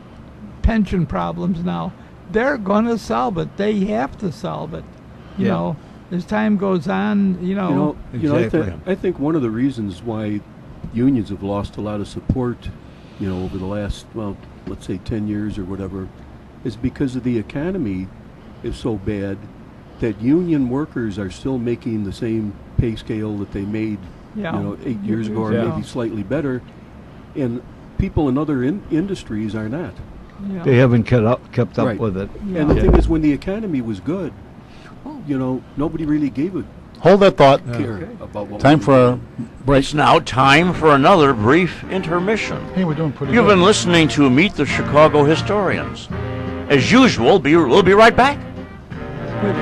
pension problems now, they're going to solve it. They have to solve it. You Yeah. know, as time goes on, Exactly. I think one of the reasons why unions have lost a lot of support, over the last, well, let's say 10 years or whatever, is because of the economy is so bad that union workers are still making the same pay scale that they made, Yeah. 8 years ago, or Yeah. maybe slightly better, and people in other industries are not. yeah. They haven't kept up Right. with it. Yeah. And the thing is, when the economy was good, nobody really gave a Hold that thought. care about what Time we for were a break. It's now time for another brief intermission. Hey, we're doing pretty You've good. been listening to Meet the Chicago Historians. As usual, we'll be right back. But,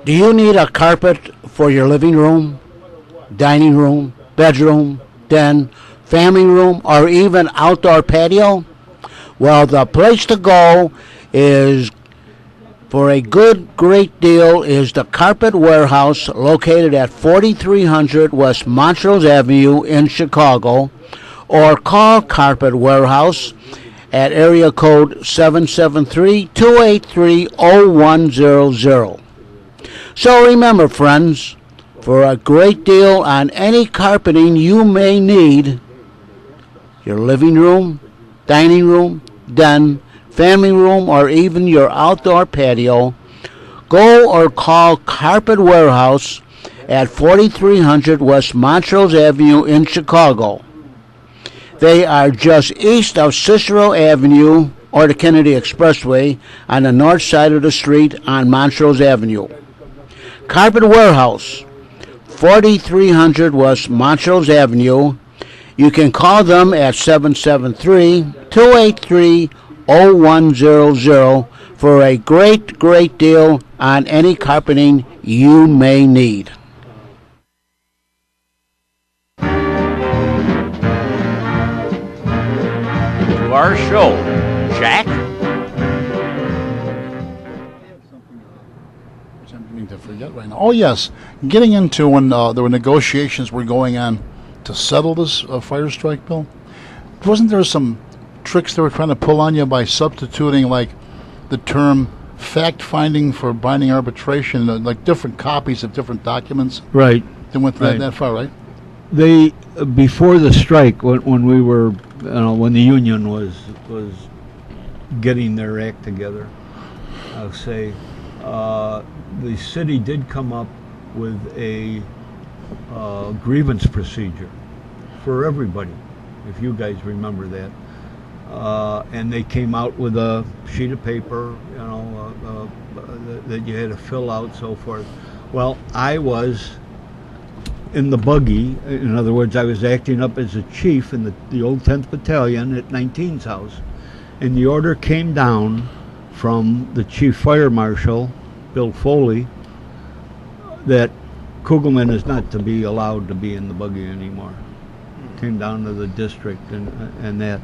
Do you need a carpet for your living room, dining room, bedroom, den, family room, or even outdoor patio? Well, the place to go is for a great deal is the Carpet Warehouse, located at 4300 West Montrose Avenue in Chicago, or call Carpet Warehouse at area code 773-283-0100. So remember, friends, for a great deal on any carpeting you may need, your living room, dining room, den, family room, or even your outdoor patio, go or call Carpet Warehouse at 4300 West Montrose Avenue in Chicago. They are just east of Cicero Avenue or the Kennedy Expressway on the north side of the street on Montrose Avenue. Carpet Warehouse, 4300 West Montrose Avenue. You can call them at 773-283-0100 for a great deal on any carpeting you may need. To our show, Jack. Something to forget right now. Oh yes, getting into when there were negotiations were going on to settle this fire strike bill. Wasn't there some tricks they were trying to pull on you by substituting like the term fact-finding for binding arbitration, like different copies of different documents? Right. They went Right. that far, right? They before the strike, when we were, when the union was getting their act together, I'll say, the city did come up with a grievance procedure for everybody, if you guys remember that. And they came out with a sheet of paper, that you had to fill out, so forth. Well, I was in the buggy. In other words, I was acting up as a chief in the old 10th Battalion at 19's house. And the order came down from the chief fire marshal, Bill Foley, that Kugelman is not to be allowed to be in the buggy anymore. Came down to the district and that.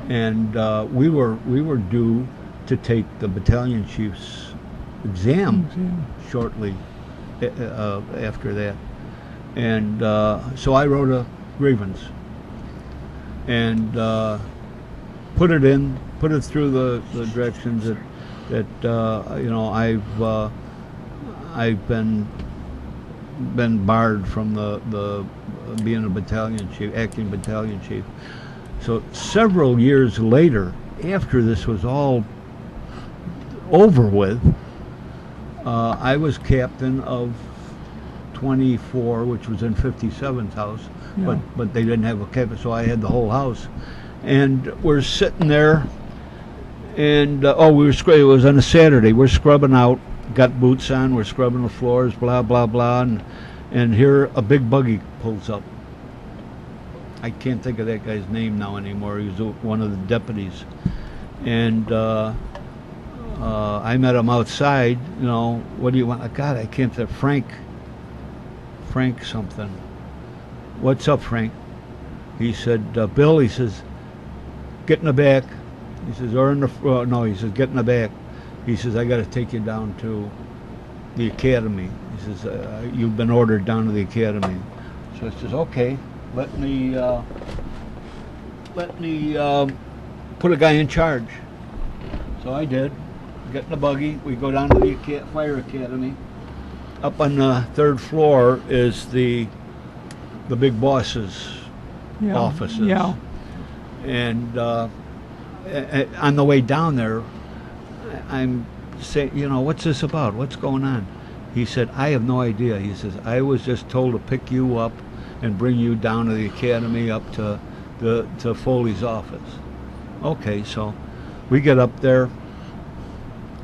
And we were due to take the battalion chief's exam shortly after that. And so I wrote a grievance and put it through the directions that I've been barred from the being a battalion chief, acting battalion chief. So several years later, after this was all over with, I was captain of 24, which was in 57's house, Yeah. but they didn't have a captain, so I had the whole house. And we're sitting there, and it was on a Saturday. We're scrubbing out, got boots on, we're scrubbing the floors, blah blah blah, and here a big buggy pulls up. I can't think of that guy's name now anymore. He was one of the deputies, and I met him outside. You know, what do you want? God, I can't say Frank something. What's up, Frank? He said, Bill, he says, get in the back. He says, or in the, no, he says, get in the back. He says, I got to take you down to the academy. He says, you've been ordered down to the academy. So I says, okay, let me put a guy in charge. So I did. Get in the buggy. We go down to the fire academy. Up on the third floor is the big boss's offices. Yeah. And on the way down there, I'm saying, you know, what's this about? What's going on? He said, I have no idea. He says, I was just told to pick you up and bring you down to the academy up to Foley's office. Okay, so we get up there.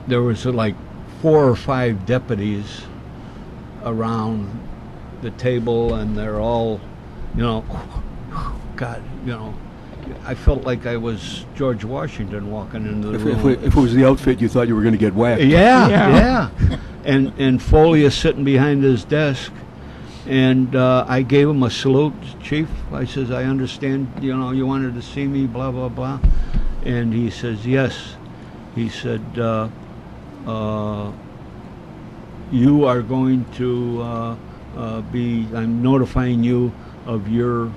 There was like 4 or 5 deputies around the table, and they're all, you know, God, you know, I felt like I was George Washington walking into the room. If it was the outfit, you thought you were going to get whacked. Yeah. And Foley is sitting behind his desk, and I gave him a salute, Chief. I says, I understand, you know, you wanted to see me, blah, blah, blah. And he says, yes. He said, you are going to I'm notifying you of the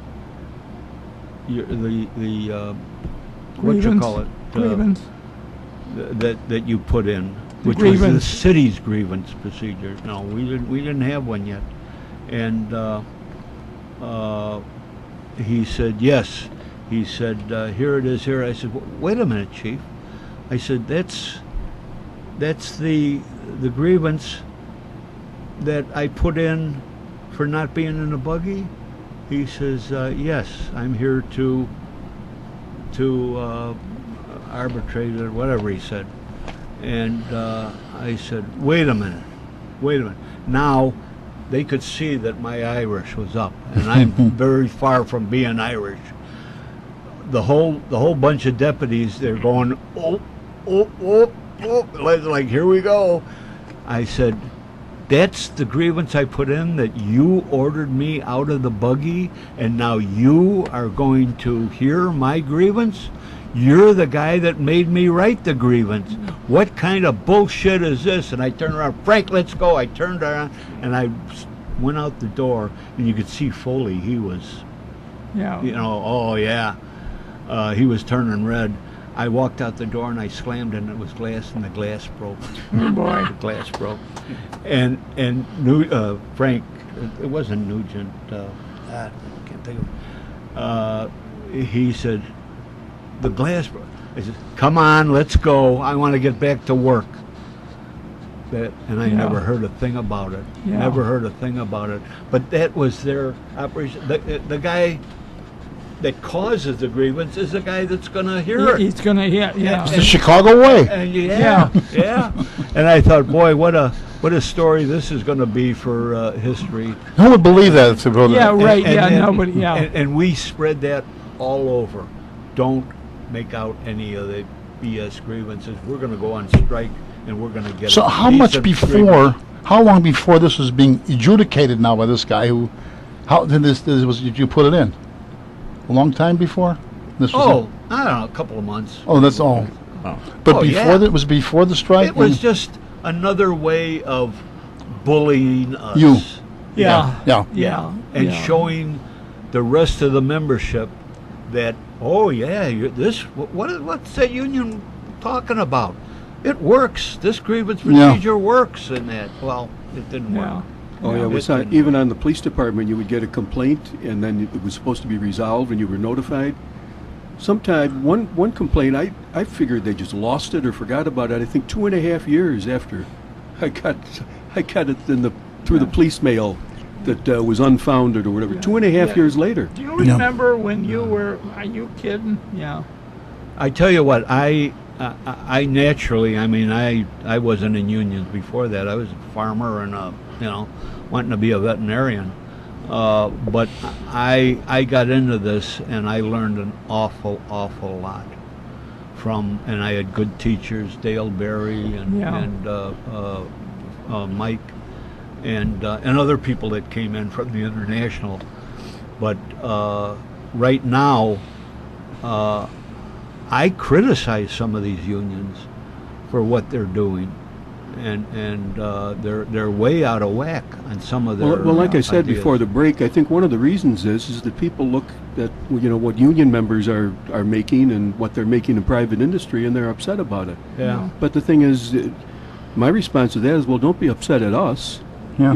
what you call it? Grievance. That you put in, which grievance. was the city's grievance procedure. No, we didn't have one yet. And he said, yes. He said, here it is here. I said, wait a minute, Chief. I said, that's the grievance that I put in for not being in the buggy. He says, yes, I'm here to arbitrate or whatever he said. And I said, wait a minute. Now they could see that my Irish was up, and I'm very far from being Irish. The whole bunch of deputies, they're going, oh, like, here we go. I said, that's the grievance I put in, that you ordered me out of the buggy, and now you are going to hear my grievance? You're the guy that made me write the grievance. What kind of bullshit is this? And I turned around, Frank, let's go. I turned around, and I went out the door, and you could see Foley. He was, you know, oh, yeah. He was turning red. I walked out the door and I slammed and it was glass and the glass broke. Oh boy. The glass broke. And Frank, it wasn't Nugent, I can't think of he said, the glass broke. I said, come on, let's go. I want to get back to work. And I never heard a thing about it. Never heard a thing about it. But that was their operation. The guy that causes the grievance is the guy that's going to hear it. He's going to hear, It's the Chicago way. And yeah. And I thought, boy, what a story this is going to be for history. Who would believe that? Nobody. And we spread that all over. Don't make out any of the BS grievances. We're going to go on strike, and we're going to get. So how long before this was being adjudicated now by this guy? How did did you put it in? A long time before? I don't know, a couple of months. Oh, that's all. Oh. But it was before the strike? It was just another way of bullying us. And showing the rest of the membership that, what's that union talking about? It works. This grievance procedure works, and that. Well, it didn't work. Oh, yeah, it was even on the police department, you would get a complaint, and then it was supposed to be resolved, and you were notified. Sometimes, one complaint, I figured they just lost it or forgot about it. I think 2.5 years after I got it through the police mail that was unfounded or whatever. 2.5 years later. Do you remember when you were, are you kidding? Yeah. I tell you what, I naturally, I wasn't in unions before that. I was a farmer and wanting to be a veterinarian. But I got into this and I learned an awful lot and I had good teachers, Dale Berry and Mike, and other people that came in from the International. But right now, I criticize some of these unions for what they're doing, and they're way out of whack on some of their. Well, like I said ideas. before the break, I think one of the reasons is that people look at what union members are making and what they're making in private industry, and they're upset about it. Yeah. But the thing is, my response to that is, well, don't be upset at us. Yeah.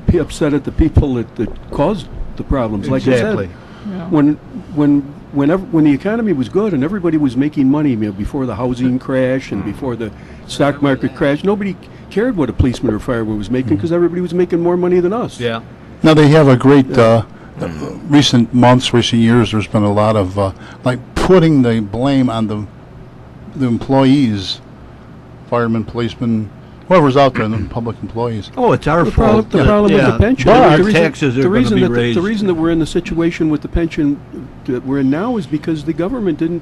Be upset at the people that caused the problems. Like Exactly. I said, when the economy was good and everybody was making money, before the housing crash and before the stock market crash, nobody cared what a policeman or fireman was making because everybody was making more money than us. Yeah. Now they have a great recent years. There's been a lot of like putting the blame on the employees, firemen, policemen, whoever's out there, the public employees. Oh, it's our fault. The problem with the pension. But the reason, taxes are the going to reason be that raised. the reason that we're in the situation with the pension that we're in now is because the government didn't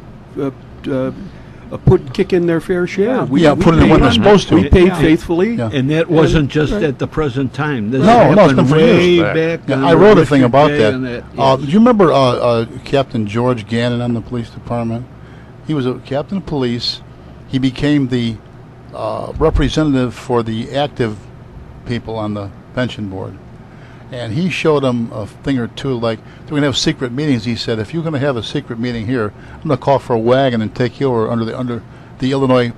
kick in their fair share. Yeah. Put it in when they're supposed to. We paid Yeah. faithfully. Yeah. And that wasn't just at the present time. This No, it's happened been for way years. back. Yeah, in I the wrote a thing Richard about Day that. and that. Do you remember Captain George Gannon on the police department? He was a captain of police. He became the representative for the active people on the pension board. And he showed them a thing or two, like, they're going to have secret meetings. He said, if you're going to have a secret meeting here, I'm going to call for a wagon and take you over under the Illinois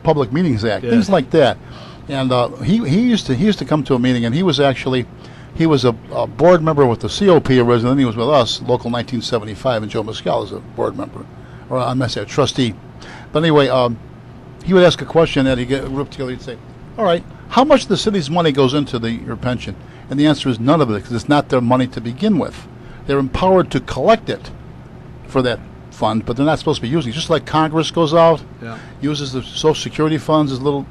Public Meetings Act, things like that. And he used to come to a meeting, and he was a board member with the COP originally, then he was with us, Local 1975, and Joe Mescal is a board member, or I must say a trustee. But anyway, he would ask a question that he'd get ripped together. He'd say, all right, how much of the city's money goes into your pension? And the answer is none of it, because it's not their money to begin with. They're empowered to collect it for that fund, but they're not supposed to be using it. Just like Congress goes out, uses the Social Security funds as little,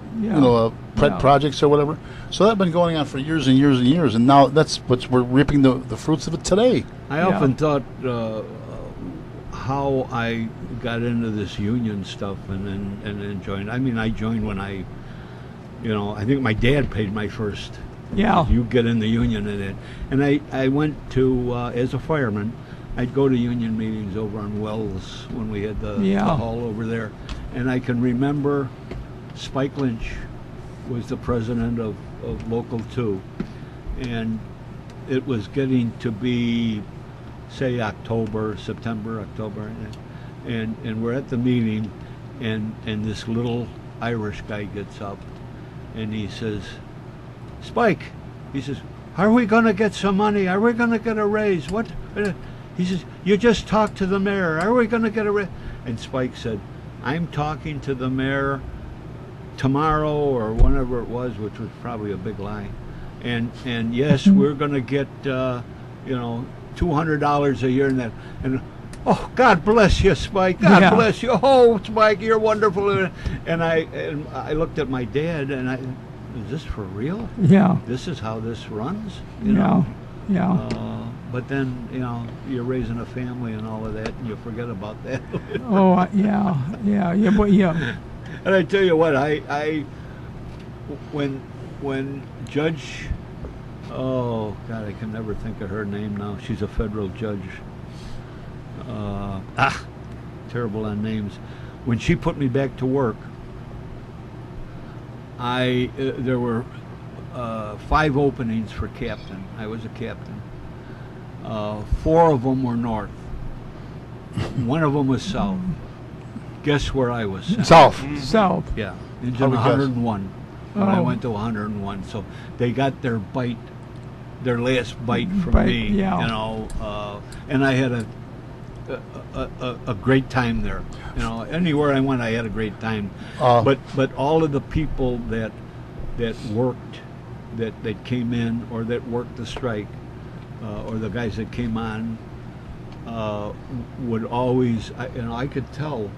pet projects or whatever. So that's been going on for years and years and years, and now that's we're reaping the fruits of it today. I often thought how I got into this union stuff and then joined. I mean, I joined when I think my dad paid my first. Yeah. You get in the union and I went to as a fireman. I'd go to union meetings over on Wells when we had the hall over there, and I can remember Spike Lynch was the president of Local 2, and it was getting to be, say, September, October, and we're at the meeting, and this little Irish guy gets up, and he says, Spike, he says, are we going to get some money? Are we going to get a raise? What? He says, you just talked to the mayor. Are we going to get a raise? And Spike said, I'm talking to the mayor tomorrow or whenever it was, which was probably a big lie. And yes, we're going to get, $200 a year and that. And oh, God bless you, Spike. God bless you. Oh, Spike, you're wonderful. And I looked at my dad and is this for real? Yeah. This is how this runs? Yeah. But then, you're raising a family and all of that, and you forget about that. Oh, yeah. And I tell you what, when Judge, oh God, I can never think of her name now. She's a federal judge. Terrible on names. When she put me back to work, there were 5 openings for captain. I was a captain. 4 of them were north. 1 of them was south. Guess where I was? South. South. Yeah, engine 101. When I went to 101, so they got their last bite from me. Yeah. And I had a great time there. Anywhere I went, I had a great time. But all of the people that worked, that came in or that worked the strike, or the guys that came on, would always, I could tell,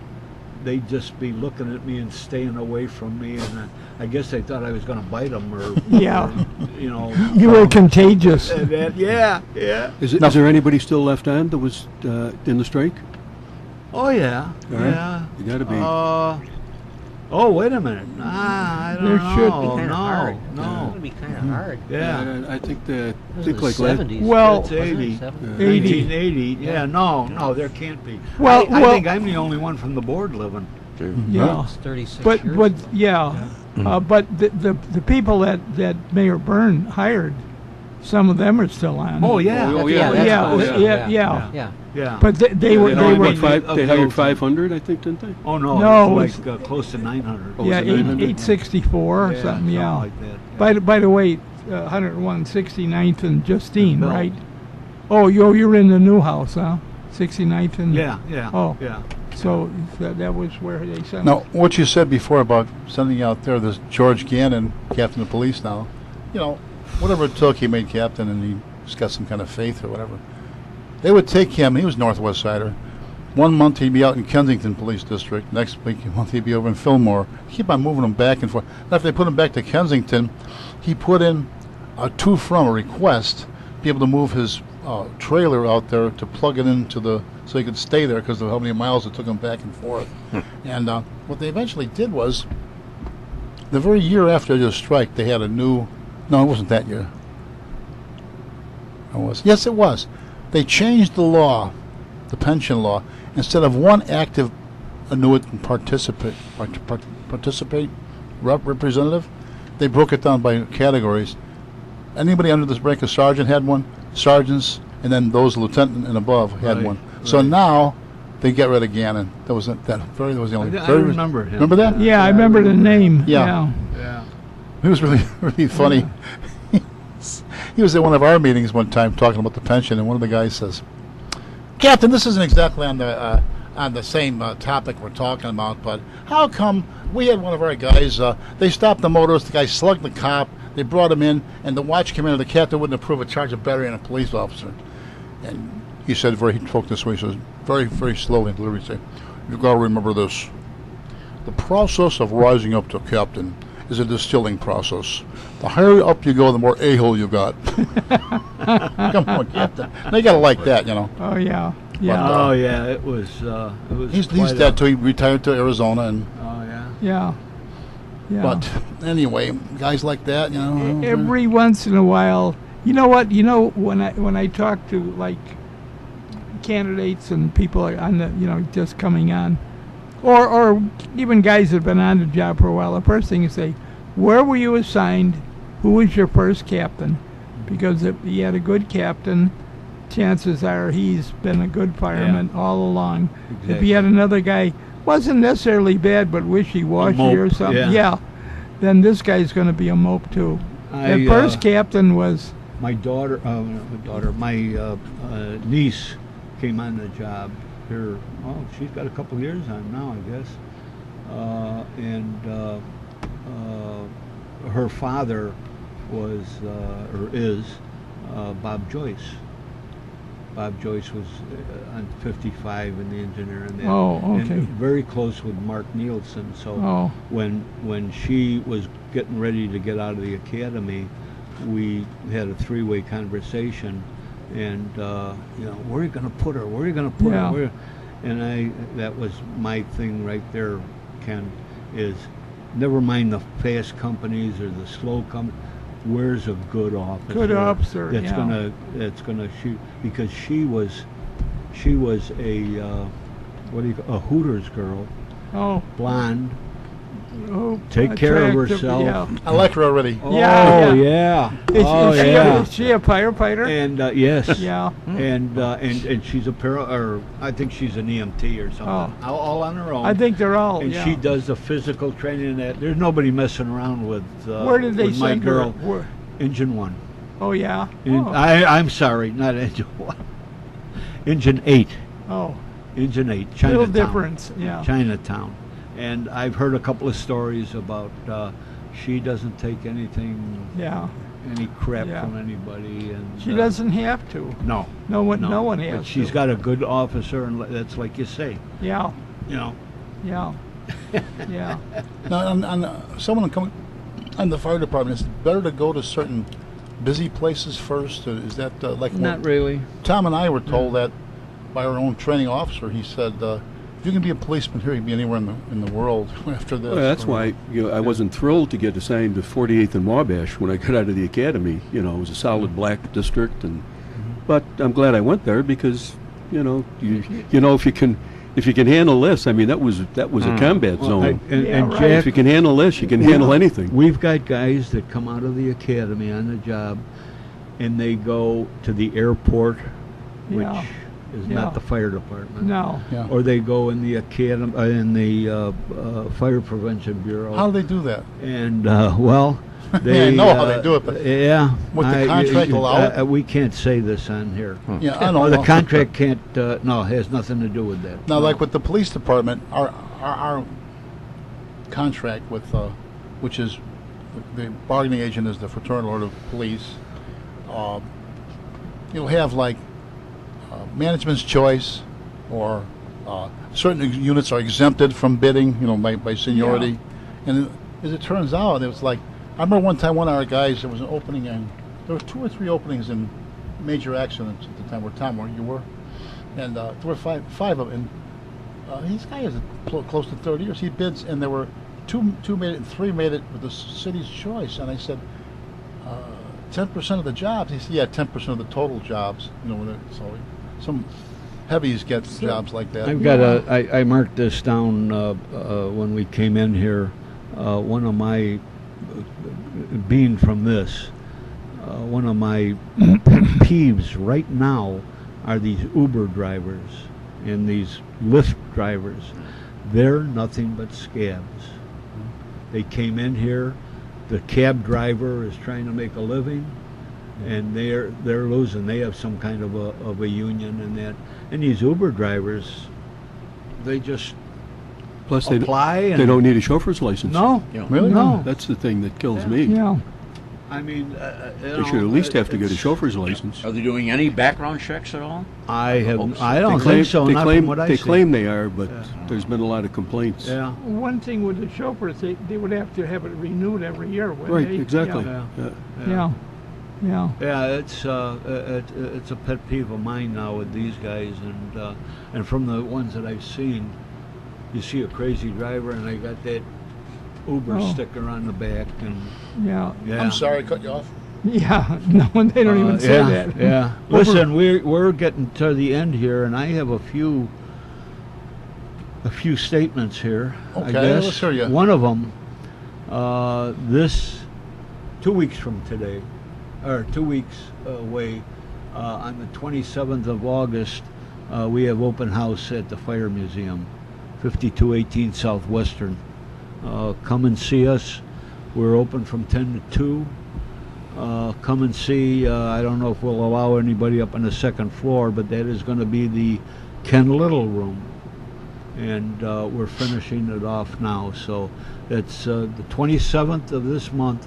they'd just be looking at me and staying away from me, and I guess they thought I was going to bite them, or you were contagious. Yeah. Is there anybody still left on that was in the strike? Oh yeah, right. yeah. You got to be. Oh wait a minute. I don't There know. should be kinda no, hard. no. It's gonna be kind of hard. Yeah. I think that. I This think is like the last. 70s. Well, It's 80. 70s. 80. 1980. Yeah. No, there can't be. Well, I well- think I'm the only one from the board living. Yeah. It's 36 But years but ago. yeah, but the people that Mayor Byrne hired, some of them are still on. Oh yeah. Oh, yeah, yeah. that's yeah, cool. yeah. Yeah. Yeah. But they were they they only were went five- They of hired those- 500, I think, didn't they? Oh no. No, It's it's- like close to 900. Oh, yeah was it 900? 864 or something. Yeah. like that. By the way, 101 69th and Justine, Bell. right? Oh, you're in the new house, huh? 69th and Yeah. Oh. Yeah. So that was where they sent. Now, what you said before about sending out there, this George Gannon, captain of police now, you know, whatever it took, he made captain and he's got some kind of faith or whatever. They would take him, he was Northwest Sider. 1 month he'd be out in Kensington Police District. Next month he'd be over in Fillmore. Keep on moving him back and forth. After they put him back to Kensington, he put in a request, be able to move his trailer out there to plug it into so he could stay there because of how many miles it took him back and forth. And what they eventually did was, the very year after the strike, they had a new, no, it wasn't that year. Yes, it was. They changed the law, the pension law. Instead of one active annuitant representative, they broke it down by categories. Anybody under this rank of sergeant had one, sergeants, and then those lieutenant and above had Right, one. So right. now they get rid of Gannon. That was the only. I remember him. Remember that? Yeah, I remember the name. Yeah. Yeah. He was really funny. He was at one of our meetings one time talking about the pension, and one of the guys says, "Captain, this isn't exactly on the same topic we're talking about, but how come we had one of our guys? They stopped the motorist. The guy slugged the cop. They brought him in, and the watch commander, the captain, wouldn't approve a charge of battery on a police officer." And he said, he spoke this way. He says, very, very slowly in delivery, he said, "You got to remember this. The process of rising up to captain is a distilling process. The higher up you go, the more a-hole you got." Come on, captain. They got to like that, you know. Oh yeah, yeah, Oh yeah, it was. He's quite dead too. He retired to Arizona, and Oh yeah. yeah, yeah. but anyway, guys like that, you know. Every once in a while, you know what? You know when I talk to like candidates and people on the just coming on, or even guys that have been on the job for a while, the first thing you say, where were you assigned? Who was your first captain? Because if he had a good captain, chances are he's been a good fireman all along. If Exactly. he had another guy, wasn't necessarily bad, but wishy-washy mope, or something, yeah. then this guy's going to be a mope too. I, The first captain was, My daughter, my niece came on the job here. Oh, she's got a couple years on now, I guess. And her father was, or is, Bob Joyce. Bob Joyce was on 55 in the engineer and that. Oh, okay. And very close with Mark Nielsen. So Oh. when she was getting ready to get out of the academy, we had a three-way conversation, and where are you going to put her? Where are you going to put Yeah. her? And that was my thing right there, Ken, is never mind the fast companies or the slow companies. Where's a good officer? Good officer, That's yeah. gonna shoot, because she was a a Hooters girl, oh, blonde. oh, Take care of attractive, herself. Yeah. I like her already. Yeah, Oh yeah. yeah. Is, Oh is she yeah. is she a firefighter? And yes. Yeah. And she's or I think she's an EMT or something. All on her own. I think they're all. And yeah. she does the physical training and that. There's nobody messing around with. Where did they with my send girl? her? Where? Engine 1. Oh yeah. In, Oh. I'm sorry, not Engine 1. Engine 8. Oh. Engine 8. Little Chinatown. difference. Yeah. Chinatown. And I've heard a couple of stories about she doesn't take anything, Yeah. any crap Yeah. from anybody, and She doesn't have to. No. No one. No one But has. she's to. got a good officer, and that's like you say, Yeah. you know. Yeah. Yeah. Now, someone coming on the fire department, is it better to go to certain busy places first? Or is that like Not really. Tom and I were told that by our own training officer? He said you can be a policeman here, you can be anywhere in the world after this. Well, that's why I wasn't thrilled to get assigned to 48th and Wabash when I got out of the academy. It was a solid black district, but I'm glad I went there because if you can handle this, I mean that was a combat zone. And right. Jack, If you can handle this, you can handle anything. we've got guys that come out of the academy on the job, and they go to the airport, which Yeah. is Yeah. not the fire department. No. Yeah. Or they go in the academy, fire prevention bureau. How do they do that? And well, they I know how they do it, but yeah. would the contract allow it? We can't say this on here. Yeah, I know. Or the contract can't. No, it has nothing to do with that. Now, like with the police department, our contract with, which is the bargaining agent is the Fraternal Order of Police. You'll have like management's choice, or certain units are exempted from bidding, by seniority. And as it turns out, it was like, I remember one time one of our guys, there was an opening, and there were 2 or 3 openings in major accidents at the time, where you were, and there were five of them. And this guy is close to 30 years. He bids, and there were two made it, and 3 made it with the city's choice. And I said, 10% of the jobs. He said, yeah, 10% of the total jobs. So some heavies get jobs like that. I've got I marked this down when we came in here. One of my, being from this, one of my pet peeves right now are these Uber drivers and these Lyft drivers. They're nothing but scabs. They came in here, the cab driver is trying to make a living, and they're losing. They have some kind of a union and that. And these Uber drivers, they just Plus, apply. they don't need a chauffeur's license. No, Really? no. That's the thing that kills me. Yeah. I mean, They should at least have to get a chauffeur's license. Are they doing any background checks at all? I don't They claim, think so. they Not claim, from what I they see. claim they are, but there's been a lot of complaints. Yeah. One thing with the chauffeurs, they would have to have it renewed every year, wouldn't Right, they? exactly. Yeah. Yeah. Yeah. Yeah, it's a pet peeve of mine now with these guys, and from the ones that I've seen, you see a crazy driver and they got that Uber Oh. sticker on the back, and Yeah. yeah. I'm sorry I cut you off. Yeah. No, they don't even say yeah, that. Yeah. Listen, we're getting to the end here, and I have a few statements here. I Okay, guess. let's hear ya. One of them, this 2 weeks from today, or 2 weeks away, on the 27th of August, we have open house at the Fire Museum, 5218 Southwestern. Come and see us. We're open from 10 to 2. Come and see. I don't know if we'll allow anybody up on the second floor, but that is going to be the Ken Little room. And we're finishing it off now. So it's the 27th of this month,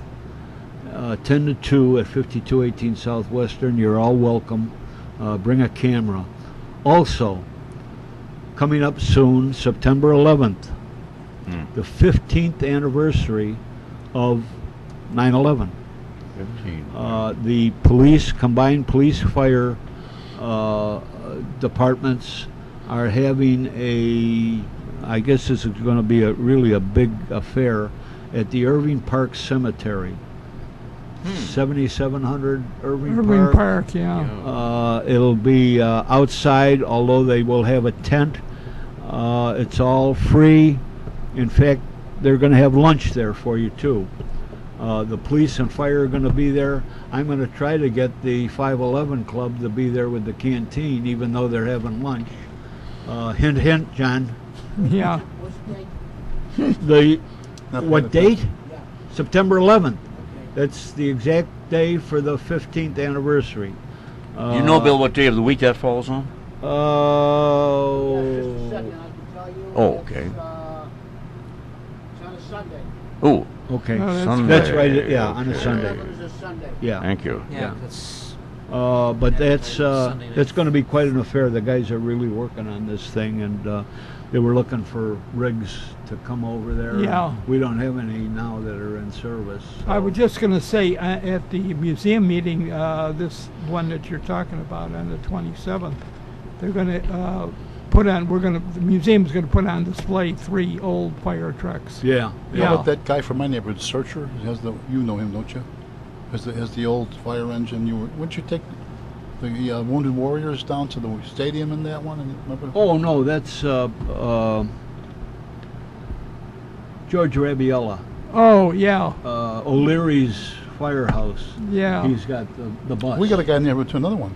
10 to 2 at 5218 Southwestern. You're all welcome. Bring a camera. Also, coming up soon, September 11th, the 15th anniversary of 9/11. 15. The police, combined police fire departments are having I guess this is going to be really a big affair at the Irving Park Cemetery. 7700 Irving Park, yeah. It'll be outside, although they will have a tent. It's all free. In fact, they're going to have lunch there for you too. The police and fire are going to be there. I'm going to try to get the 511 Club to be there with the canteen, even though they're having lunch. Hint, hint, John. Yeah. What date? September 11th. That's the exact day for the 15th anniversary. Do you know, Bill, what day of the week that falls on? Oh, Oh, okay. It's on a Sunday. Oh, Okay. Oh, Sunday. That's right. Yeah, on a Sunday. It's a Sunday. Yeah. Thank you. Yeah. That's But that's Sunday night. going to be quite an affair. The guys are really working on this thing, and they were looking for rigs to come over there. Yeah. We don't have any now that are in service. I was just going to say, at the museum meeting, this one that you're talking about on the 27th, they're going to the museum's gonna put on display 3 old fire trucks. Yeah. How about that guy from my neighborhood, Searcher? You know him, don't you? Has the old fire engine. Wouldn't you take the Wounded Warriors down to the stadium in that one? And remember? Oh no, that's George Rabiella. Oh yeah. O'Leary's firehouse. Yeah. He's got the bus. We got a guy in there to another one.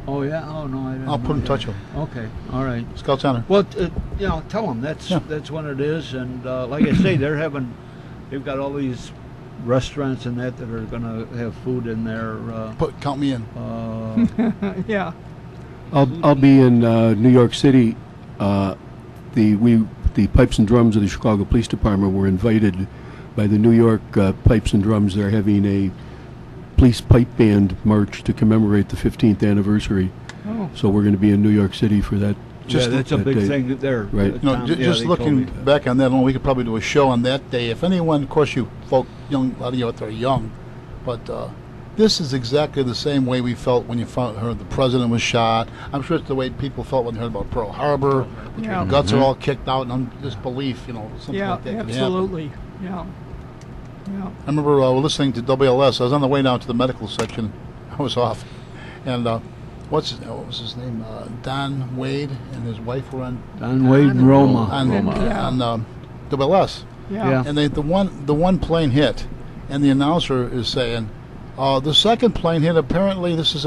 Oh yeah. Oh no, I didn't. I'll put know in that. touch with him. Okay. All right. Scout Center. Well, tell them that's what it is, and like I say, they've got all these restaurants and that are going to have food in there. Count me in. Yeah. I'll be in New York City. The Pipes and Drums of the Chicago Police Department were invited by the New York Pipes and Drums. They're having a police pipe band march to commemorate the 15th anniversary. Oh. So we're going to be in New York City for that. That's a big thing there. Right. Just looking back on that, we could probably do a show on that day. If anyone, of course, you folk, a lot of you out there are young, but this is exactly the same way we felt when you heard the president was shot. I'm sure it's the way people felt when they heard about Pearl Harbor. Yeah. Their guts are all kicked out in disbelief, something Yeah, like that could happen. absolutely. Yeah. Yeah. I remember listening to WLS. I was on the way down to the medical section. I was off. And what was his name? Don Wade and his wife were on. Don Wade and Roma. On WLS. Yeah. And the one plane hit, and the announcer is saying, the second plane hit. Apparently, this is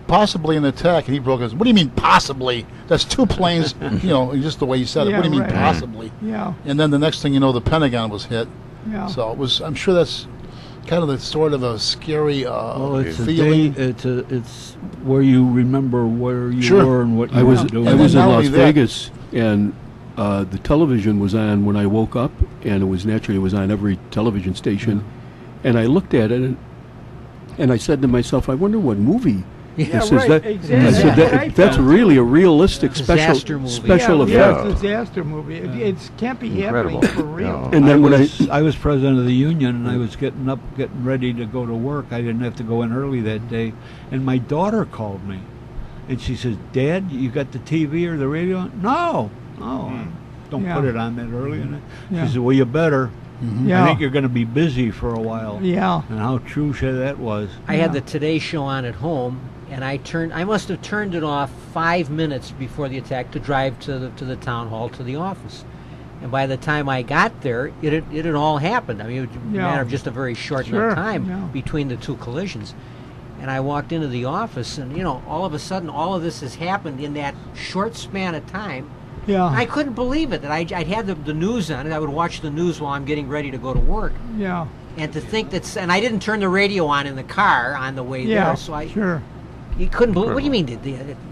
possibly an attack. And he broke his. What do you mean possibly? That's 2 planes. Just the way you said it. Yeah, What do you mean right. possibly? Yeah. And then the next thing you know, the Pentagon was hit. Yeah. So it was. I'm sure that's kind of the sort of a scary It's feeling. it's where you remember where you Sure. were and what you I was were doing. I was in not Las only that- Vegas, and the television was on when I woke up, and it was on every television station, and I looked at it, and I said to myself, I wonder what movie this is. right, That, I exactly. said Right. that's really a realistic Disaster movie. special Yeah, effect. it's a disaster movie. It can't be Incredible. happening for real. And then I was president of the union, and I was getting ready to go to work. I didn't have to go in early that day, and my daughter called me, and she says, "Dad, you got the TV or the radio on?" No, don't Yeah. put it on that early. And Yeah. she said, "Well, you better. Yeah. I think you're going to be busy for a while." Yeah. And how true that was. I had the Today Show on at home, and I must have turned it off 5 minutes before the attack to drive to the town hall to the office. And by the time I got there, it had all happened. I mean, it was a Yeah. matter of just a very short Sure, enough time yeah. between the 2 collisions. And I walked into the office, and all of a sudden, all of this has happened in that short span of time. Yeah. I couldn't believe it. That I'd had the news on, and I would watch the news while I'm getting ready to go to work. Yeah. And to think and I didn't turn the radio on in the car on the way Yeah. there, so Sure. you couldn't believe. What do you mean the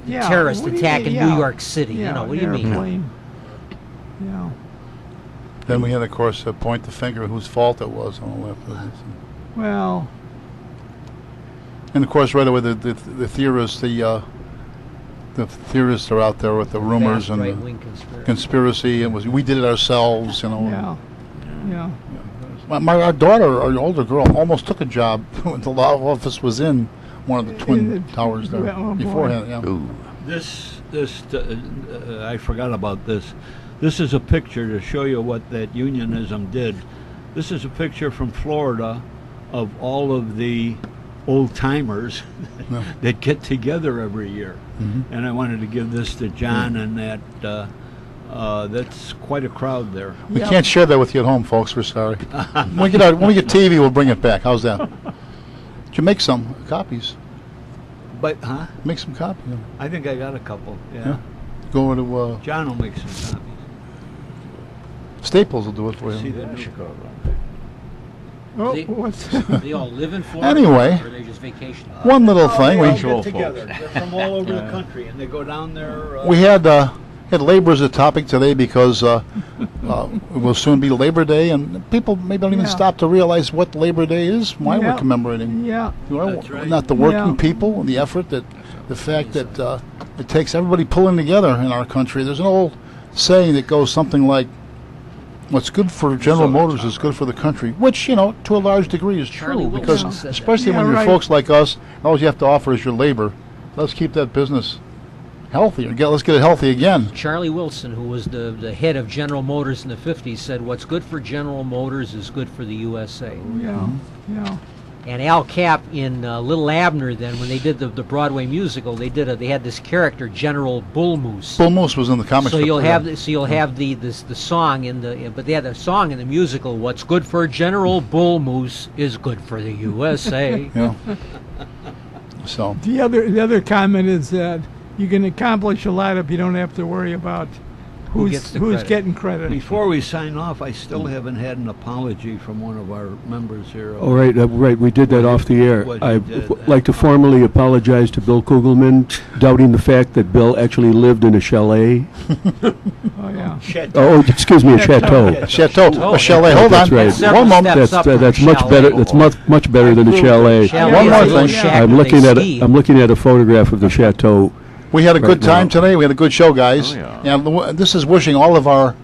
Yeah. terrorist What do you attack mean? in Yeah. New York City? Yeah. What do you mean? Airplane. Yeah. Then we had, of course, point the finger at whose fault it was and all that. Well. And of course, right away, the theorists, the theorists are out there with the rumors Vast and right-wing the conspiracy. It was we did it ourselves, Yeah. Yeah. Our daughter, our older girl, almost took a job when the law office was in one of the twin towers there Oh, boy. beforehand. Yeah. This I forgot about this. This is a picture to show you what that unionism did. This is a picture from Florida of all of the old timers Yeah. that get together every year. And I wanted to give this to John, and that's quite a crowd there. We can't share that with you at home, folks. We're sorry. When we get TV, we'll bring it back. How's that? You make some copies. But Make some copies. I think I got a couple. Yeah. Yeah. Go to John will make some copies. Staples will do it for See you. that new Oh, They- what's They all live in Florida. Anyway. Or they just vacation. One little thing. They We all get together. They're from all over the country, and they go down there. We had labor as a topic today because it will soon be Labor Day, and people maybe don't even Yeah. stop to realize what Labor Day is, why Yeah. we're commemorating. Yeah. That's right. Not the working Yeah. people and the effort the fact that it takes everybody pulling together in our country. There's an old saying that goes something like, "What's good for General Motors is good for the country," which, to a large degree is Charlie true, Wilson because said that. especially Yeah, when you're right. folks like us, all you have to offer is your labor. Let's keep that business Healthy. Let's get it healthy again. Charlie Wilson, who was the head of General Motors in the 50s, said what's good for General Motors is good for the USA. Yeah, yeah. And Al Capp in Little Abner, then when they did the Broadway musical, they had this character General Bull Moose. Bull Moose was in the comic So strip. you'll have the song but they had the song in the musical. What's good for General Bull Moose is good for the USA. Yeah. So The other comment is that you can accomplish a lot if you don't have to worry about gets the who's credit. getting credit. Before we sign off, I still haven't had an apology from one of our members here. All right, right. We did that off the air. What he I'd did. like to formally apologize to Bill Kugelman, doubting the fact that Bill actually lived in a chalet. Oh yeah. Oh, excuse me, a chateau. Chateau, a chalet. Hold That's on. right. Several One moment. steps That's up from that's much chalet. better. That's much better than a chalet. Chalet One is more a little thing. shack I'm that looking they at ski. I'm looking at a photograph of the chateau. We had a Right good time now. today. We had a good show, guys. Oh, yeah. And this is wishing all of our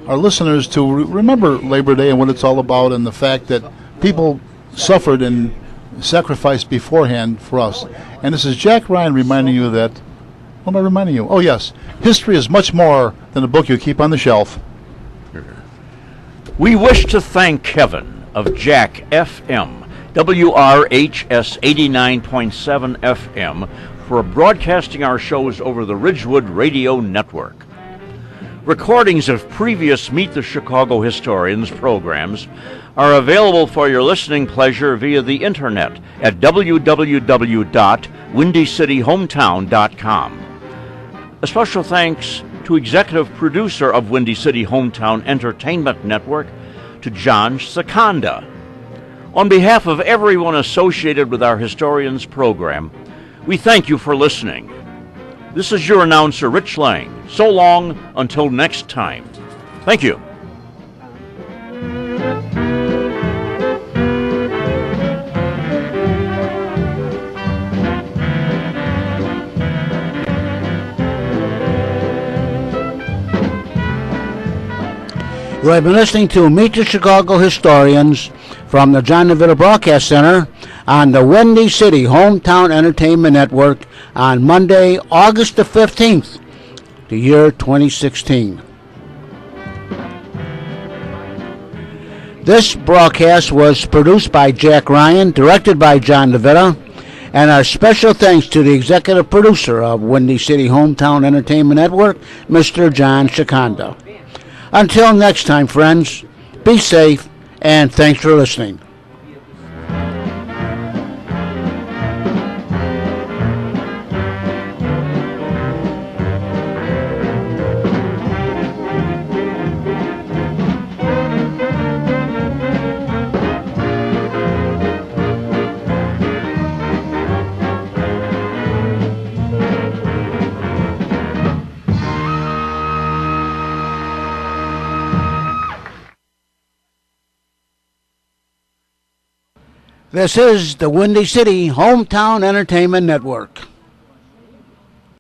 listeners to remember Labor Day and what it's all about, and the fact that people suffered and sacrificed beforehand for us. And this is Jack Ryan reminding you that. What am I reminding you? Oh yes, history is much more than a book you keep on the shelf. We wish to thank Kevin of Jack FM, WRHS 89.7 FM, for broadcasting our shows over the Ridgewood Radio Network. Recordings of previous Meet the Chicago Historians programs are available for your listening pleasure via the internet at www.windycityhometown.com. A special thanks to executive producer of Windy City Hometown Entertainment Network, to John Seconda. On behalf of everyone associated with our Historians program, we thank you for listening. This is your announcer, Rich Lang. So long until next time. Thank you. You have been listening to Meet the Chicago Historians from the John DeVita Broadcast Center on the Windy City Hometown Entertainment Network on Monday, August the 15th, the year 2016. This broadcast was produced by Jack Ryan, directed by John DeVita, and our special thanks to the executive producer of Windy City Hometown Entertainment Network, Mr. John Seconda. Until next time, friends, be safe, and thanks for listening. This is the Windy City Hometown Entertainment Network.